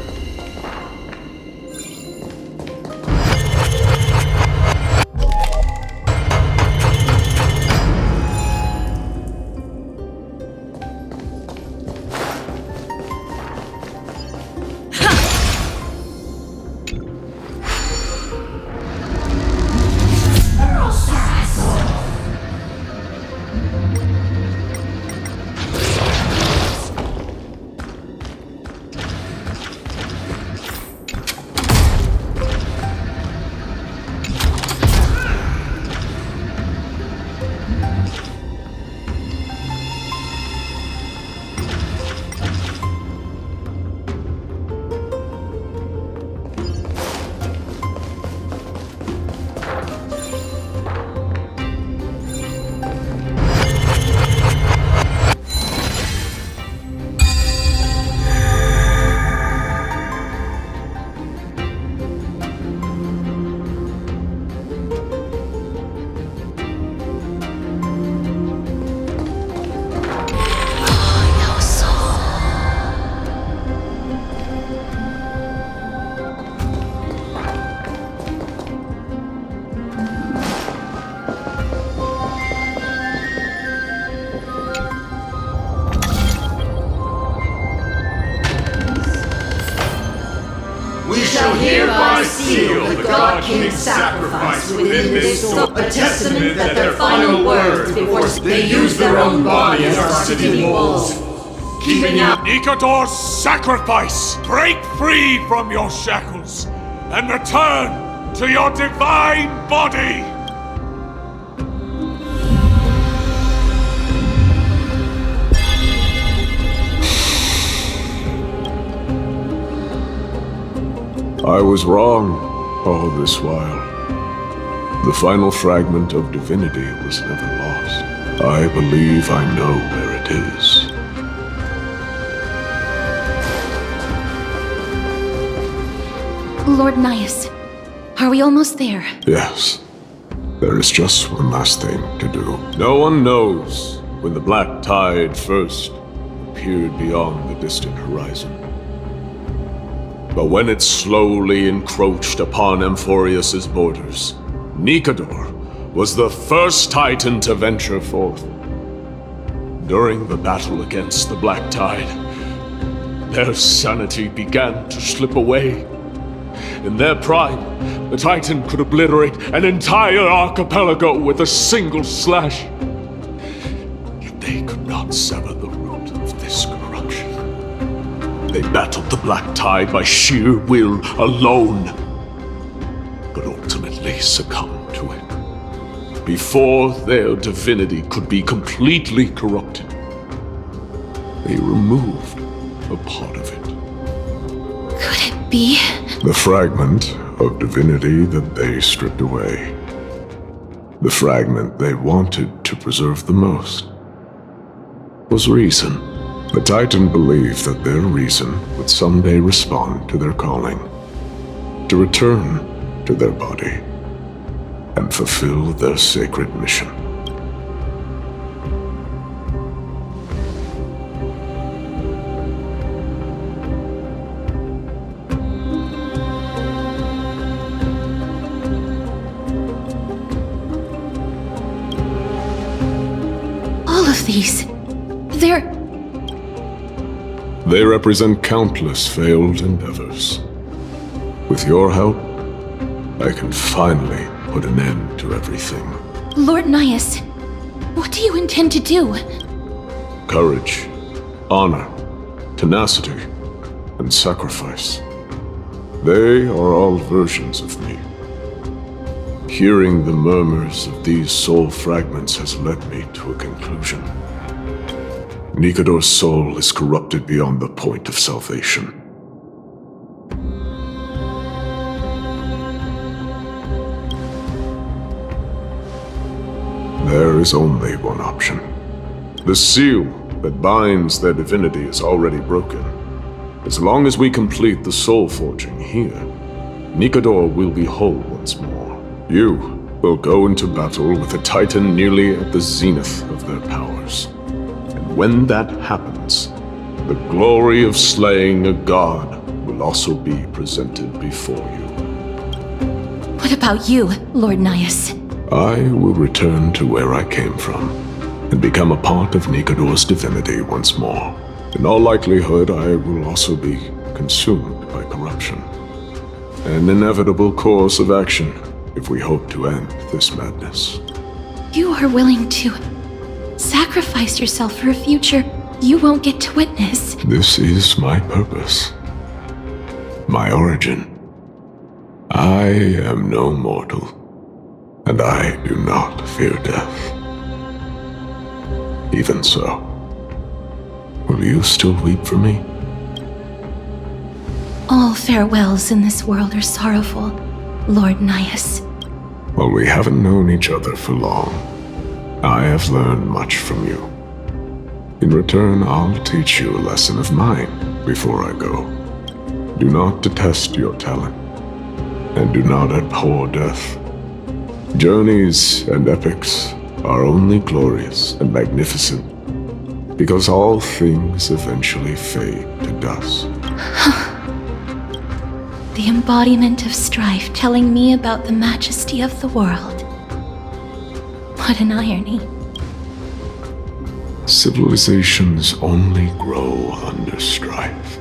hereby seal the God King's sacrifice within this sword, a testament that their final words before they use their own body as our city walls. Keeping out Nikador's sacrifice! Break free from your shackles and return to your divine body! I was wrong all this while. The final fragment of divinity was never lost. I believe I know where it is. Lord Nias, are we almost there? Yes. There is just one last thing to do. No one knows when the Black Tide first appeared beyond the distant horizon. But when it slowly encroached upon Amphorius' borders, Nikador was the first Titan to venture forth. During the battle against the Black Tide, their sanity began to slip away, In their prime, the Titan could obliterate an entire archipelago with a single slash. Yet they could not sever the root of this corruption. They battled the Black Tide by sheer will alone, but ultimately succumbed to it. Before their divinity could be completely corrupted, they removed a part of it. Could it be? The fragment of divinity that they stripped away. The fragment they wanted to preserve the most was reason. The Titan believed that their reason would someday respond to their calling, to return to their body, and fulfill their sacred mission. All of these, They represent countless failed endeavors. With your help, I can finally put an end to everything. Lord Nias, what do you intend to do? Courage, honor, tenacity, and sacrifice. They are all versions of me. Hearing the murmurs of these soul fragments has led me to a conclusion. Nikador's soul is corrupted beyond the point of salvation. There is only one option. The seal that binds their divinity is already broken. As long as we complete the soul forging here, Nikador will be whole once more. You will go into battle with a Titan nearly at the zenith of their powers. And when that happens, the glory of slaying a god will also be presented before you. What about you, Lord Nias? I will return to where I came from, and become a part of Nikador's divinity once more. In all likelihood, I will also be consumed by corruption. An inevitable course of action if we hope to end this madness. You are willing to sacrifice yourself for a future you won't get to witness. This is my purpose. My origin. I am no mortal, and I do not fear death. Even so, will you still weep for me? All farewells in this world are sorrowful, Lord Nias. Well, we haven't known each other for long. I have learned much from you. In return, I'll teach you a lesson of mine before I go. Do not detest your talent, and do not abhor death. Journeys and epics are only glorious and magnificent because all things eventually fade to dust. The embodiment of strife telling me about the majesty of the world. What an irony. Civilizations only grow under strife.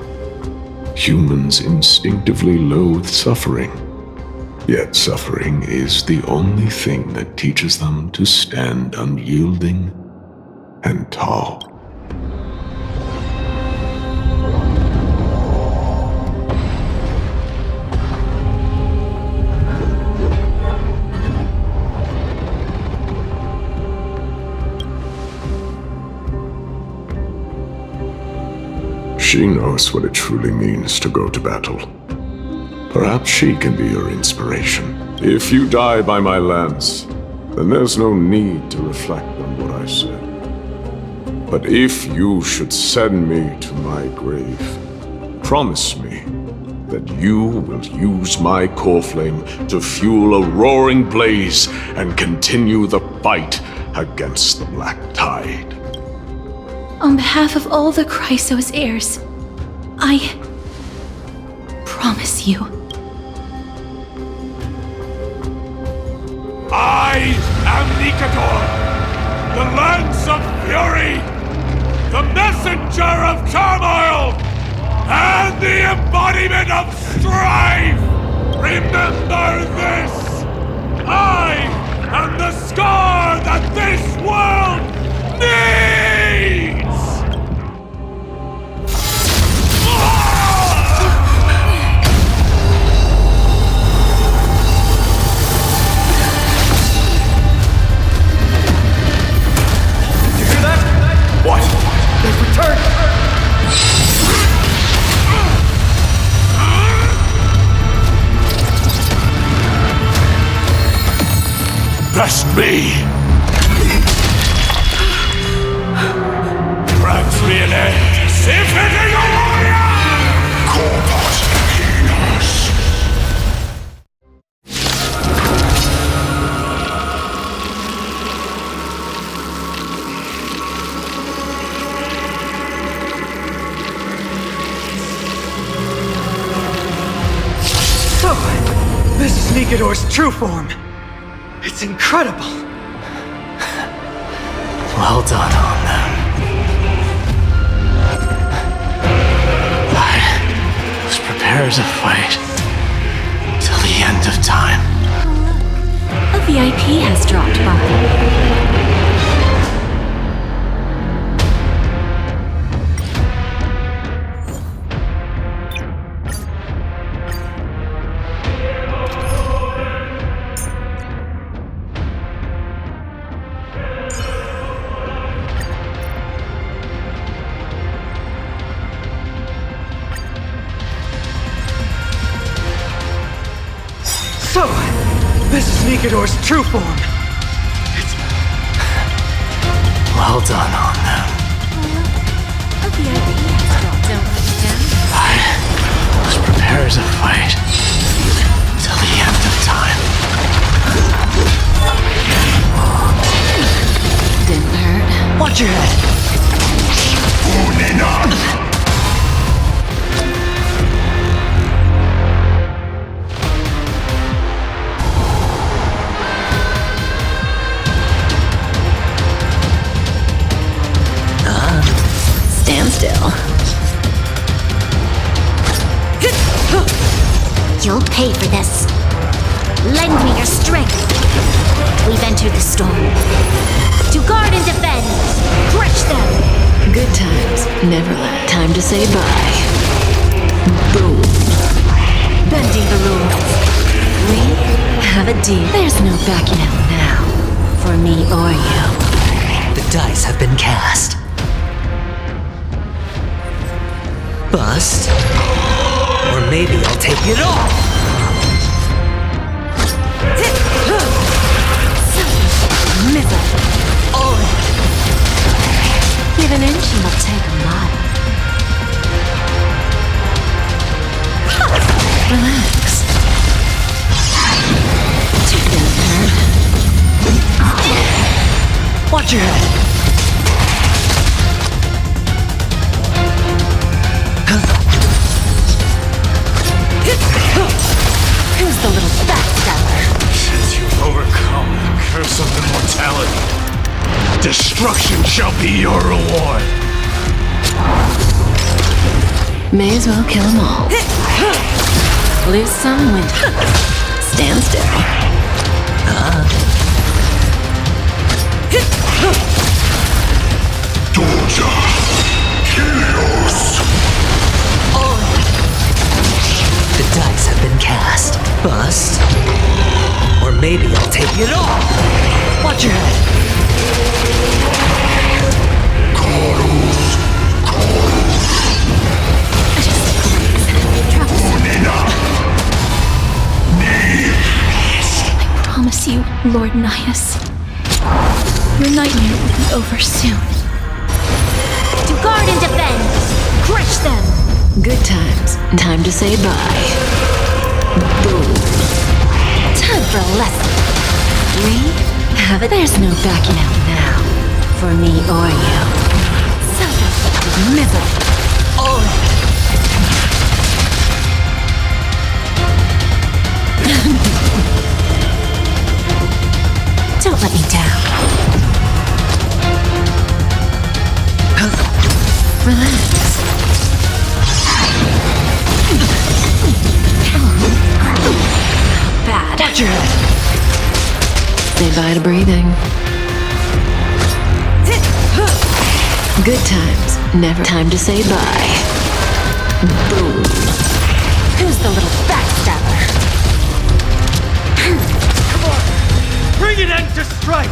Humans instinctively loathe suffering. Yet suffering is the only thing that teaches them to stand unyielding and tall. She knows what it truly means to go to battle. Perhaps she can be your inspiration. If you die by my lance, then there's no need to reflect on what I said. But if you should send me to my grave, promise me that you will use my core flame to fuel a roaring blaze and continue the fight against the Black Tide. On behalf of all the Chrysos heirs, I promise you. I am Nikador, the Lance of Fury, the messenger of turmoil, and the embodiment of strife! Remember this! I am the scar that this world needs! You hear that? What? They've returned! Trust me! Grant me an end! Symphony of Warrior! Corpus Venus! So, this is Nigador's true form. It's incredible. Well done on them. I was prepared to fight till the end of time. A VIP has dropped by. So, this is Nigador's true form. It's... Well done on them. A VIP has dropped. Don't let me down. I was prepared to fight till the end of time. Didn't hurt. Watch your head! Stand still. You'll pay for this. Lend me your strength. We've entered the storm. To guard and defend. Crush them. Good times. Never let. Time to say bye. Boom. Bending the rules. We have a deal. There's no backing out now. For me or you. The dice have been cast. Bust. Or maybe I'll take it all. Middle. On. Give an inch and I'll take a mile. Relax. Didn't hurt. Watch your head! Who's the little backstabber? Since you've overcome the curse of immortality, destruction shall be your reward. May as well kill them all. Lose some, win. Stand still. Doja! Helios! The dice have been cast. Bust. Or maybe I'll take it all. Watch your head! I promise you, Lord Nihus, your nightmare will be over soon. To guard and defend. Crush them. Good times. Time to say bye. Boom. Time for a lesson. We have it. There's no backing out now. For me or you. Self-inflicted misery. Don't let me down. Relax. bad. Watch your head. Say bye to breathing. Good times, never time to say bye. Boom. Who's the little backstabber? Come on! Bring an end to strife!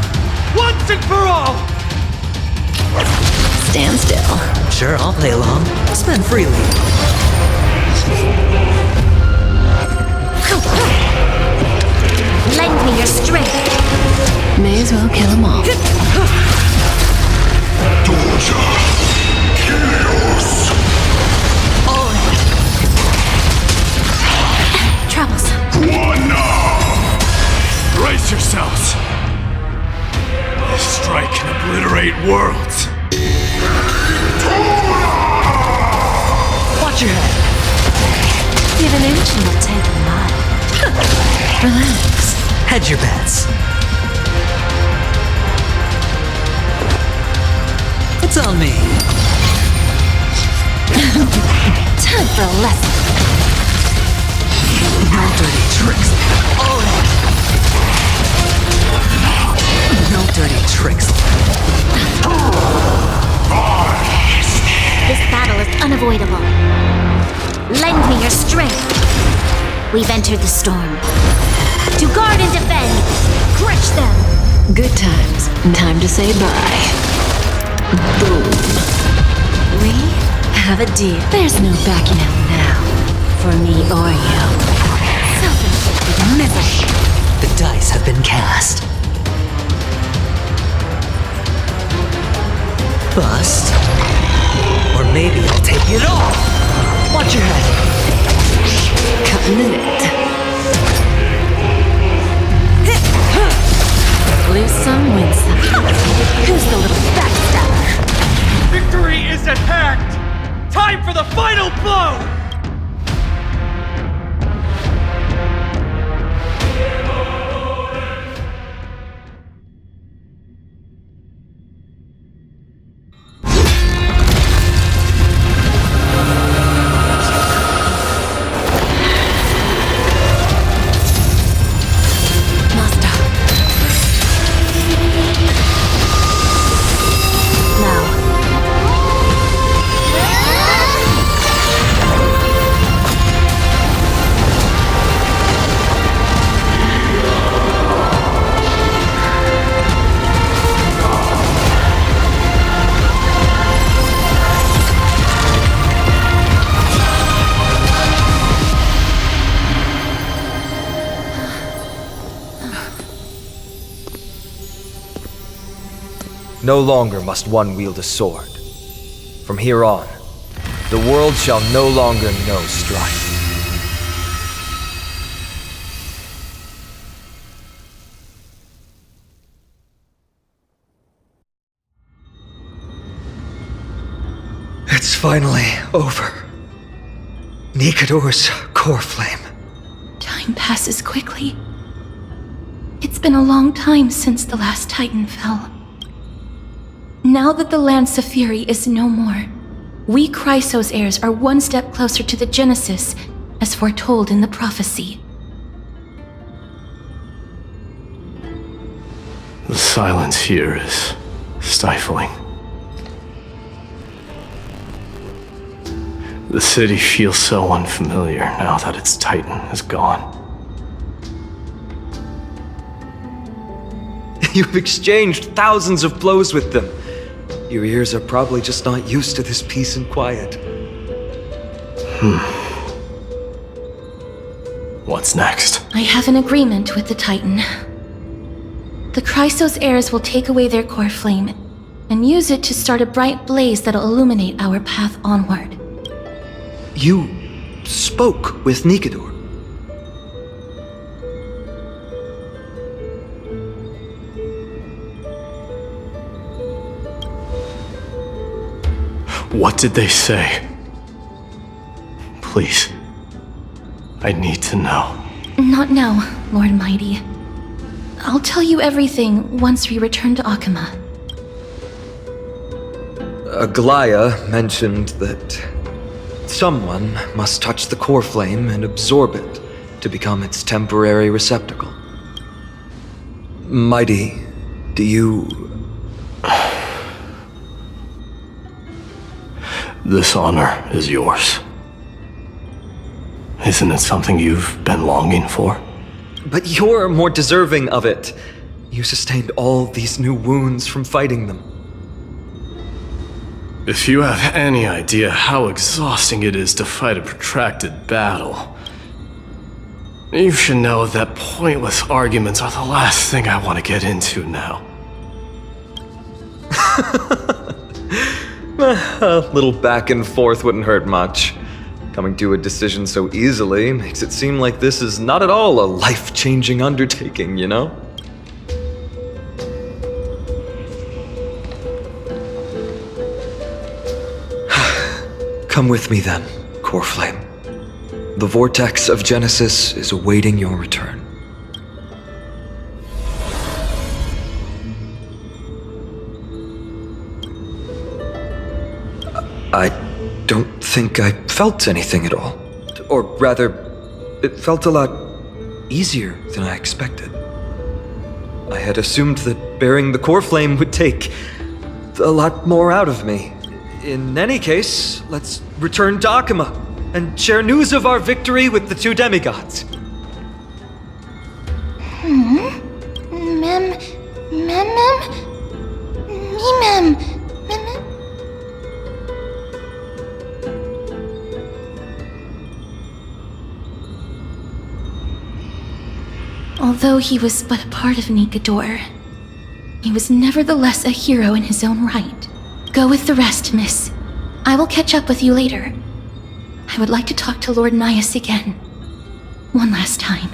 Once and for all! Stand still. Sure, I'll play along. Spend freely. Lend me your strength. May as well kill them all. Troublesome. Brace yourselves! This strike can obliterate worlds! Watch your head. Give an inch and we'll take a mile. Relax. Hedge your bets. It's on me. Time for a lesson. No dirty tricks. No dirty tricks. This battle is unavoidable. Lend me your strength. We've entered the storm. To guard and defend, crush them. Good times. Time to say bye. Boom. We have a deal. There's no backing out now. For me or you. Self-inflicted misery. The dice have been cast. Bust. Or maybe I'll take it all. Watch your head. Cutting the net. Lose some, win some. Who's the little backstabber? Victory is at hand! Time for the final blow! No longer must one wield a sword. From here on, the world shall no longer know strife. It's finally over. Nikador's core flame. Time passes quickly. It's been a long time since the last Titan fell. Now that the Lance of Fury is no more, we Chrysos heirs are one step closer to the Genesis, as foretold in the prophecy. The silence here is stifling. The city feels so unfamiliar now that its Titan is gone. You've exchanged thousands of blows with them. Your ears are probably just not used to this peace and quiet. What's next? I have an agreement with the Titan. The Chrysos heirs will take away their core flame and use it to start a bright blaze that'll illuminate our path onward. You spoke with Nikador. What did they say? Please. I need to know. Not now, Lord Mighty. I'll tell you everything once we return to Akama. Aglaya mentioned that someone must touch the core flame and absorb it to become its temporary receptacle. Mighty, do you... This honor is yours. Isn't it something you've been longing for? But you're more deserving of it. You sustained all these new wounds from fighting them. If you have any idea how exhausting it is to fight a protracted battle, you should know that pointless arguments are the last thing I want to get into now. A little back and forth wouldn't hurt much. Coming to a decision so easily makes it seem like this is not at all a life-changing undertaking, you know? Come with me then, Core Flame. The vortex of Genesis is awaiting your return. I don't think I felt anything at all. Or rather, it felt a lot easier than I expected. I had assumed that bearing the Core Flame would take a lot more out of me. In any case, let's return to Akuma and share news of our victory with the two demigods. Although he was but a part of Nigador, he was nevertheless a hero in his own right. Go with the rest, miss. I will catch up with you later. I would like to talk to Lord Nias again. One last time.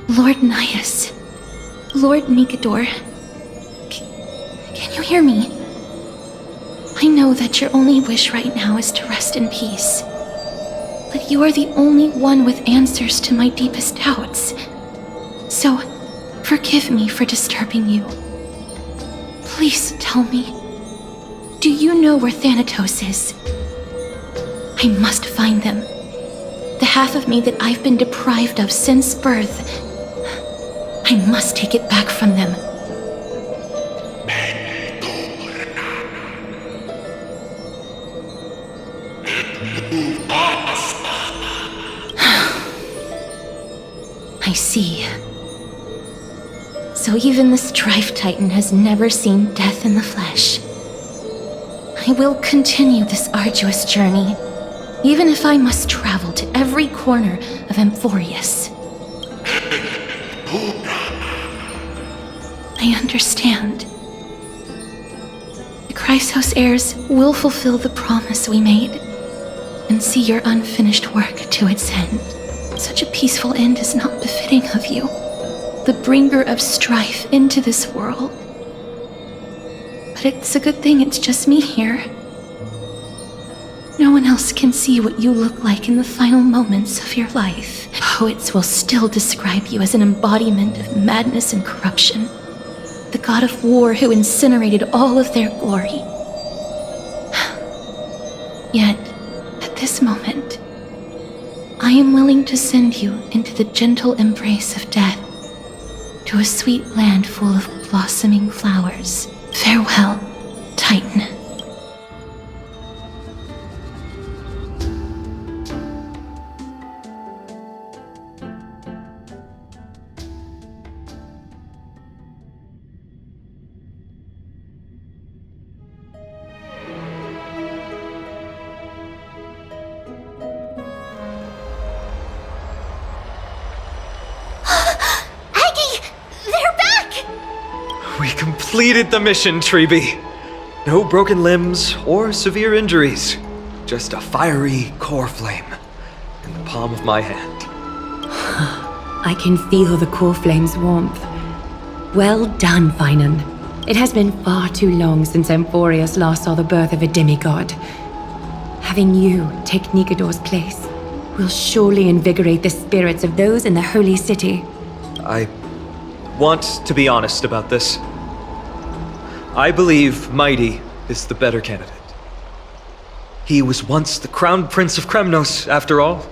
Lord Nias. Lord Nigador. Can you hear me? I know that your only wish right now is to rest in peace. But you are the only one with answers to my deepest doubts. So, forgive me for disturbing you. Please tell me, do you know where Thanatos is? I must find them. The half of me that I've been deprived of since birth. I must take it back from them. I see. So even the Strife Titan has never seen death in the flesh. I will continue this arduous journey, even if I must travel to every corner of Amphorius. I understand. The Chrysos heirs will fulfill the promise we made, and see your unfinished work to its end. Such a peaceful end is not befitting of you, the bringer of strife into this world. But it's a good thing it's just me here. No one else can see what you look like in the final moments of your life. Poets will still describe you as an embodiment of madness and corruption, the god of war who incinerated all of their glory. Yet, at this moment, I am willing to send you into the gentle embrace of death, to a sweet land full of blossoming flowers. Farewell, Titan. Completed the mission, Treeby. No broken limbs or severe injuries. Just a fiery core flame in the palm of my hand. I can feel the core flame's warmth. Well done, Finan. It has been far too long since Amphorius last saw the birth of a demigod. Having you take Nigador's place will surely invigorate the spirits of those in the holy city. I want to be honest about this. I believe Mighty is the better candidate. He was once the Crown Prince of Kremnos, after all,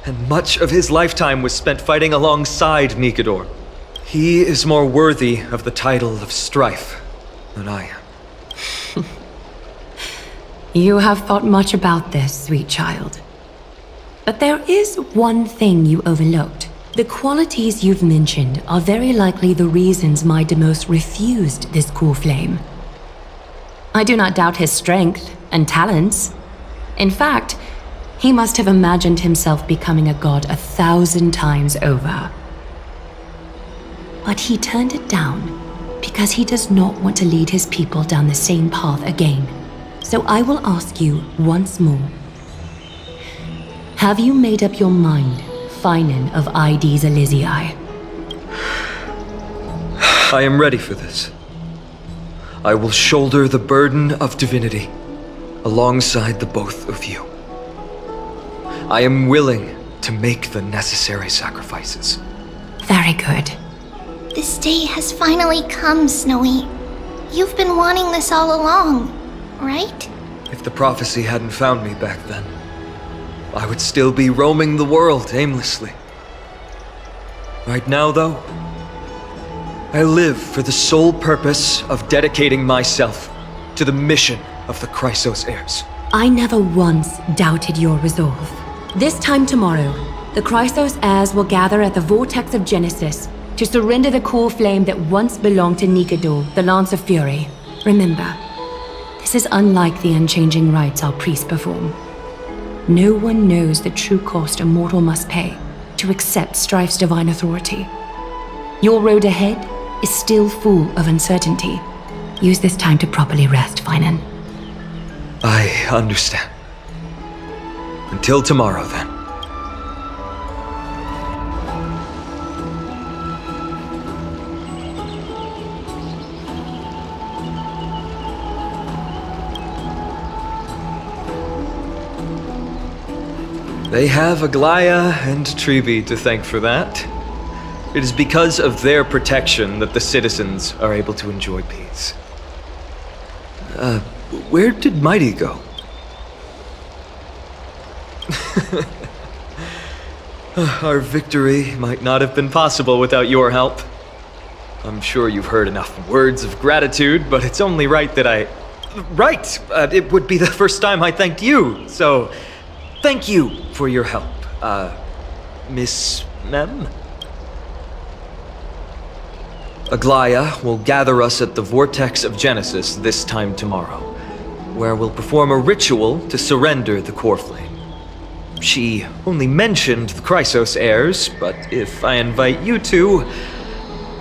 and much of his lifetime was spent fighting alongside Nikador. He is more worthy of the title of Strife than I am. You have thought much about this, sweet child. But there is one thing you overlooked. The qualities you've mentioned are very likely the reasons my Demos refused this cool flame. I do not doubt his strength and talents. In fact, he must have imagined himself becoming a god 1,000 times over. But he turned it down because he does not want to lead his people down the same path again. So I will ask you once more. Have you made up your mind, Finan of Ides Elysiae? I am ready for this. I will shoulder the burden of divinity alongside the both of you. I am willing to make the necessary sacrifices. Very good. This day has finally come, Snowy. You've been wanting this all along, right? If the prophecy hadn't found me back then, I would still be roaming the world aimlessly. Right now, though, I live for the sole purpose of dedicating myself to the mission of the Chrysos heirs. I never once doubted your resolve. This time tomorrow, the Chrysos heirs will gather at the Vortex of Genesis to surrender the core flame that once belonged to Nikador, the Lance of Fury. Remember, this is unlike the unchanging rites our priests perform. No one knows the true cost a mortal must pay to accept Strife's divine authority. Your road ahead is still full of uncertainty. Use this time to properly rest, Finan. I understand. Until tomorrow, then. They have Aglaya and Trivi to thank for that. It is because of their protection that the citizens are able to enjoy peace. Where did Mighty go? Our victory might not have been possible without your help. I'm sure you've heard enough words of gratitude, but it's only right that I... Right! It would be the first time I thanked you, so... Thank you for your help, Miss Mem? Aglaya will gather us at the Vortex of Genesis this time tomorrow, where we'll perform a ritual to surrender the core flame. She only mentioned the Chrysos heirs, but if I invite you to,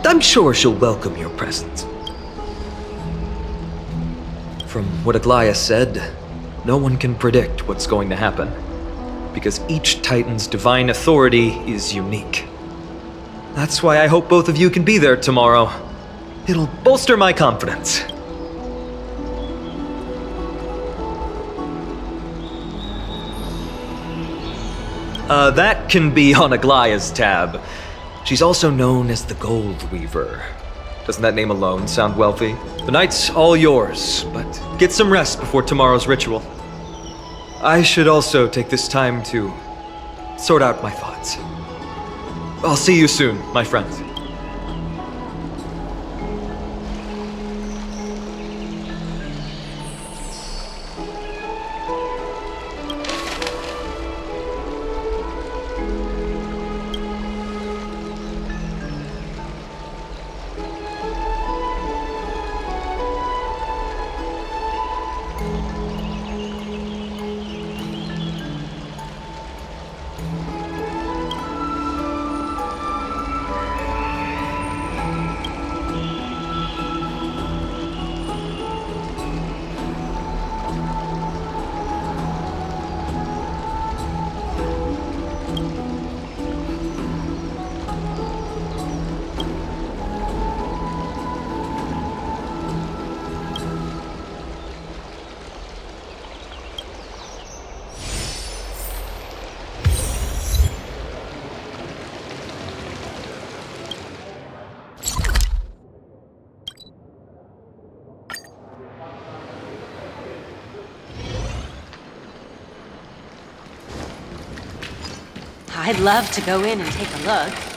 I'm sure she'll welcome your presence. From what Aglaya said, no one can predict what's going to happen, because each Titan's divine authority is unique. That's why I hope both of you can be there tomorrow. It'll bolster my confidence. That can be on Aglaya's tab. She's also known as the Gold Weaver. Doesn't that name alone sound wealthy? The night's all yours, but get some rest before tomorrow's ritual. I should also take this time to sort out my thoughts. I'll see you soon, my friends. I'd love to go in and take a look.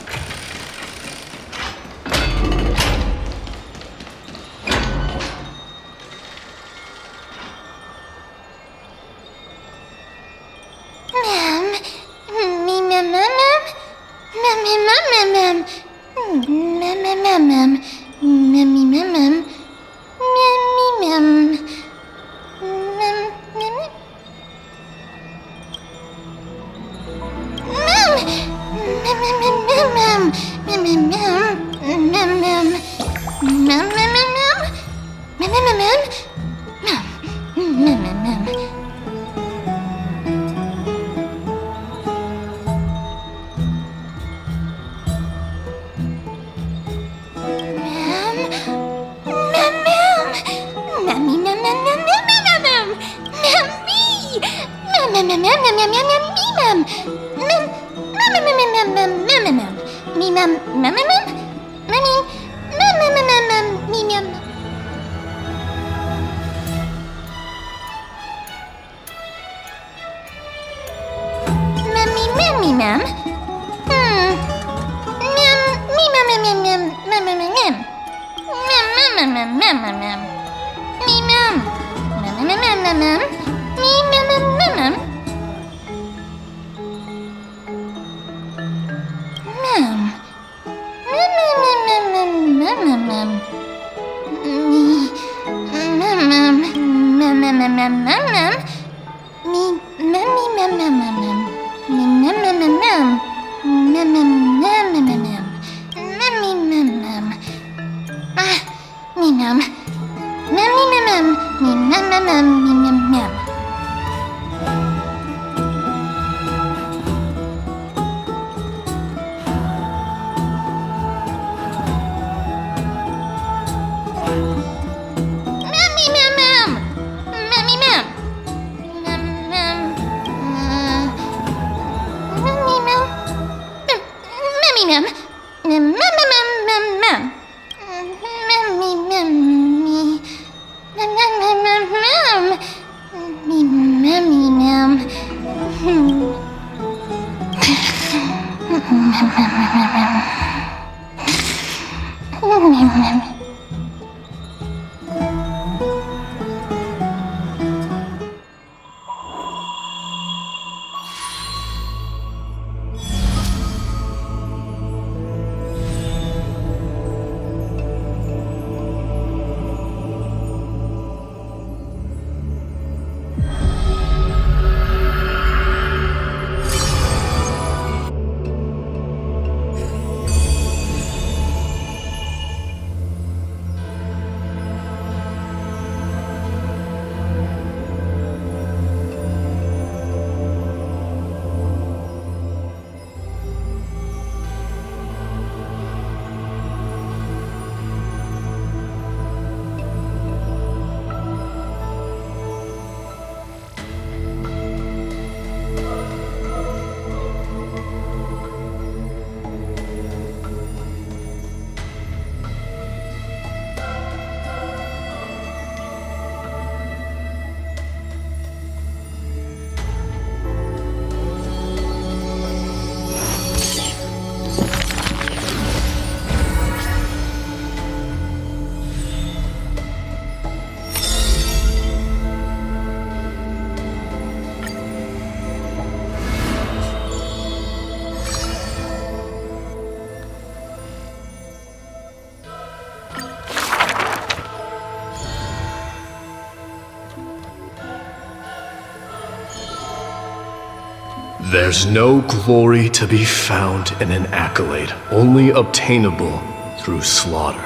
There's no glory to be found in an accolade, only obtainable through slaughter.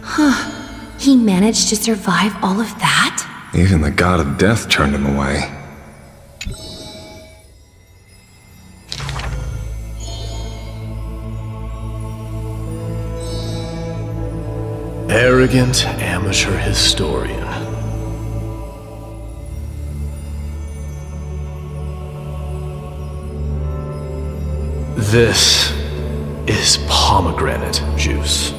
Huh. He managed to survive all of that? Even the god of death turned him away. Arrogant amateur historian. This is pomegranate juice.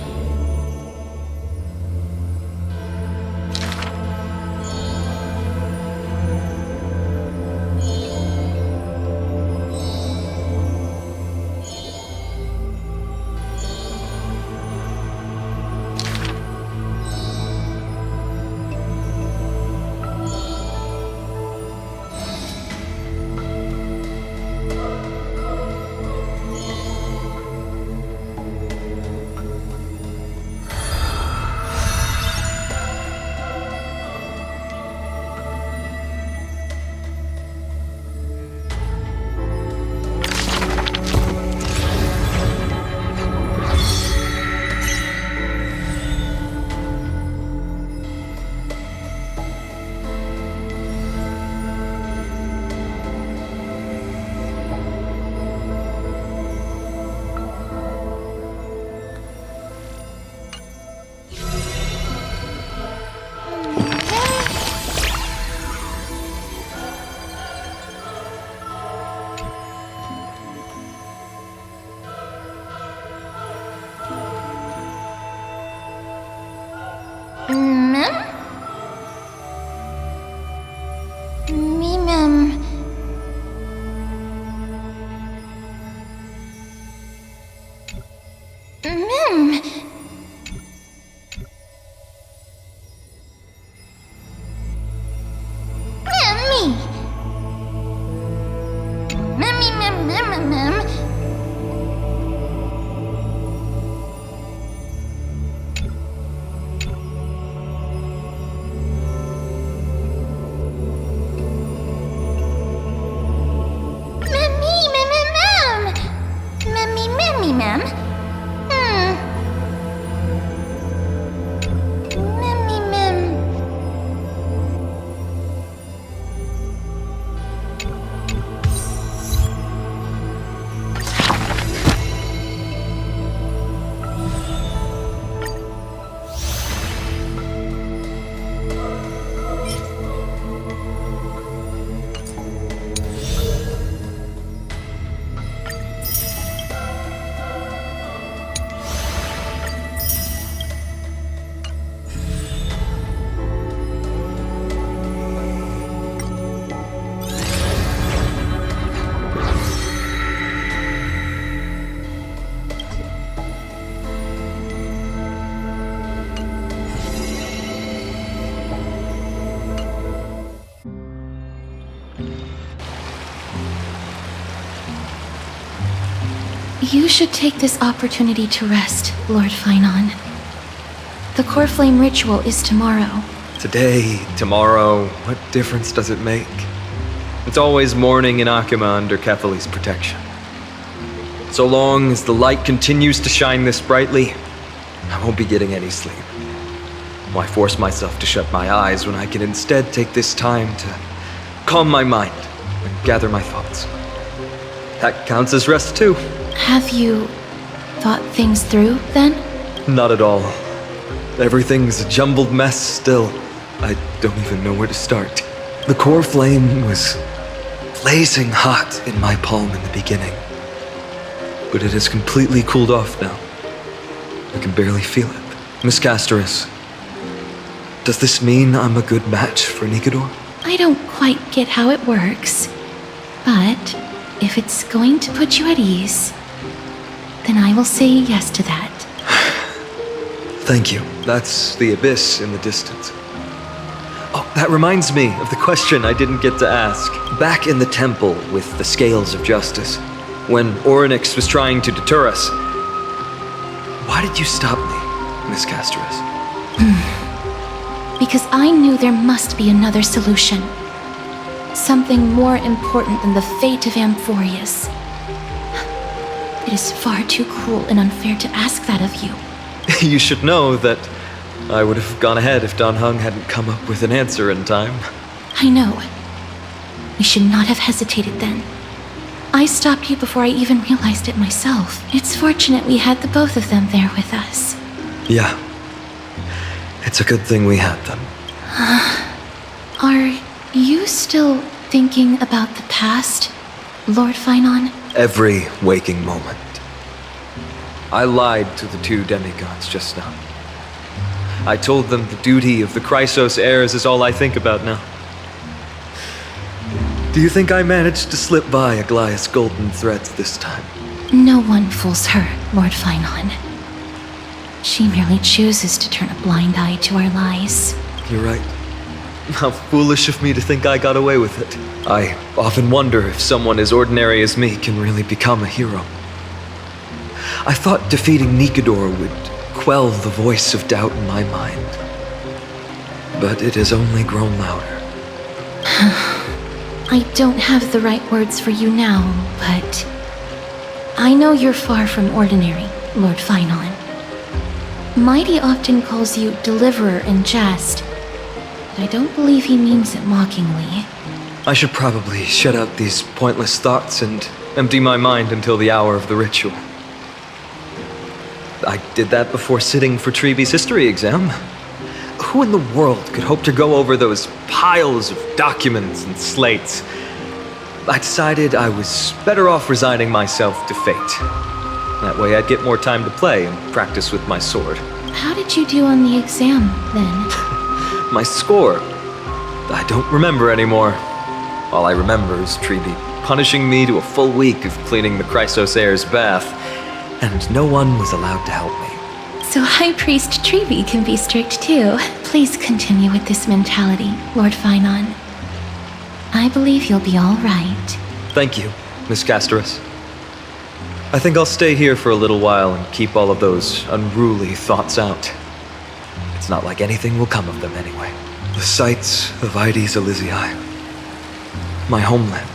mem. Mem. Memmy. Memmy, mem, mem, mem. Mem? Memmy mem. You should take this opportunity to rest, Lord Finon. The Core Flame ritual is tomorrow. Today, tomorrow, what difference does it make? It's always morning in Akima under Kethely's protection. So long as the light continues to shine this brightly, I won't be getting any sleep. Why force myself to shut my eyes when I can instead take this time to calm my mind and gather my thoughts? That counts as rest too. Have you thought things through, then? Not at all. Everything's a jumbled mess still. I don't even know where to start. The core flame was blazing hot in my palm in the beginning. But it has completely cooled off now. I can barely feel it. Miss Castoris, does this mean I'm a good match for Nikador? I don't quite get how it works. But if it's going to put you at ease, then I will say yes to that. Thank you. That's the abyss in the distance. Oh, that reminds me of the question I didn't get to ask. Back in the temple with the Scales of Justice, when Orynyx was trying to deter us, why did you stop me, Miss Castoris? Because I knew there must be another solution. Something more important than the fate of Amphorius. It is far too cruel and unfair to ask that of you. You should know that I would have gone ahead if Dan Heng hadn't come up with an answer in time. I know. We should not have hesitated then. I stopped you before I even realized it myself. It's fortunate we had the both of them there with us. Yeah. It's a good thing we had them. Are you still thinking about the past, Lord Finon? Every waking moment. I lied to the two demigods just now. I told them the duty of the Chrysos heirs is all I think about now. Do you think I managed to slip by Aglaya's golden threads this time? No one fools her, Lord Finon. She merely chooses to turn a blind eye to our lies. You're right. How foolish of me to think I got away with it. I often wonder if someone as ordinary as me can really become a hero. I thought defeating Nikador would quell the voice of doubt in my mind. But it has only grown louder. I don't have the right words for you now, but I know you're far from ordinary, Lord Finon. Mighty often calls you Deliverer in jest, but I don't believe he means it mockingly. I should probably shut out these pointless thoughts and empty my mind until the hour of the ritual. I did that before sitting for Treeby's history exam. Who in the world could hope to go over those piles of documents and slates? I decided I was better off resigning myself to fate. That way I'd get more time to play and practice with my sword. How did you do on the exam, then? My score? I don't remember anymore. All I remember is Treeby punishing me to a full week of cleaning the Chrysos heir's bath, and no one was allowed to help me. So High Priest Treeby can be strict too. Please continue with this mentality, Lord Finon. I believe you'll be all right. Thank you, Miss Casterus. I think I'll stay here for a little while and keep all of those unruly thoughts out. It's not like anything will come of them anyway. The sights of Ides Elysiae, my homeland,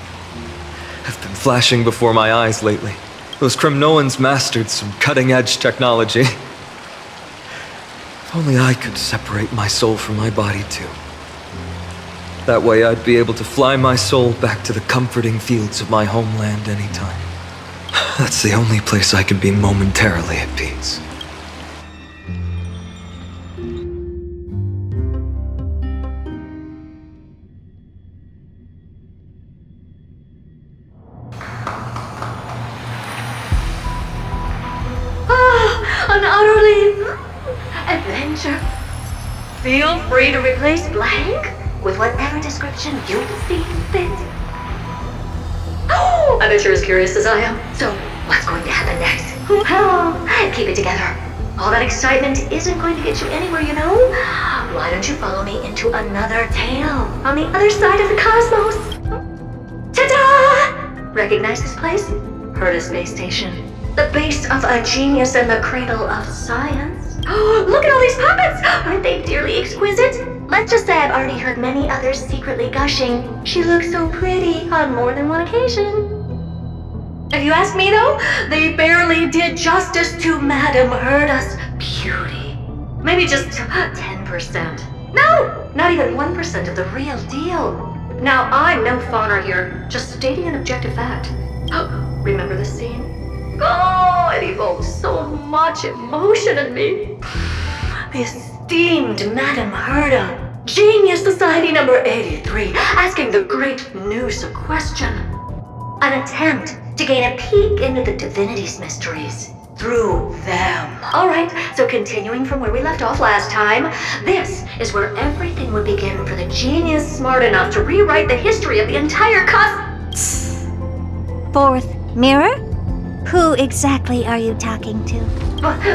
have been flashing before my eyes lately. Those Kremnoans mastered some cutting-edge technology. If only I could separate my soul from my body too. That way I'd be able to fly my soul back to the comforting fields of my homeland anytime. That's the only place I can be momentarily at peace. An utterly adventure. Feel free to replace blank with whatever description you see fit. Oh, I bet you're as curious as I am. So, what's going to happen next? Oh, keep it together. All that excitement isn't going to get you anywhere, you know? Why don't you follow me into another tale on the other side of the cosmos? Ta-da! Recognize this place? Herta Space Station. The base of a genius and the cradle of science. Oh, look at all these puppets! Aren't they dearly exquisite? Let's just say I've already heard many others secretly gushing. She looks so pretty on more than one occasion. If you ask me though, they barely did justice to Madame Herta's beauty. Maybe just 10%. No, not even 1% of the real deal. Now, I'm no fawner here, just stating an objective fact. Oh, remember this scene? Oh, it evoked so much emotion in me. The esteemed Madame Herta, Genius Society number 83, asking the great Noose a question. An attempt to gain a peek into the divinity's mysteries through them. Alright, so continuing from where we left off last time, this is where everything would begin for the genius smart enough to rewrite the history of the entire Fourth mirror? Who exactly are you talking to?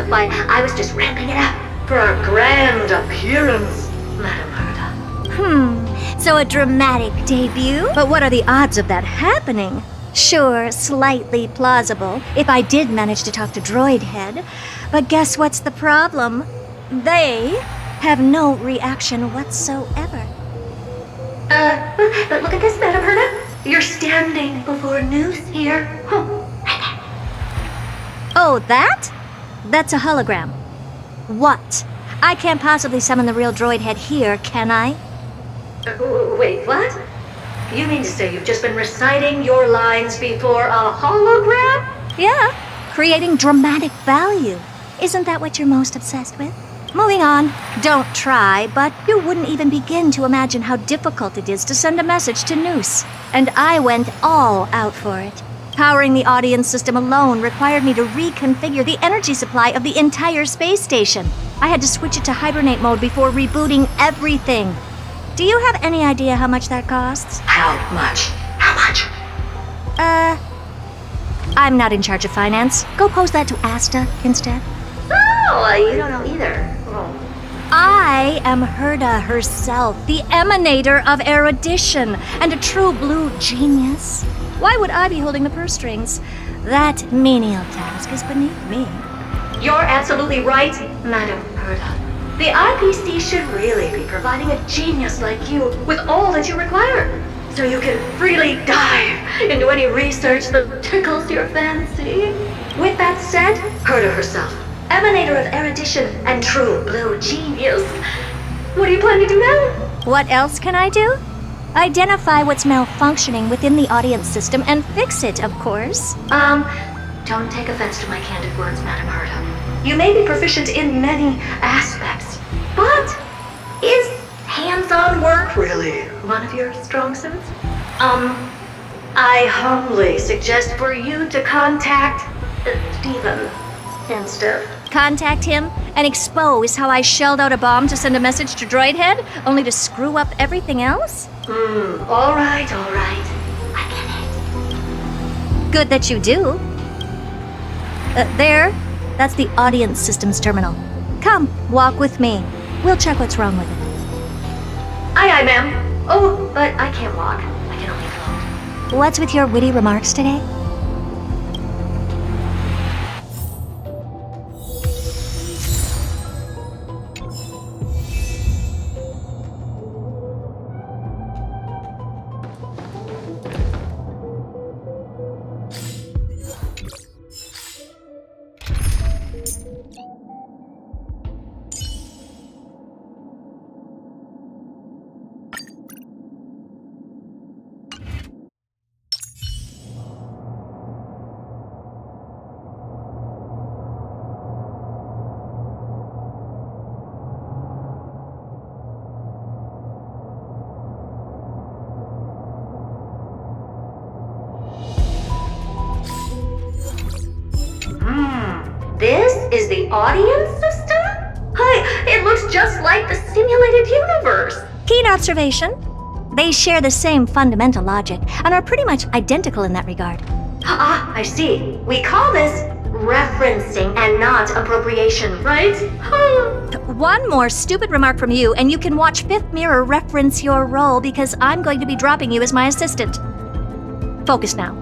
Why, I was just ramping it up for our grand appearance, Madame Herta. So a dramatic debut? But what are the odds of that happening? Sure, slightly plausible, if I did manage to talk to Droid Head. But guess what's the problem? They have no reaction whatsoever. But look at this, Madame Herta. You're standing before Noose here. Oh, that? That's a hologram. What? I can't possibly summon the real Droid Head here, can I? Wait, what? You mean to say you've just been reciting your lines before a hologram? Yeah, creating dramatic value. Isn't that what you're most obsessed with? Moving on. Don't try, but you wouldn't even begin to imagine how difficult it is to send a message to Noose. And I went all out for it. Powering the audience system alone required me to reconfigure the energy supply of the entire space station. I had to switch it to hibernate mode before rebooting everything. Do you have any idea how much that costs? How much? How much? I'm not in charge of finance. Go pose that to Asta instead. Oh, you don't know either. I am Herta herself, the emanator of erudition, and a true blue genius. Why would I be holding the purse strings? That menial task is beneath me. You're absolutely right, Madame Herta. The IPC should really be providing a genius like you with all that you require, so you can freely dive into any research that tickles your fancy. With that said, Herta herself, emanator of erudition and true blue genius. What do you plan to do now? What else can I do? Identify what's malfunctioning within the audience system and fix it, of course. Don't take offense to my candid words, Madame Herta. You may be proficient in many aspects, but is hands-on work really one of your strong suits? I humbly suggest for you to contact Steven instead. Contact him and expose how I shelled out a bomb to send a message to Droidhead, only to screw up everything else? Alright. I get it. Good that you do. There. That's the audience systems terminal. Come, walk with me. We'll check what's wrong with it. Aye, ma'am. Oh, but I can't walk. I can only float. What's with your witty remarks today? This is the audience system? Hi, it looks just like the simulated universe. Keen observation. They share the same fundamental logic and are pretty much identical in that regard. Ah, I see. We call this referencing and not appropriation, right? One more stupid remark from you, and you can watch Fifth Mirror reference your role because I'm going to be dropping you as my assistant. Focus now.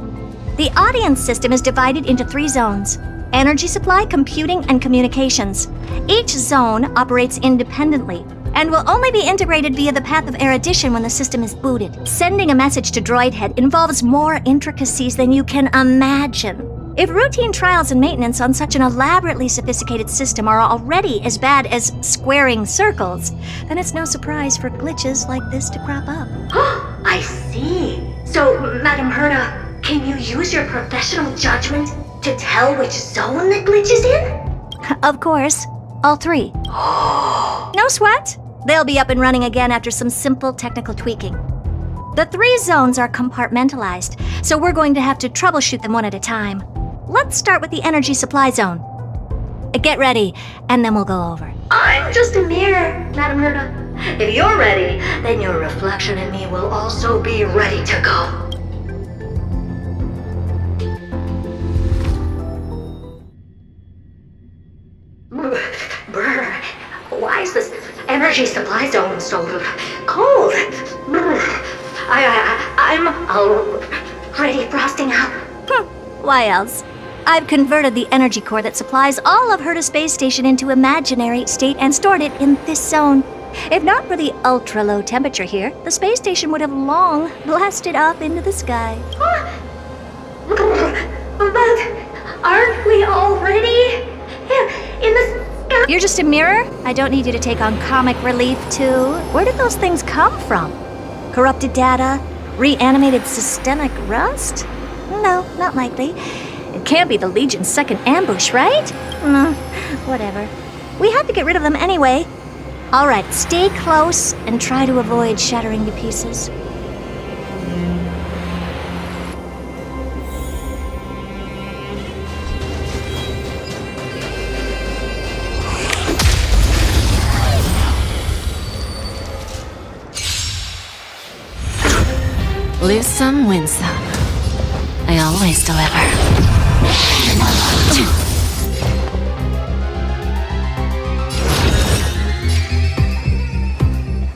The audience system is divided into 3 zones: energy supply, computing, and communications. Each zone operates independently and will only be integrated via the path of erudition when the system is booted. Sending a message to Droidhead involves more intricacies than you can imagine. If routine trials and maintenance on such an elaborately sophisticated system are already as bad as squaring circles, then it's no surprise for glitches like this to crop up. I see. So, Madam Herta, can you use your professional judgment to tell which zone the glitch is in? Of course. All 3. No sweat. They'll be up and running again after some simple technical tweaking. The 3 zones are compartmentalized, so we're going to have to troubleshoot them one at a time. Let's start with the energy supply zone. Get ready, and then we'll go over. I'm just a mirror, Madam Herta. If you're ready, then your reflection in me will also be ready to go. Brr, why is this energy supply zone so cold? Brr, I'm already frosting up. Why else? I've converted the energy core that supplies all of Herta Space Station into imaginary state and stored it in this zone. If not for the ultra-low temperature here, the space station would have long blasted off into the sky. But aren't we already in the sky? You're just a mirror? I don't need you to take on comic relief, too. Where did those things come from? Corrupted data? Reanimated systemic rust? No, not likely. It can't be the Legion's second ambush, right? Whatever. We had to get rid of them anyway. All right, stay close and try to avoid shattering to pieces. Lose some, win some. I always deliver.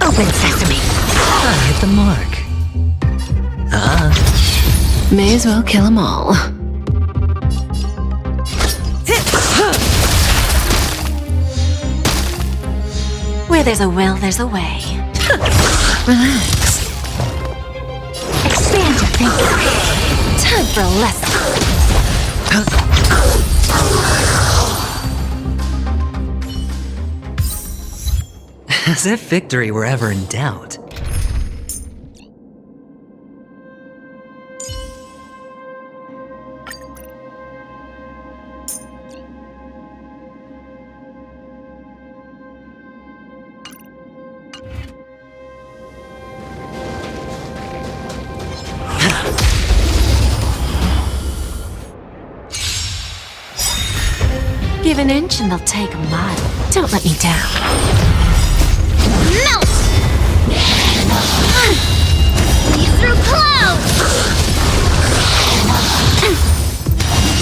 Open sesame. I hit the mark. May as well kill them all. Where there's a will, there's a way. Relax. Expand your thinking. Time for a lesson. As if victory were ever in doubt. Give an inch and they'll take a mile. Don't let me down. Melt! See through clouds!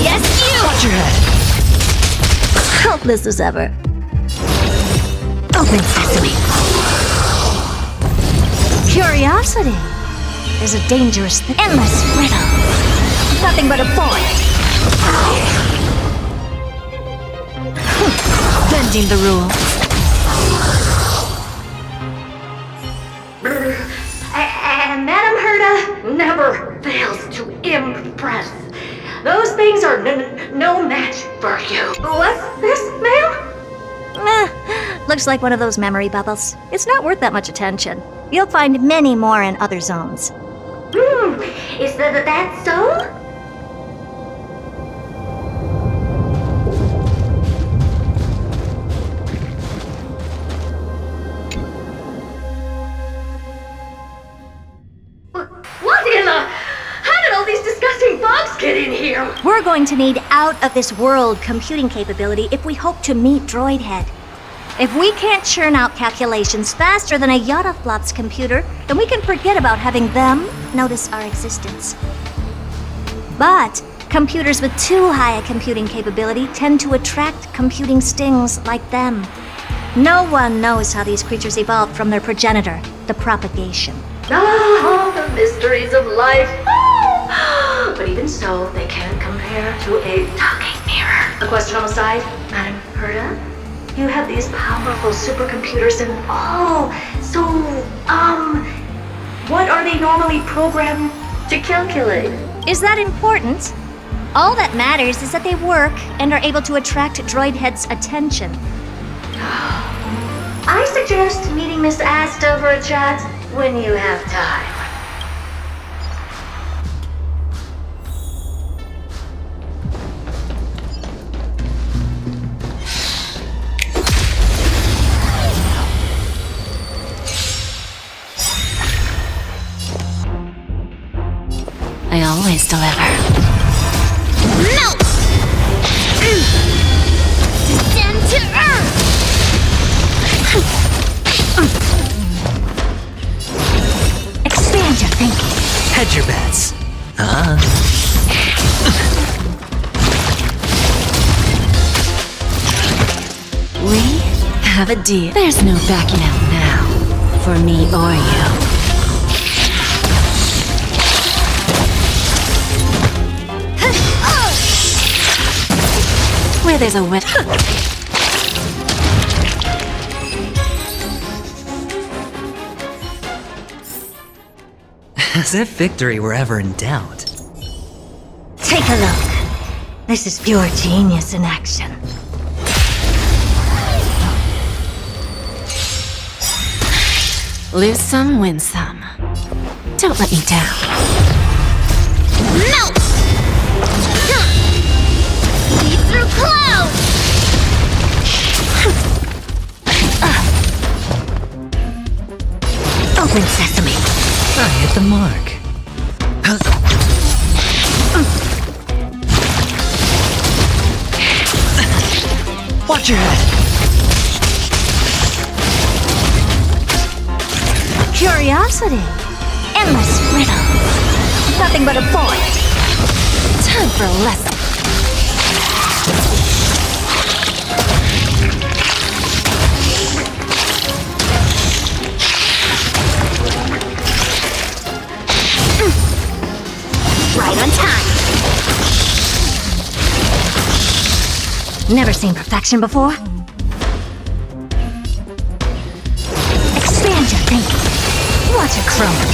Yes, you! Watch your head! Helpless as ever. Open sesame. Curiosity is a dangerous thing. Endless riddle. Nothing but a void. Bending the rules. Madame Herta never fails to impress. Those things are no match for you. What's this, ma'am? Looks like one of those memory bubbles. It's not worth that much attention. You'll find many more in other zones. Is that so? What in the... How did all these disgusting bugs get in here? We're going to need out-of-this-world computing capability if we hope to meet Droidhead. If we can't churn out calculations faster than a Yottaflop's computer, then we can forget about having them notice our existence. But computers with too high a computing capability tend to attract computing stings like them. No one knows how these creatures evolved from their progenitor, the propagation. Ah, the mysteries of life. But even so, they can't compare to a talking mirror. A question on the side, Madame Herta? You have these powerful supercomputers and what are they normally programmed to calculate? Is that important? All that matters is that they work and are able to attract Droidhead's attention. I suggest meeting Miss Asta for a chat when you have time. I always deliver. Melt! Descend to Earth! Expand your thinking. Hedge your bets. We have a deal. There's no backing out now. For me or you. Where there's a wet... As if victory were ever in doubt. Take a look. This is pure genius in action. Lose some, win some. Don't let me down. Melt! See through clouds! Open sesame. I hit the mark. Watch your head. Curiosity. Endless riddle. Nothing but a void. Time for a lesson. Right on time. Never seen perfection before? Expand your thinking. Watch it crumble.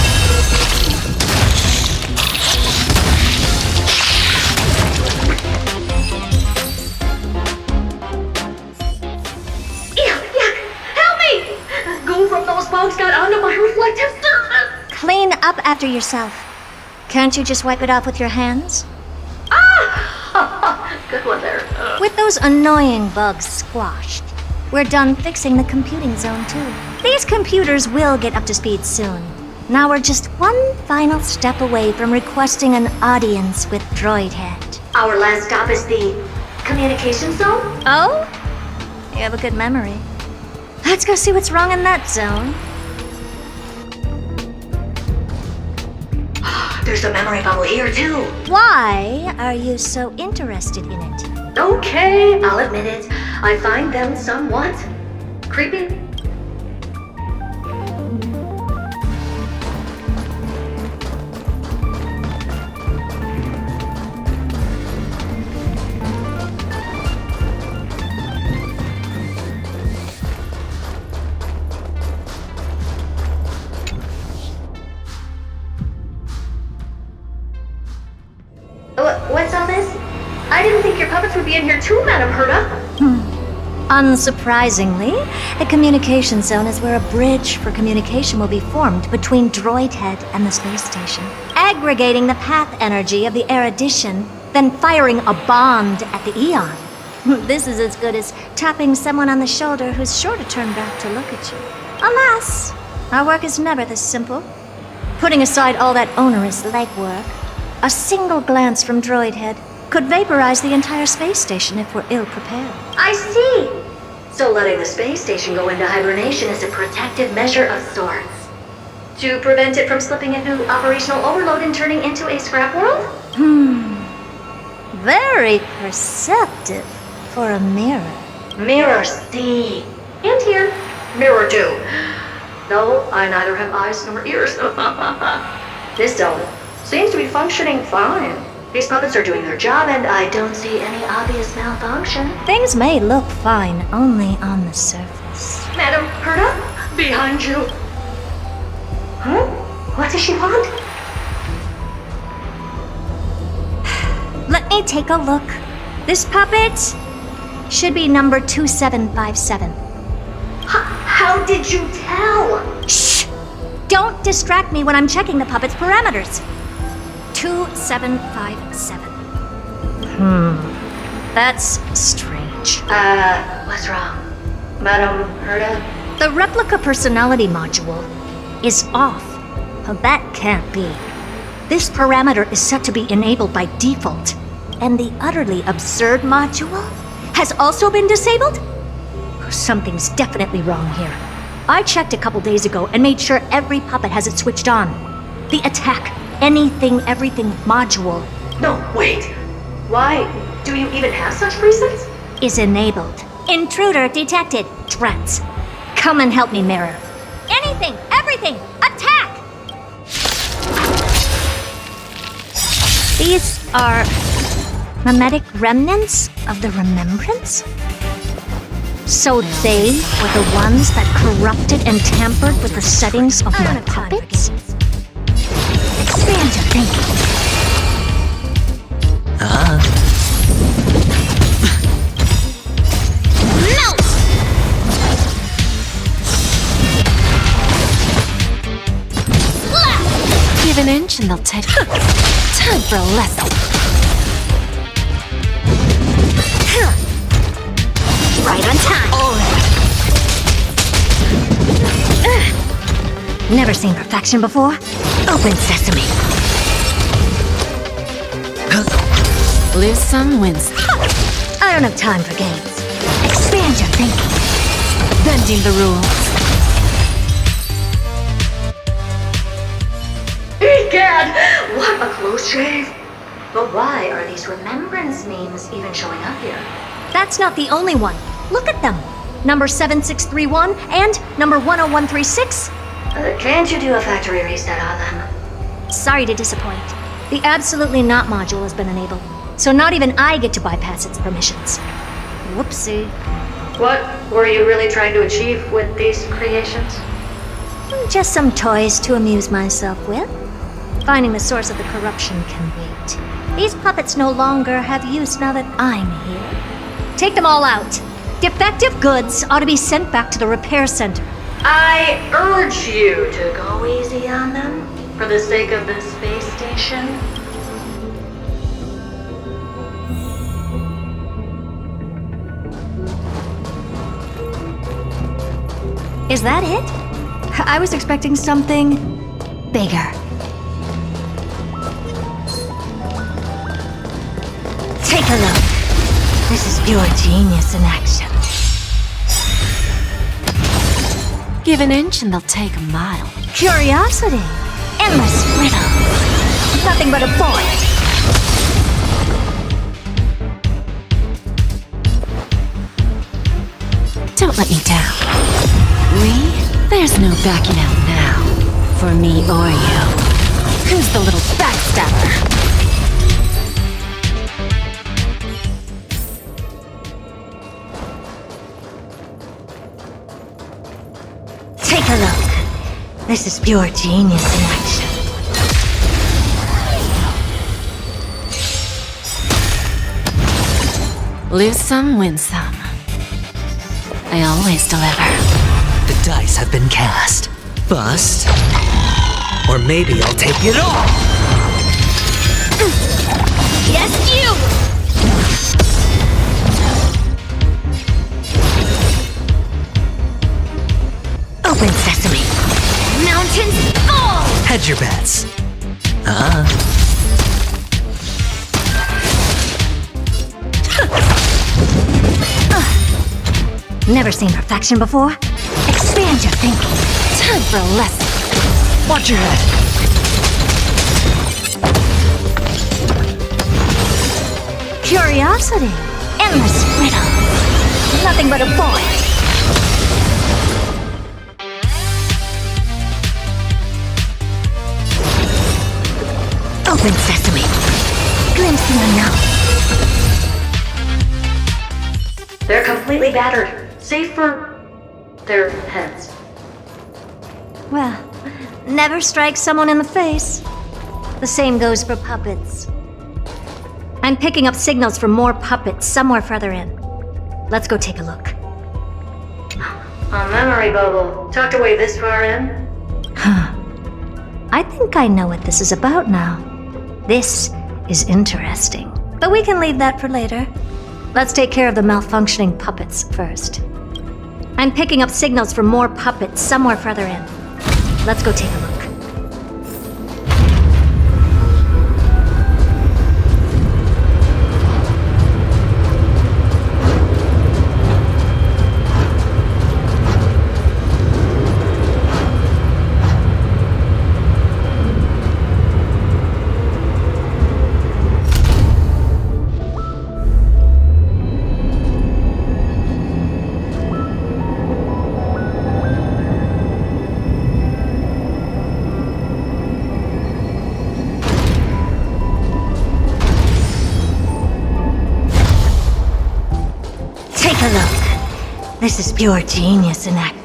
Yuck! Help me! Goo from those bugs got onto my reflective surface. Clean up after yourself. Can't you just wipe it off with your hands? Good one there. With those annoying bugs squashed, we're done fixing the computing zone too. These computers will get up to speed soon. Now we're just one final step away from requesting an audience with Droidhead. Our last stop is the communication zone? Oh? You have a good memory. Let's go see what's wrong in that zone. There's a memory bubble here, too. Why are you so interested in it? Okay, I'll admit it. I find them somewhat creepy. What's all this? I didn't think your puppets would be in here too, Madam Herta. Unsurprisingly, a communication zone is where a bridge for communication will be formed between Droid Head and the space station, aggregating the path energy of the erudition, then firing a bond at the Eon. This is as good as tapping someone on the shoulder who's sure to turn back to look at you. Alas, our work is never this simple. Putting aside all that onerous legwork, a single glance from Droid Head could vaporize the entire space station if we're ill-prepared. I see! So letting the space station go into hibernation is a protective measure of sorts. To prevent it from slipping into operational overload and turning into a scrap world? Very perceptive for a mirror. Mirror C. And here, mirror 2. No, I neither have eyes nor ears. This zone seems to be functioning fine. These puppets are doing their job, and I don't see any obvious malfunction. Things may look fine only on the surface. Madam Herta, behind you. Huh? What does she want? Let me take a look. This puppet should be number 2757. How did you tell? Shh! Don't distract me when I'm checking the puppet's parameters. 2757. That's strange. What's wrong? Madam Herta? The replica personality module is off. Well, that can't be. This parameter is set to be enabled by default, and the utterly absurd module has also been disabled? Something's definitely wrong here. I checked a couple days ago and made sure every puppet has it switched on. The attack, anything, everything module. No, wait. Why do you even have such presets? Is enabled. Intruder detected. Drats. Come and help me, Mirror. Anything, everything, attack! These are mimetic remnants of the Remembrance? So they were the ones that corrupted and tampered with the settings of my puppets? Expand your thinking. Melt! Give an inch and they'll take. Time for a lesson. Right on time. Never seen perfection before. Open sesame. Lose some, win some. I don't have time for games. Expand your thinking. Bending the rules. Egad! What a close shave! But why are these remembrance names even showing up here? That's not the only one. Look at them. Number 7631 and number 10136. Can't you do a factory reset on them? Sorry to disappoint. The Absolutely Not module has been enabled, so not even I get to bypass its permissions. Whoopsie. What were you really trying to achieve with these creations? Just some toys to amuse myself with. Finding the source of the corruption can wait. These puppets no longer have use now that I'm here. Take them all out. Defective goods ought to be sent back to the repair center. I urge you to go easy on them, for the sake of the space station. Is that it? I was expecting something bigger. Take a look. This is pure genius in action. Give an inch and they'll take a mile. Curiosity. Endless riddle. Nothing but a void. Don't let me down. There's no backing out now. For me or you. Who's the little backstabber? Take a look. This is pure genius in action. Lose some, win some. I always deliver. The dice have been cast. Bust. Or maybe I'll take it all! Yes, you! Open sesame. Mountains fall! Hedge your bets. Never seen perfection before? Expand your thinking. Time for a lesson. Watch your head. Curiosity. Endless riddle. Nothing but a void. Open sesame. Glimpse the unknown. They're completely battered, save for their heads. Well, never strike someone in the face. The same goes for puppets. I'm picking up signals from more puppets somewhere further in. Let's go take a look. A memory bubble, tucked away this far in? I think I know what this is about now. This is interesting. But we can leave that for later. Let's take care of the malfunctioning puppets first. I'm picking up signals from more puppets somewhere further in. Let's go take a look. This is pure genius in act.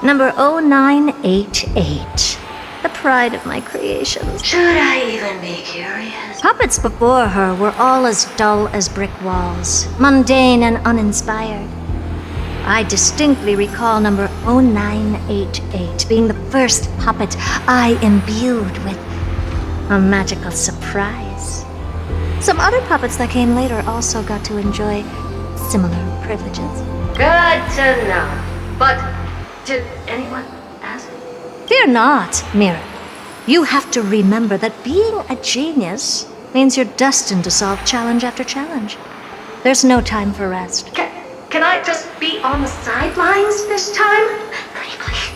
Number 0988. The pride of my creations. Should I even be curious? Puppets before her were all as dull as brick walls, mundane and uninspired. I distinctly recall number 0988 being the first puppet I imbued with a magical surprise. Some other puppets that came later also got to enjoy similar privileges. Good to know. But did anyone ask? Fear not, Mira. You have to remember that being a genius means you're destined to solve challenge after challenge. There's no time for rest. Can I just be on the sidelines this time? Pretty please.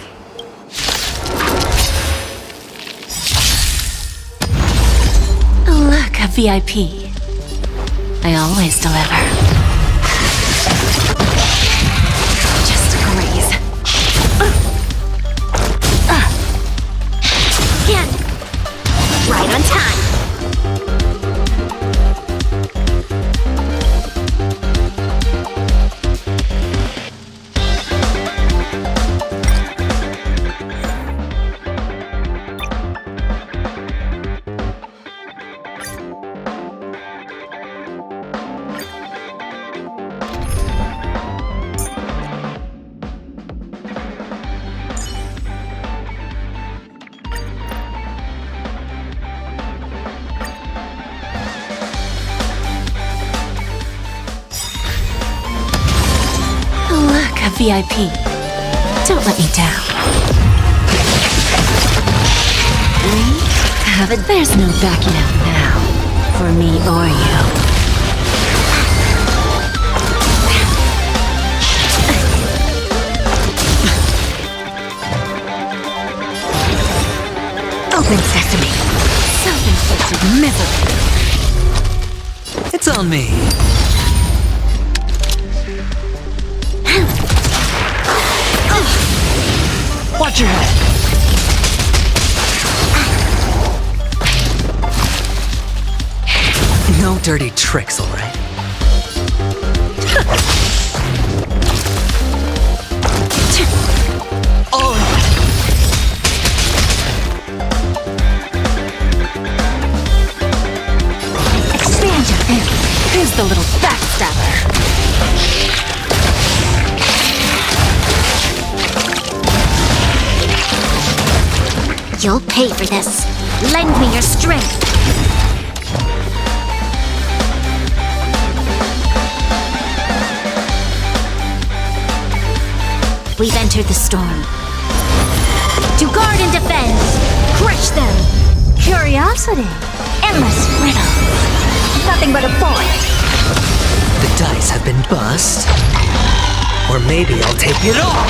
Look, a VIP. I always deliver. Just a graze. Again. Right on time. VIP. Don't let me down. We have it. There's no backing out now. For me or you. Open sesame. Self-inflicted misery. It's on me. Watch your head. No dirty tricks, all right? Oh. Expand your thinking. Who's the little backstabber? You'll pay for this. Lend me your strength. We've entered the storm. To guard and defend. Crush them. Curiosity. Endless riddle. Nothing but a point. The dice have been bust. Or maybe I'll take it all.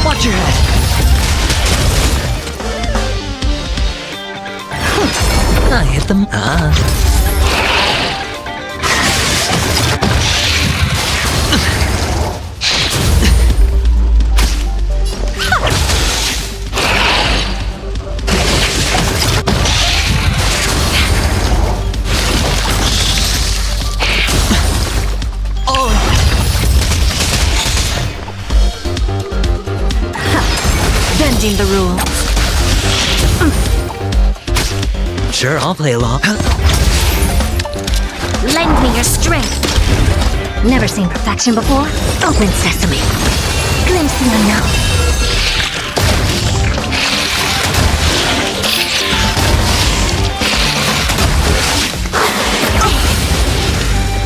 Watch your head. I hit them. Bending the rules. Sure, I'll play along. Lend me your strength. Never seen perfection before? Open sesame. Glimpse the unknown.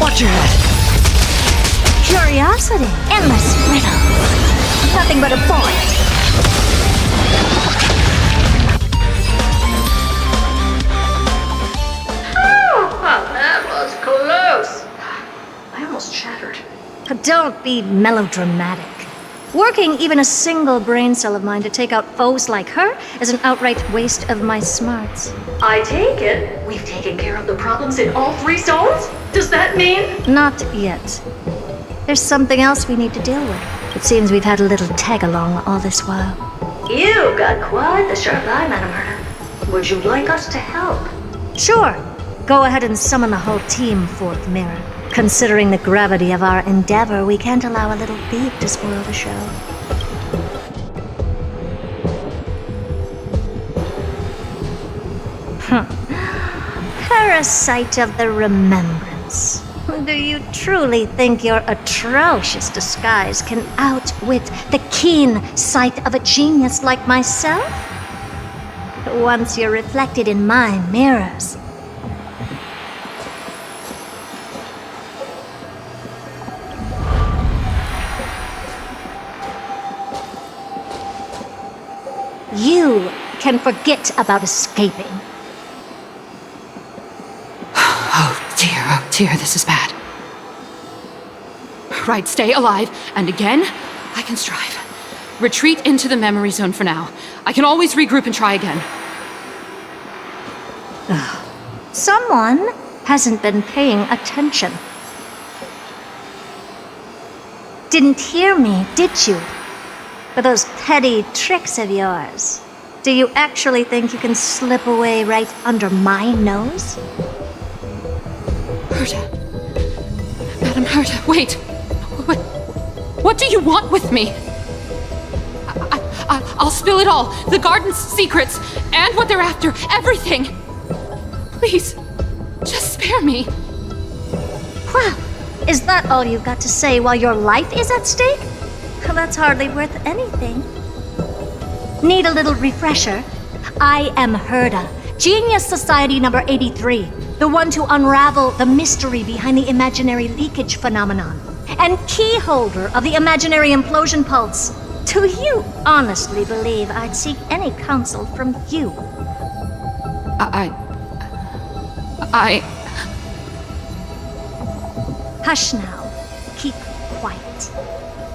Watch your head. Curiosity. Endless riddle. Nothing but a point. That was close. I almost shattered. Don't be melodramatic. Working even a single brain cell of mine to take out foes like her is an outright waste of my smarts. I take it we've taken care of the problems in all 3 zones? Does that mean? Not yet. There's something else we need to deal with. It seems we've had a little tag-along all this while. You've got quite the sharp eye, Madam Herta. Would you like us to help? Sure. Go ahead and summon the whole team, Fourth Mirror. Considering the gravity of our endeavor, we can't allow a little thief to spoil the show. Parasite of the Remembrance. Do you truly think your atrocious disguise can outwit the keen sight of a genius like myself? Once you're reflected in my mirrors, you can forget about escaping. Oh dear, this is bad. Right, stay alive, and again, I can strive. Retreat into the memory zone for now. I can always regroup and try again. Someone hasn't been paying attention. Didn't hear me, did you? For those petty tricks of yours. Do you actually think you can slip away right under my nose? Herta. Madam Herta, wait. What do you want with me? I'll spill it all. The garden's secrets, and what they're after. Everything. Please, just spare me. Well, is that all you've got to say while your life is at stake? Well, that's hardly worth anything. Need a little refresher? I am Herta, Genius Society number 83, the one to unravel the mystery behind the imaginary leakage phenomenon, and key holder of the imaginary implosion pulse. Do you honestly believe I'd seek any counsel from you? Hush now. Keep quiet.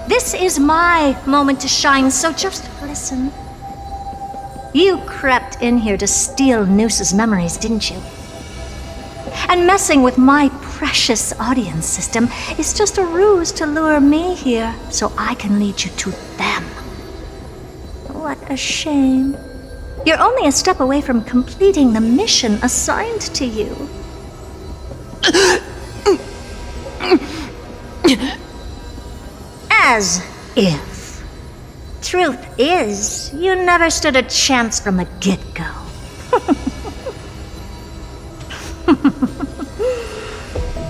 This is my moment to shine, so just listen. You crept in here to steal Noose's memories, didn't you? And messing with my precious audience system is just a ruse to lure me here so I can lead you to them. What a shame. You're only a step away from completing the mission assigned to you. As if. Truth is, you never stood a chance from the get-go.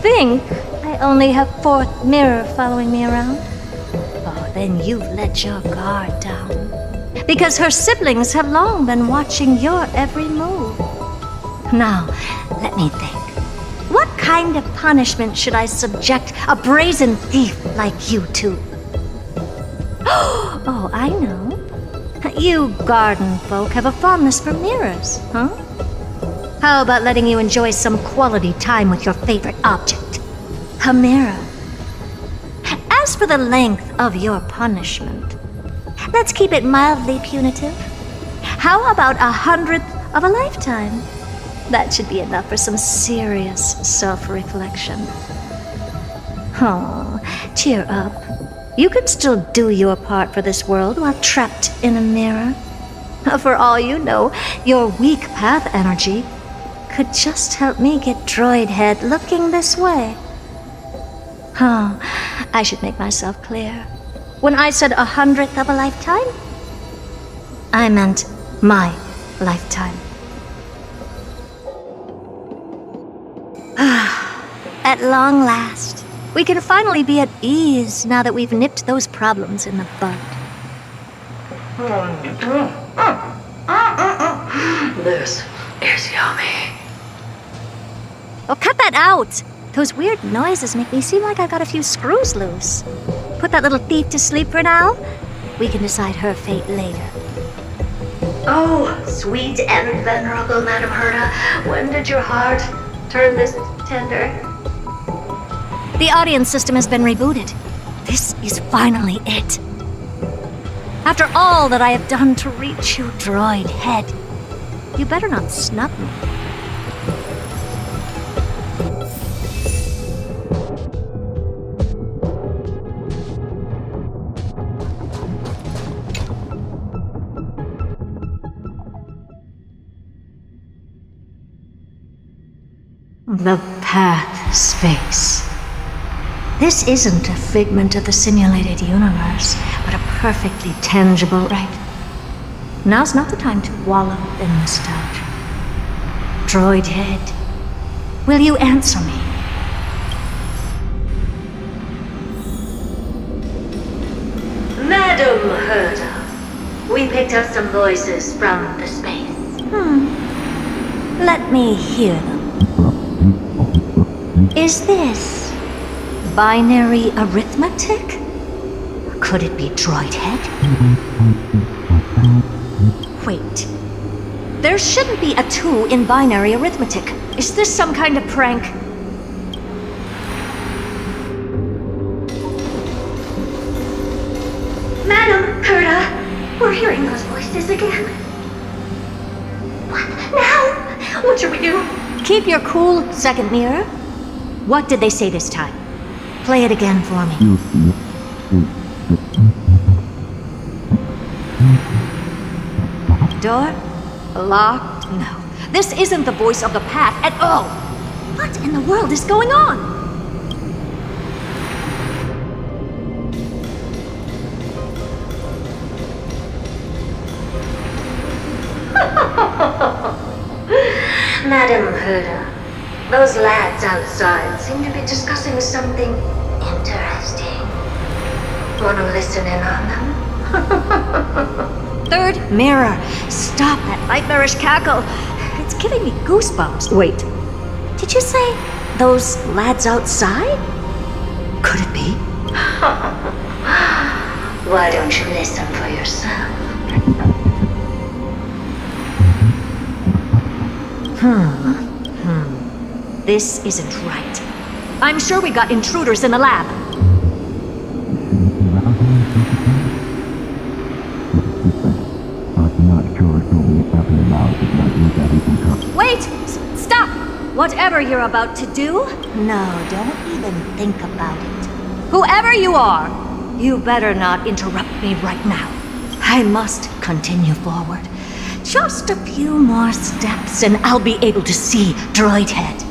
Think I only have fourth mirror following me around? Oh, then you've let your guard down. Because her siblings have long been watching your every move. Now, let me think. What kind of punishment should I subject a brazen thief like you to? Oh, I know. You garden folk have a fondness for mirrors, huh? How about letting you enjoy some quality time with your favorite object? A mirror. As for the length of your punishment, let's keep it mildly punitive. How about 100th of a lifetime? That should be enough for some serious self-reflection. Oh, cheer up. You can still do your part for this world while trapped in a mirror. For all you know, your weak path energy could just help me get Droid Head looking this way. Oh, I should make myself clear. When I said 100th of a lifetime, I meant my lifetime. At long last, we can finally be at ease now that we've nipped those problems in the bud. This is yummy. Oh, cut that out! Those weird noises make me seem like I've got a few screws loose. Put that little thief to sleep for now. We can decide her fate later. Oh, sweet and venerable Madam Herta, when did your heart turn this tender? The audience system has been rebooted. This is finally it. After all that I have done to reach you, Droid Head, you better not snub me. The path space. This isn't a figment of the simulated universe, but a perfectly tangible right. Now's not the time to wallow in nostalgia. Droid Head, will you answer me? Madam Herta, we picked up some voices from the space. Let me hear them. Is this binary arithmetic? Could it be Droid Head? Wait. There shouldn't be a 2 in binary arithmetic. Is this some kind of prank? Madam Herta, we're hearing those voices again. What now? What should we do? Keep your cool, second mirror. What did they say this time? Play it again for me. Door? Locked? No. This isn't the voice of the path at all. What in the world is going on? Madam Herta, those lads outside seem to be discussing something interesting. Wanna listen in on them? Third mirror. Stop that nightmarish cackle. It's giving me goosebumps. Wait. Did you say those lads outside? Could it be? Why don't you listen for yourself? This isn't right. I'm sure we got intruders in the lab. Whatever you're about to do, no, don't even think about it. Whoever you are, you better not interrupt me right now. I must continue forward. Just a few more steps and I'll be able to see Droidhead.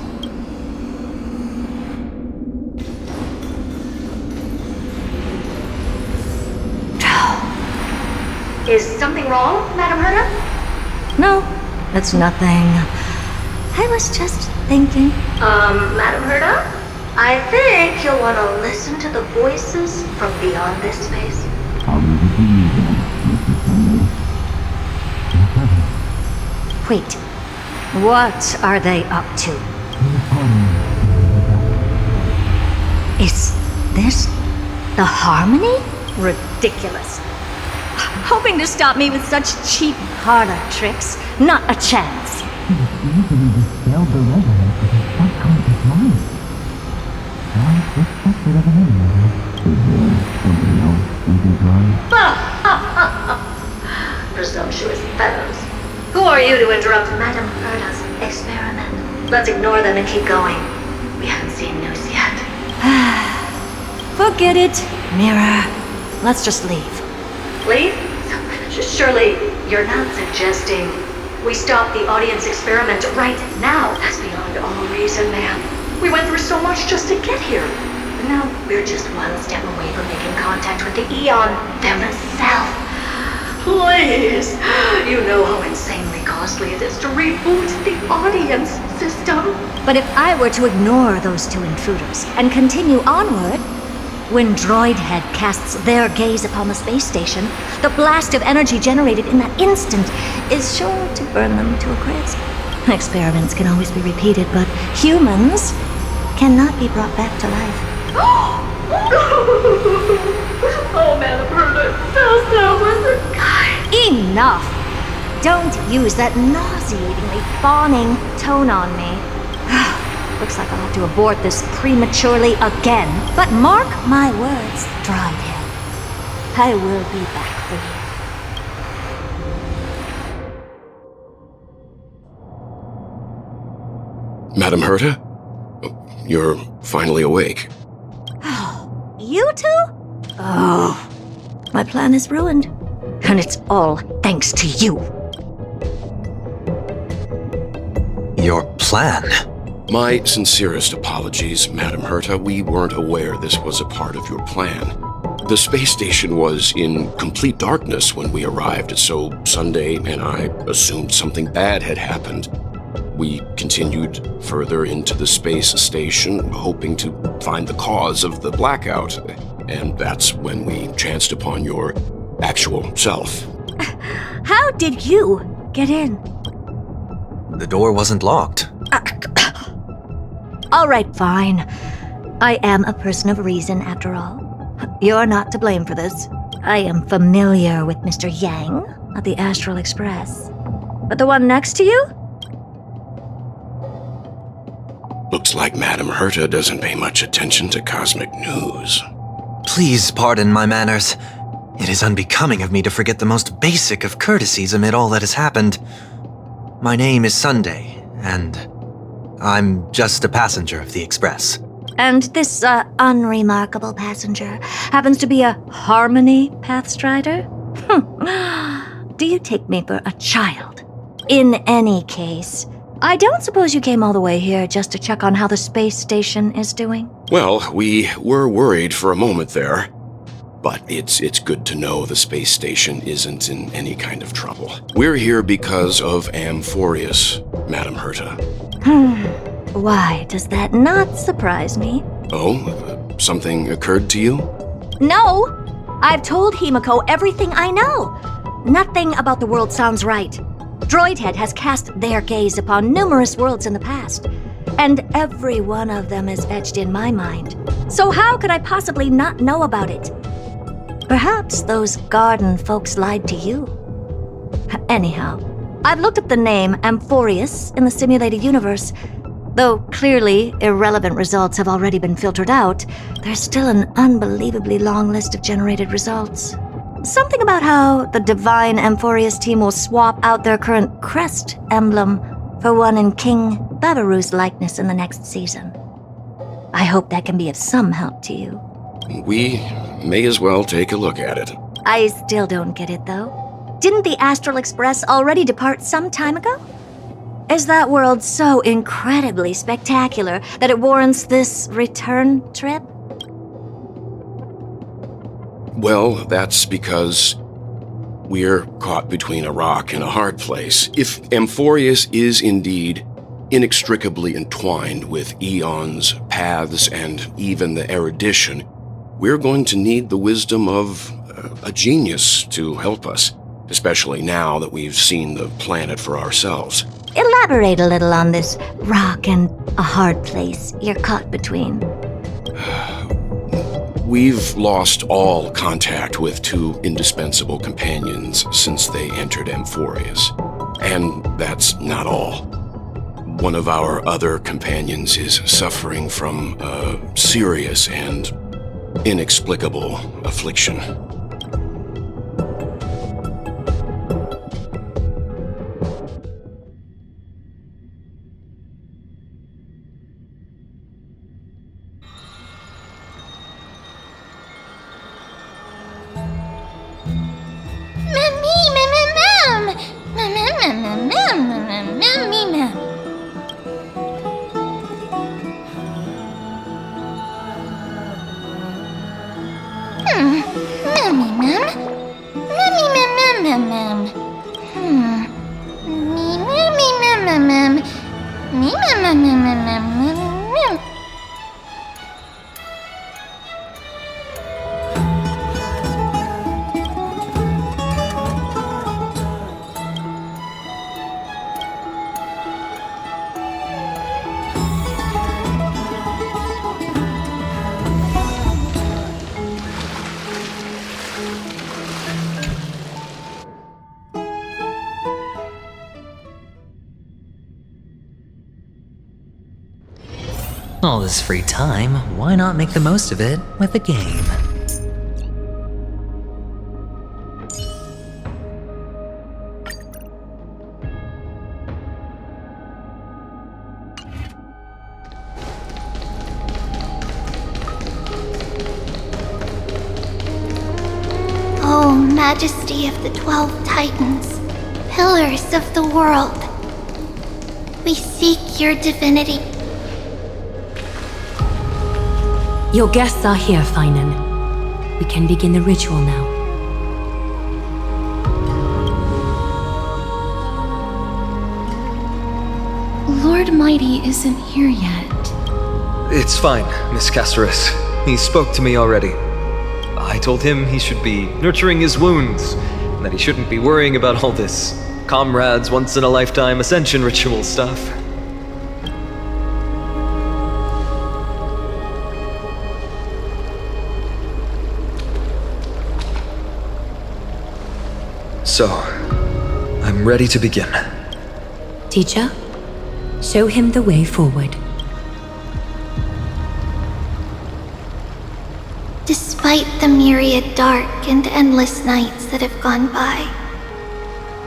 Is something wrong, Madam Herta? No, it's nothing. I was just thinking. Madam Herta? I think you'll want to listen to the voices from beyond this space. Wait, what are they up to? Is this the Harmony? Ridiculous. Hoping to stop me with such cheap parlor tricks. Not a chance. Presumptuous fellows. Who are you to interrupt Madam Herta's experiment? Let's ignore them and keep going. We haven't seen news yet. Forget it, Mirror. Let's just leave. Leave? Surely you're not suggesting we stop the audience experiment right now? That's beyond all reason, ma'am. We went through so much just to get here. And now we're just one step away from making contact with the Eon themselves. Please! You know how insanely costly it is to reboot the audience system. But if I were to ignore those two intruders and continue onward, when Droidhead casts their gaze upon the space station, the blast of energy generated in that instant is sure to burn them to a crisp. Experiments can always be repeated, but humans cannot be brought back to life. Oh, Madam Herta, that was a guy. Enough! Don't use that nauseatingly fawning tone on me. Looks like I'll have to abort this prematurely again. But mark my words, Droidhead. I will be back for you. Madam Herta? You're finally awake. You two? Oh, my plan is ruined. And it's all thanks to you. Your plan? My sincerest apologies, Madam Herta. We weren't aware this was a part of your plan. The space station was in complete darkness when we arrived, so Sunday and I assumed something bad had happened. We continued further into the space station, hoping to find the cause of the blackout, and that's when we chanced upon your actual self. How did you get in? The door wasn't locked. All right, fine. I am a person of reason, after all. You're not to blame for this. I am familiar with Mr. Yang of the Astral Express. But the one next to you? Looks like Madam Herta doesn't pay much attention to cosmic news. Please pardon my manners. It is unbecoming of me to forget the most basic of courtesies amid all that has happened. My name is Sunday, and I'm just a passenger of the Express. And this, unremarkable passenger happens to be a Harmony Pathstrider? Do you take me for a child? In any case, I don't suppose you came all the way here just to check on how the space station is doing? Well, we were worried for a moment there. But it's good to know the space station isn't in any kind of trouble. We're here because of Amphorius, Madam Herta. Why does that not surprise me? Oh, something occurred to you? No! I've told Himiko everything I know. Nothing about the world sounds right. Droidhead has cast their gaze upon numerous worlds in the past, and every one of them is etched in my mind. So how could I possibly not know about it? Perhaps those garden folks lied to you. Anyhow, I've looked up the name Amphorius in the simulated universe. Though clearly irrelevant results have already been filtered out, there's still an unbelievably long list of generated results. Something about how the Divine Amphorius team will swap out their current crest emblem for one in King Bavaru's likeness in the next season. I hope that can be of some help to you. We may as well take a look at it. I still don't get it, though. Didn't the Astral Express already depart some time ago? Is that world so incredibly spectacular that it warrants this return trip? Well, that's because we're caught between a rock and a hard place. If Amphorius is indeed inextricably entwined with eons, paths, and even the erudition, we're going to need the wisdom of a genius to help us, especially now that we've seen the planet for ourselves. Elaborate a little on this rock and a hard place you're caught between. We've lost all contact with two indispensable companions since they entered Amphorius. And that's not all. One of our other companions is suffering from a serious and inexplicable affliction. All this free time, why not make the most of it with a game? O Majesty of the 12 Titans, pillars of the world, we seek your divinity. Your guests are here, Finan. We can begin the ritual now. Lord Mighty isn't here yet. It's fine, Miss Caceres. He spoke to me already. I told him he should be nurturing his wounds, and that he shouldn't be worrying about all this comrades once-in-a-lifetime ascension ritual stuff. So, I'm ready to begin. Teacher, show him the way forward. Despite the myriad dark and endless nights that have gone by,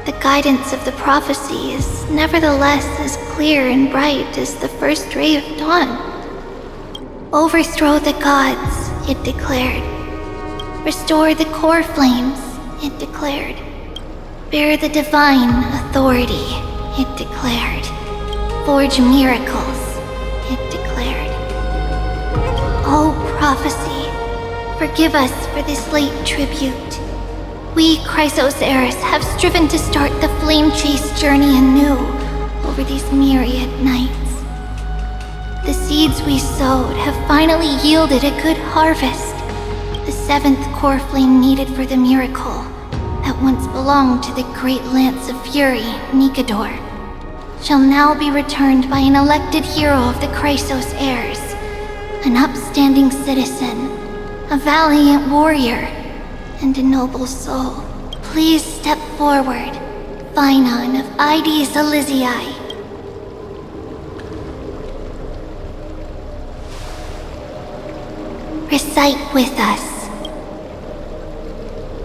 the guidance of the prophecy is nevertheless as clear and bright as the first ray of dawn. Overthrow the gods, it declared. Restore the core flames, it declared. Bear the divine authority, it declared. Forge miracles, it declared. O prophecy, forgive us for this late tribute. We, Chrysos heirs, have striven to start the flame chase journey anew over these myriad nights. The seeds we sowed have finally yielded a good harvest. The seventh core flame needed for the miracle that once belonged to the great Lance of Fury, Nikador, shall now be returned by an elected hero of the Chrysos heirs, an upstanding citizen, a valiant warrior, and a noble soul. Please step forward, Finan of Ides Elysiae. Recite with us.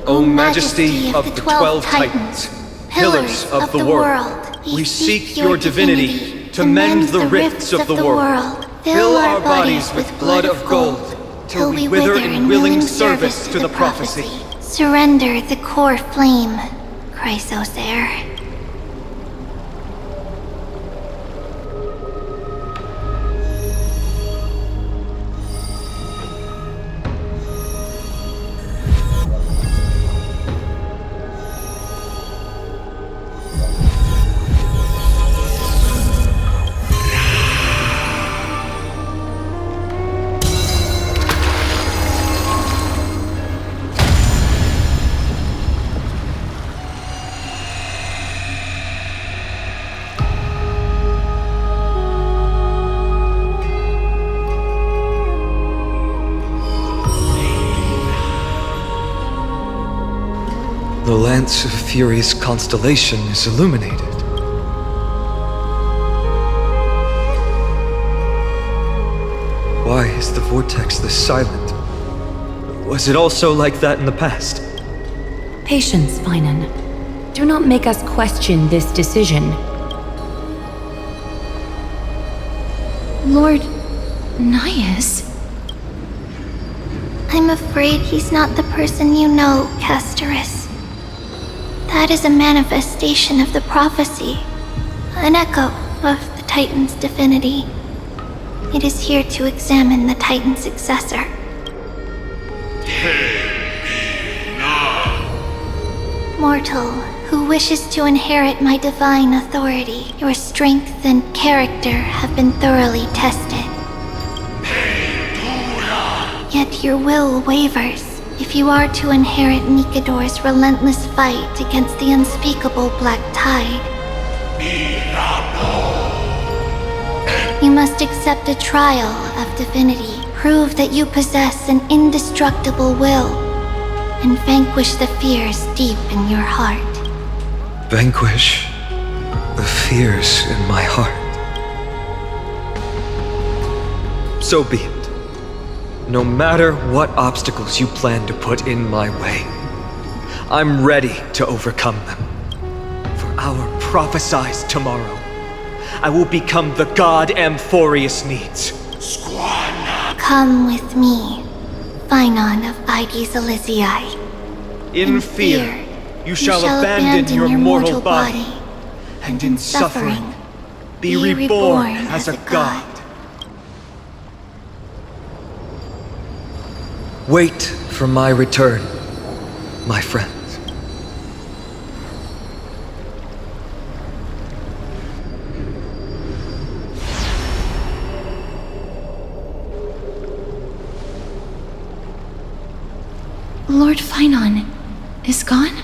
O Majesty of the 12 Titans, pillars of the world, we seek your divinity to mend the rifts of the world. Fill our bodies with blood of gold, till we wither in willing service to the prophecy. Surrender the core flame, Chrysos heir. The Lance of Fury's constellation is illuminated. Why is the vortex this silent? Was it also like that in the past? Patience, Finan. Do not make us question this decision. Lord Nias? I'm afraid he's not the person you know, Castorus. That is a manifestation of the prophecy, an echo of the Titan's divinity. It is here to examine the Titan's successor. Mortal, who wishes to inherit my divine authority, your strength and character have been thoroughly tested. Yet your will wavers. If you are to inherit Nikador's relentless fight against the unspeakable Black Tide, you must accept a trial of divinity, prove that you possess an indestructible will, and vanquish the fears deep in your heart. Vanquish the fears in my heart. So be it. No matter what obstacles you plan to put in my way, I'm ready to overcome them. For our prophesied tomorrow, I will become the god Amphorius needs. Come with me, Finan of Aegis Elysiae. In fear, you shall abandon your mortal body, and in suffering, be reborn as a god. Wait for my return, my friends. Lord Finan is gone?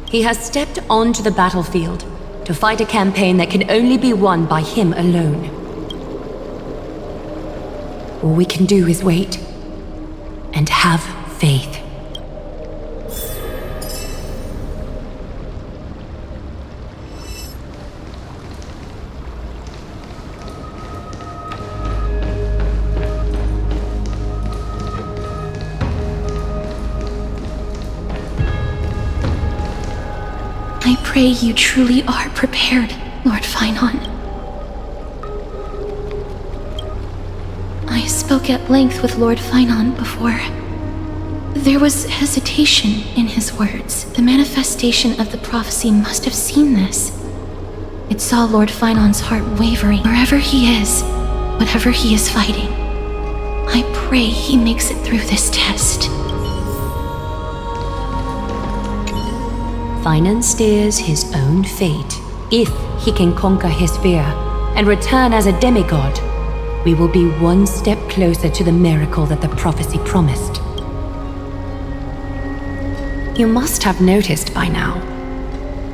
He has stepped onto the battlefield to fight a campaign that can only be won by him alone. All we can do is wait. And have faith. I pray you truly are prepared, Lord Finan. I spoke at length with Lord Finan before. There was hesitation in his words. The manifestation of the prophecy must have seen this. It saw Lord Finan's heart wavering wherever he is, whatever he is fighting. I pray he makes it through this test. Finan steers his own fate. If he can conquer his fear and return as a demigod, we will be one step closer to the miracle that the prophecy promised. You must have noticed by now,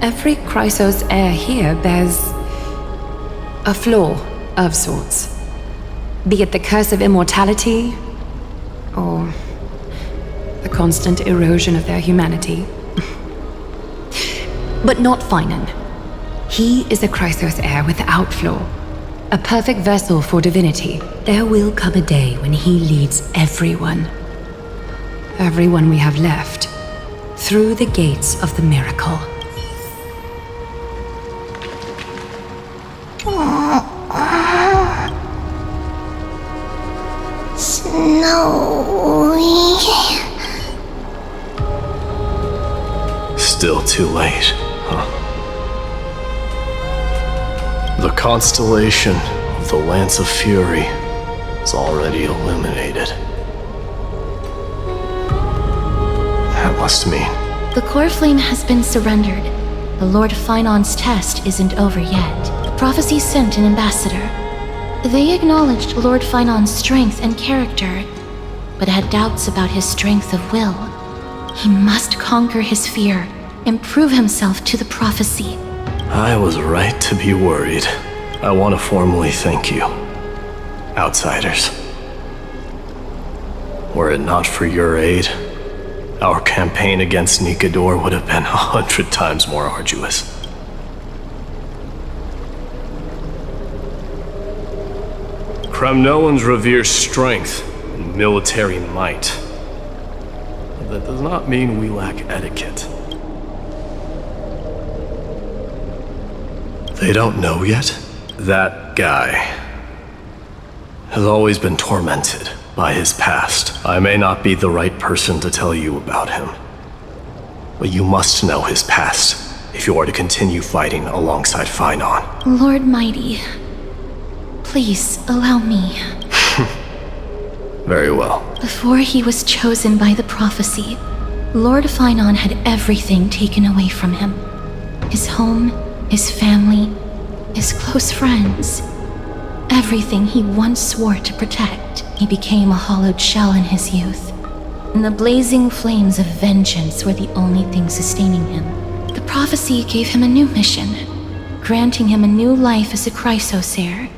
every Chrysos heir here bears a flaw of sorts. Be it the curse of immortality, or the constant erosion of their humanity. But not Finan. He is a Chrysos heir without flaw. A perfect vessel for divinity. There will come a day when he leads everyone we have left, through the gates of the miracle. Still too late, huh? The constellation of the Lance of Fury is already illuminated. That must mean... The core flame has been surrendered. The Lord Finon's test isn't over yet. The prophecy sent an ambassador. They acknowledged Lord Finon's strength and character, but had doubts about his strength of will. He must conquer his fear and prove himself to the prophecy. I was right to be worried. I want to formally thank you, outsiders. Were it not for your aid, our campaign against Nikador would have been 100 times more arduous. Kremnoans revere strength and military might. But that does not mean we lack etiquette. They don't know yet? That guy has always been tormented by his past. I may not be the right person to tell you about him, but you must know his past if you are to continue fighting alongside Finon. Lord Mighty, please allow me. Very well. Before he was chosen by the prophecy, Lord Finon had everything taken away from him. His home, his family, his close friends. Everything he once swore to protect, he became a hollowed shell in his youth. And the blazing flames of vengeance were the only thing sustaining him. The prophecy gave him a new mission, granting him a new life as a Chrysosair.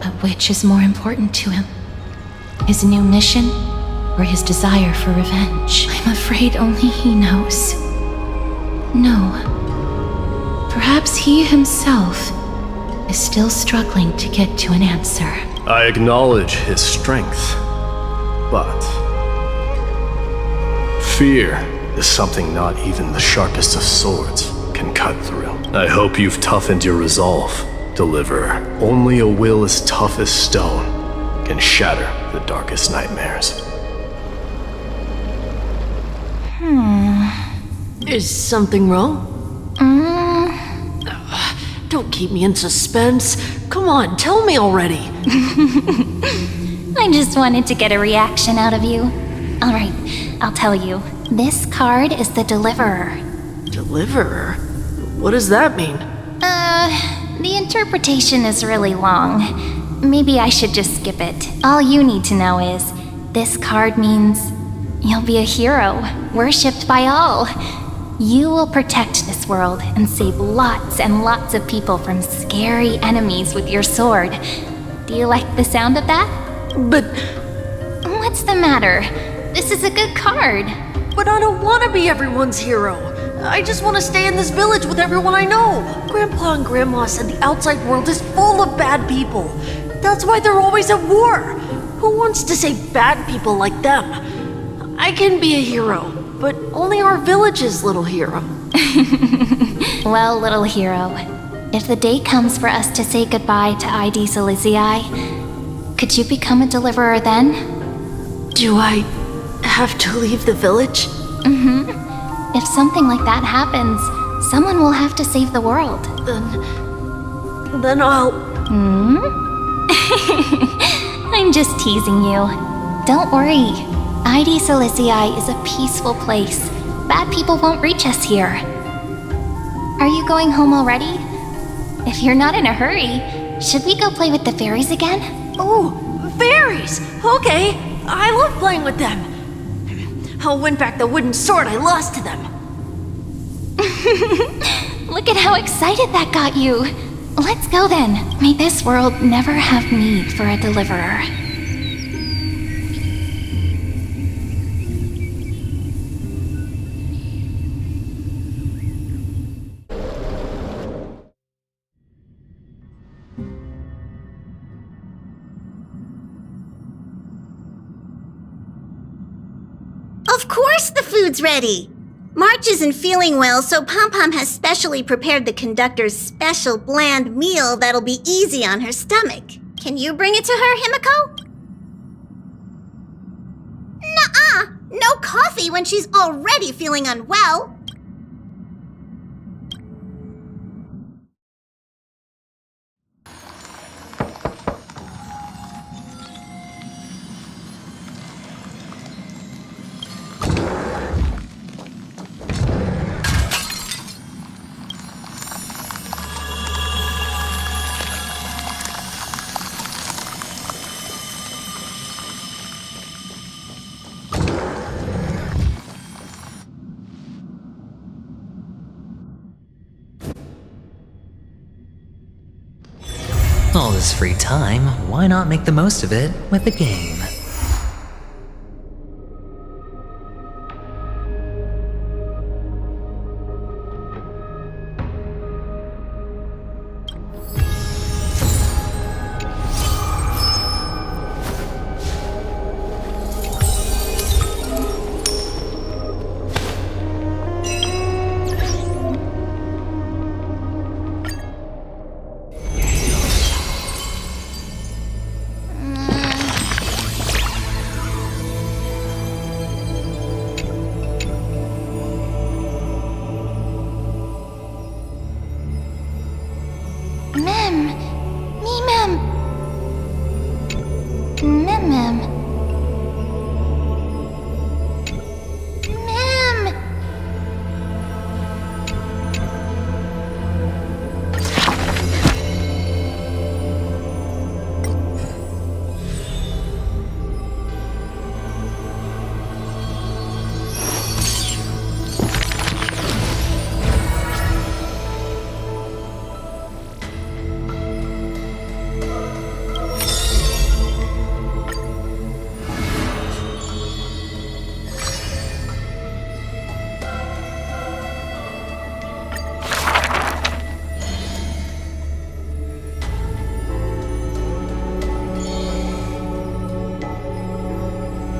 But which is more important to him? His new mission, or his desire for revenge? I'm afraid only he knows. No. Perhaps he himself is still struggling to get to an answer. I acknowledge his strength, but fear is something not even the sharpest of swords can cut through. I hope you've toughened your resolve, Deliverer. Only a will as tough as stone can shatter the darkest nightmares. Is something wrong? Don't keep me in suspense. Come on, tell me already. I just wanted to get a reaction out of you. Alright, I'll tell you. This card is the Deliverer. Deliverer? What does that mean? The interpretation is really long. Maybe I should just skip it. All you need to know is, this card means you'll be a hero, worshipped by all. You will protect this world and save lots and lots of people from scary enemies with your sword. Do you like the sound of that? But... What's the matter? This is a good card. But I don't want to be everyone's hero. I just want to stay in this village with everyone I know. Grandpa and Grandma said the outside world is full of bad people. That's why they're always at war. Who wants to save bad people like them? I can be a hero, but only our village's little hero. Well, little hero, if the day comes for us to say goodbye to ID Silicii, could you become a deliverer then? Do I have to leave the village? If something like that happens, someone will have to save the world. Then I'll... I'm just teasing you. Don't worry. ID Silicii is a peaceful place. Bad people won't reach us here. Are you going home already? If you're not in a hurry, should we go play with the fairies again? Oh, fairies! Okay, I love playing with them. I'll win back the wooden sword I lost to them. Look at how excited that got you. Let's go then. May this world never have need for a deliverer. Of course the food's ready! March isn't feeling well, so Pom-Pom has specially prepared the conductor's special bland meal that'll be easy on her stomach. Can you bring it to her, Himiko? No coffee when she's already feeling unwell. All this free time, why not make the most of it with a game?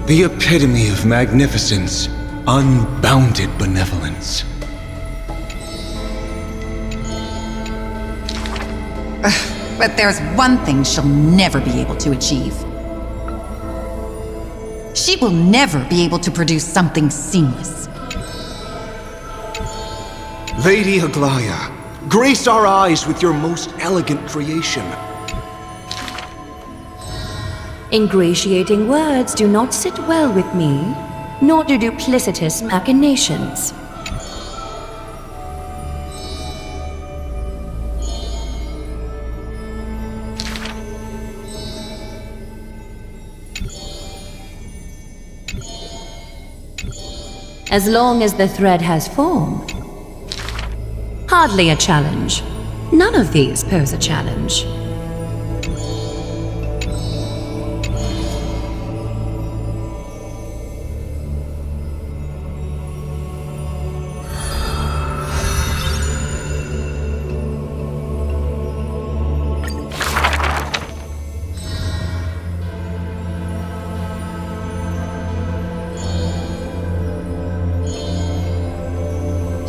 The epitome of magnificence, unbounded benevolence. But there's one thing she'll never be able to achieve. She will never be able to produce something seamless. Lady Aglaya, grace our eyes with your most elegant creation. Ingratiating words do not sit well with me, nor do duplicitous machinations. As long as the thread has form. Hardly a challenge. None of these pose a challenge.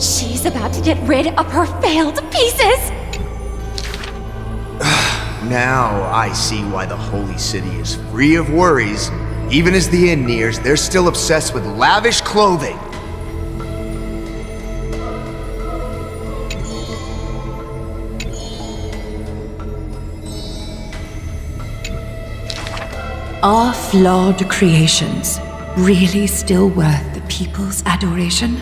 She's about to get rid of her failed pieces! Now I see why the Holy City is free of worries. Even as the end nears, they're still obsessed with lavish clothing. Are flawed creations really still worth the people's adoration?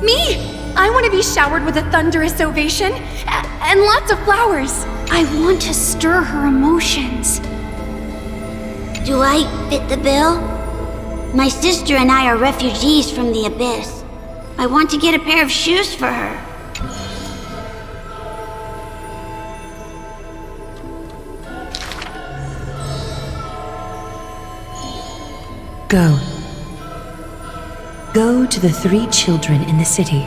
Me! I want to be showered with a thunderous ovation and lots of flowers. I want to stir her emotions. Do I fit the bill? My sister and I are refugees from the Abyss. I want to get a pair of shoes for her. Go. Go to the 3 children in the city.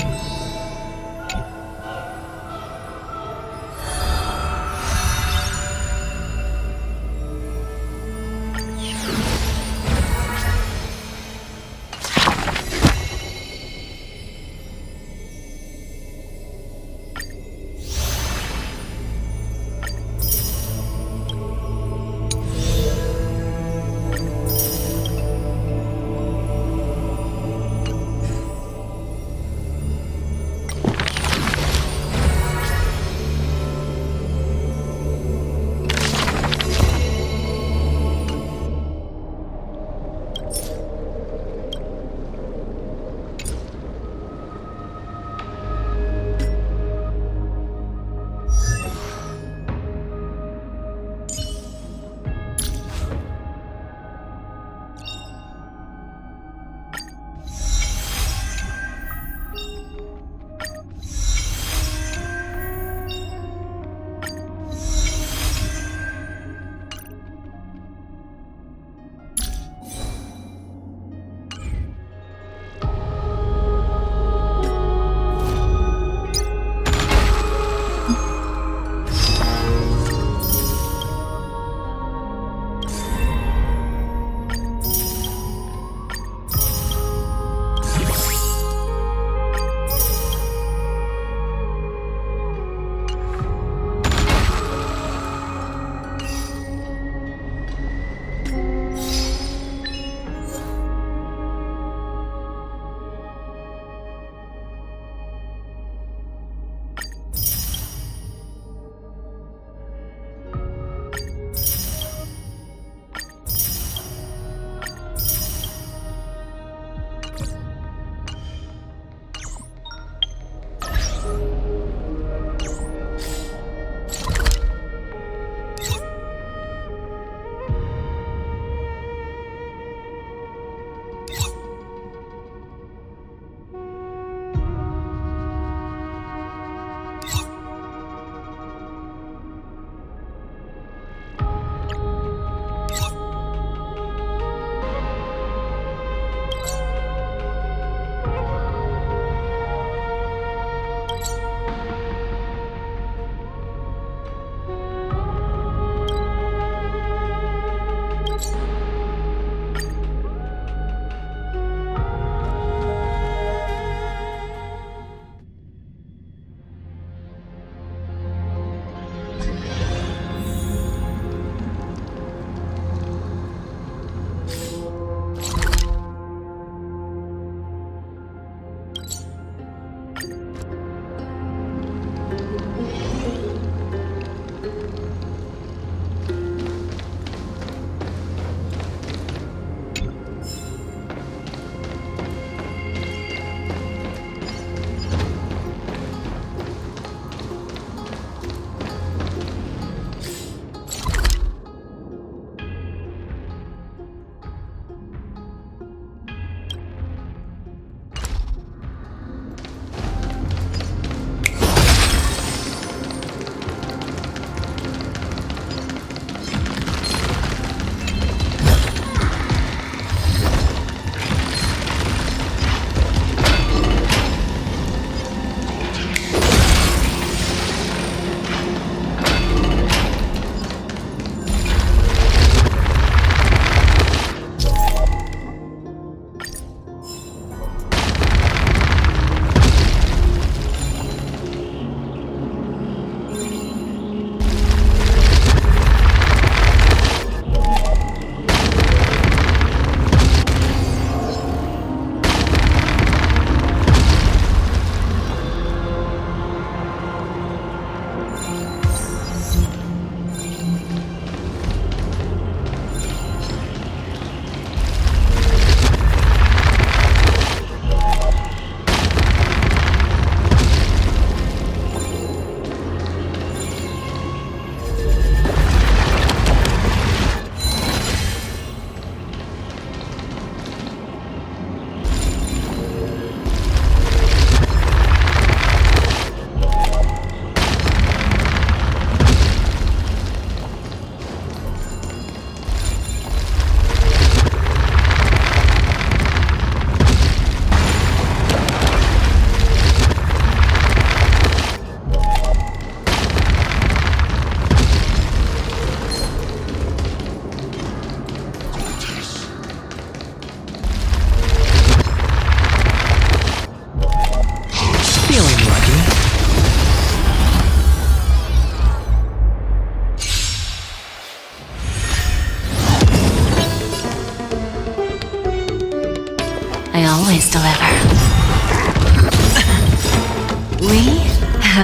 I always deliver.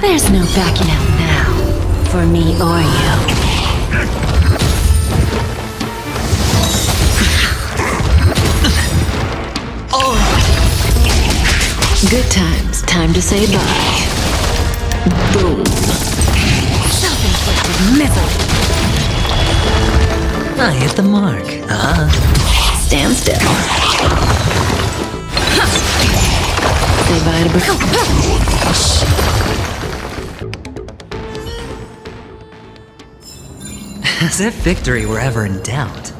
There's no backing out now. For me or you. Good times. Time to say bye. Boom. Self-inflicted misery. I hit the mark. Stand still. Say bye to As if victory were ever in doubt.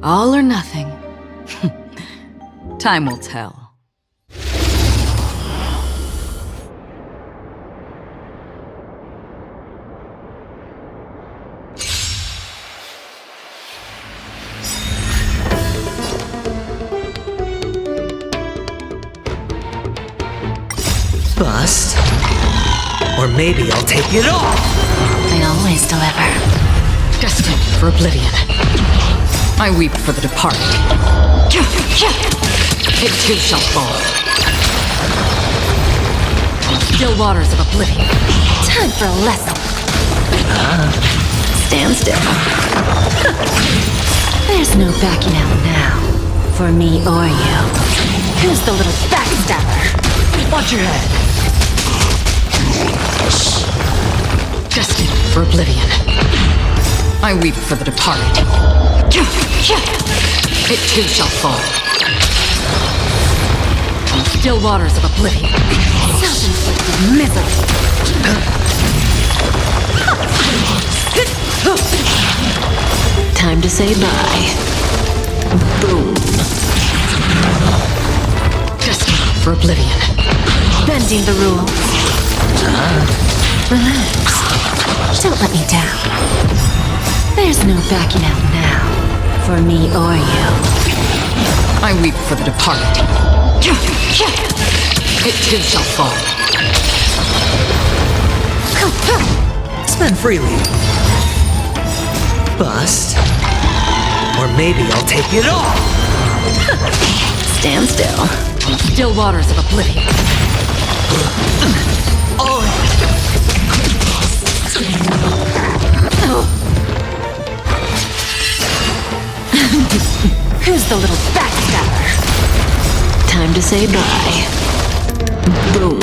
All or nothing. Time will tell. Bust. Or maybe I'll take it all! I always deliver. Destined for oblivion. I weep for the departed. It too shall fall. Still waters of oblivion. Time for a lesson. Stand still. There's no backing out now. For me or you. Who's the little backstabber? Watch your head! Destined for oblivion. I weep for the departed. It too shall fall. Still waters of oblivion. Self-inflicted misery. Time to say bye. Boom. Destined for oblivion. Bending the rules. Relax. Don't let me down. There's no backing out now. For me or you. I weep for the departed. It too shall fall. Spend freely. Bust. Or maybe I'll take it all! Stand still. Still waters of oblivion. All Who's the little backstabber? Time to say bye. Boom.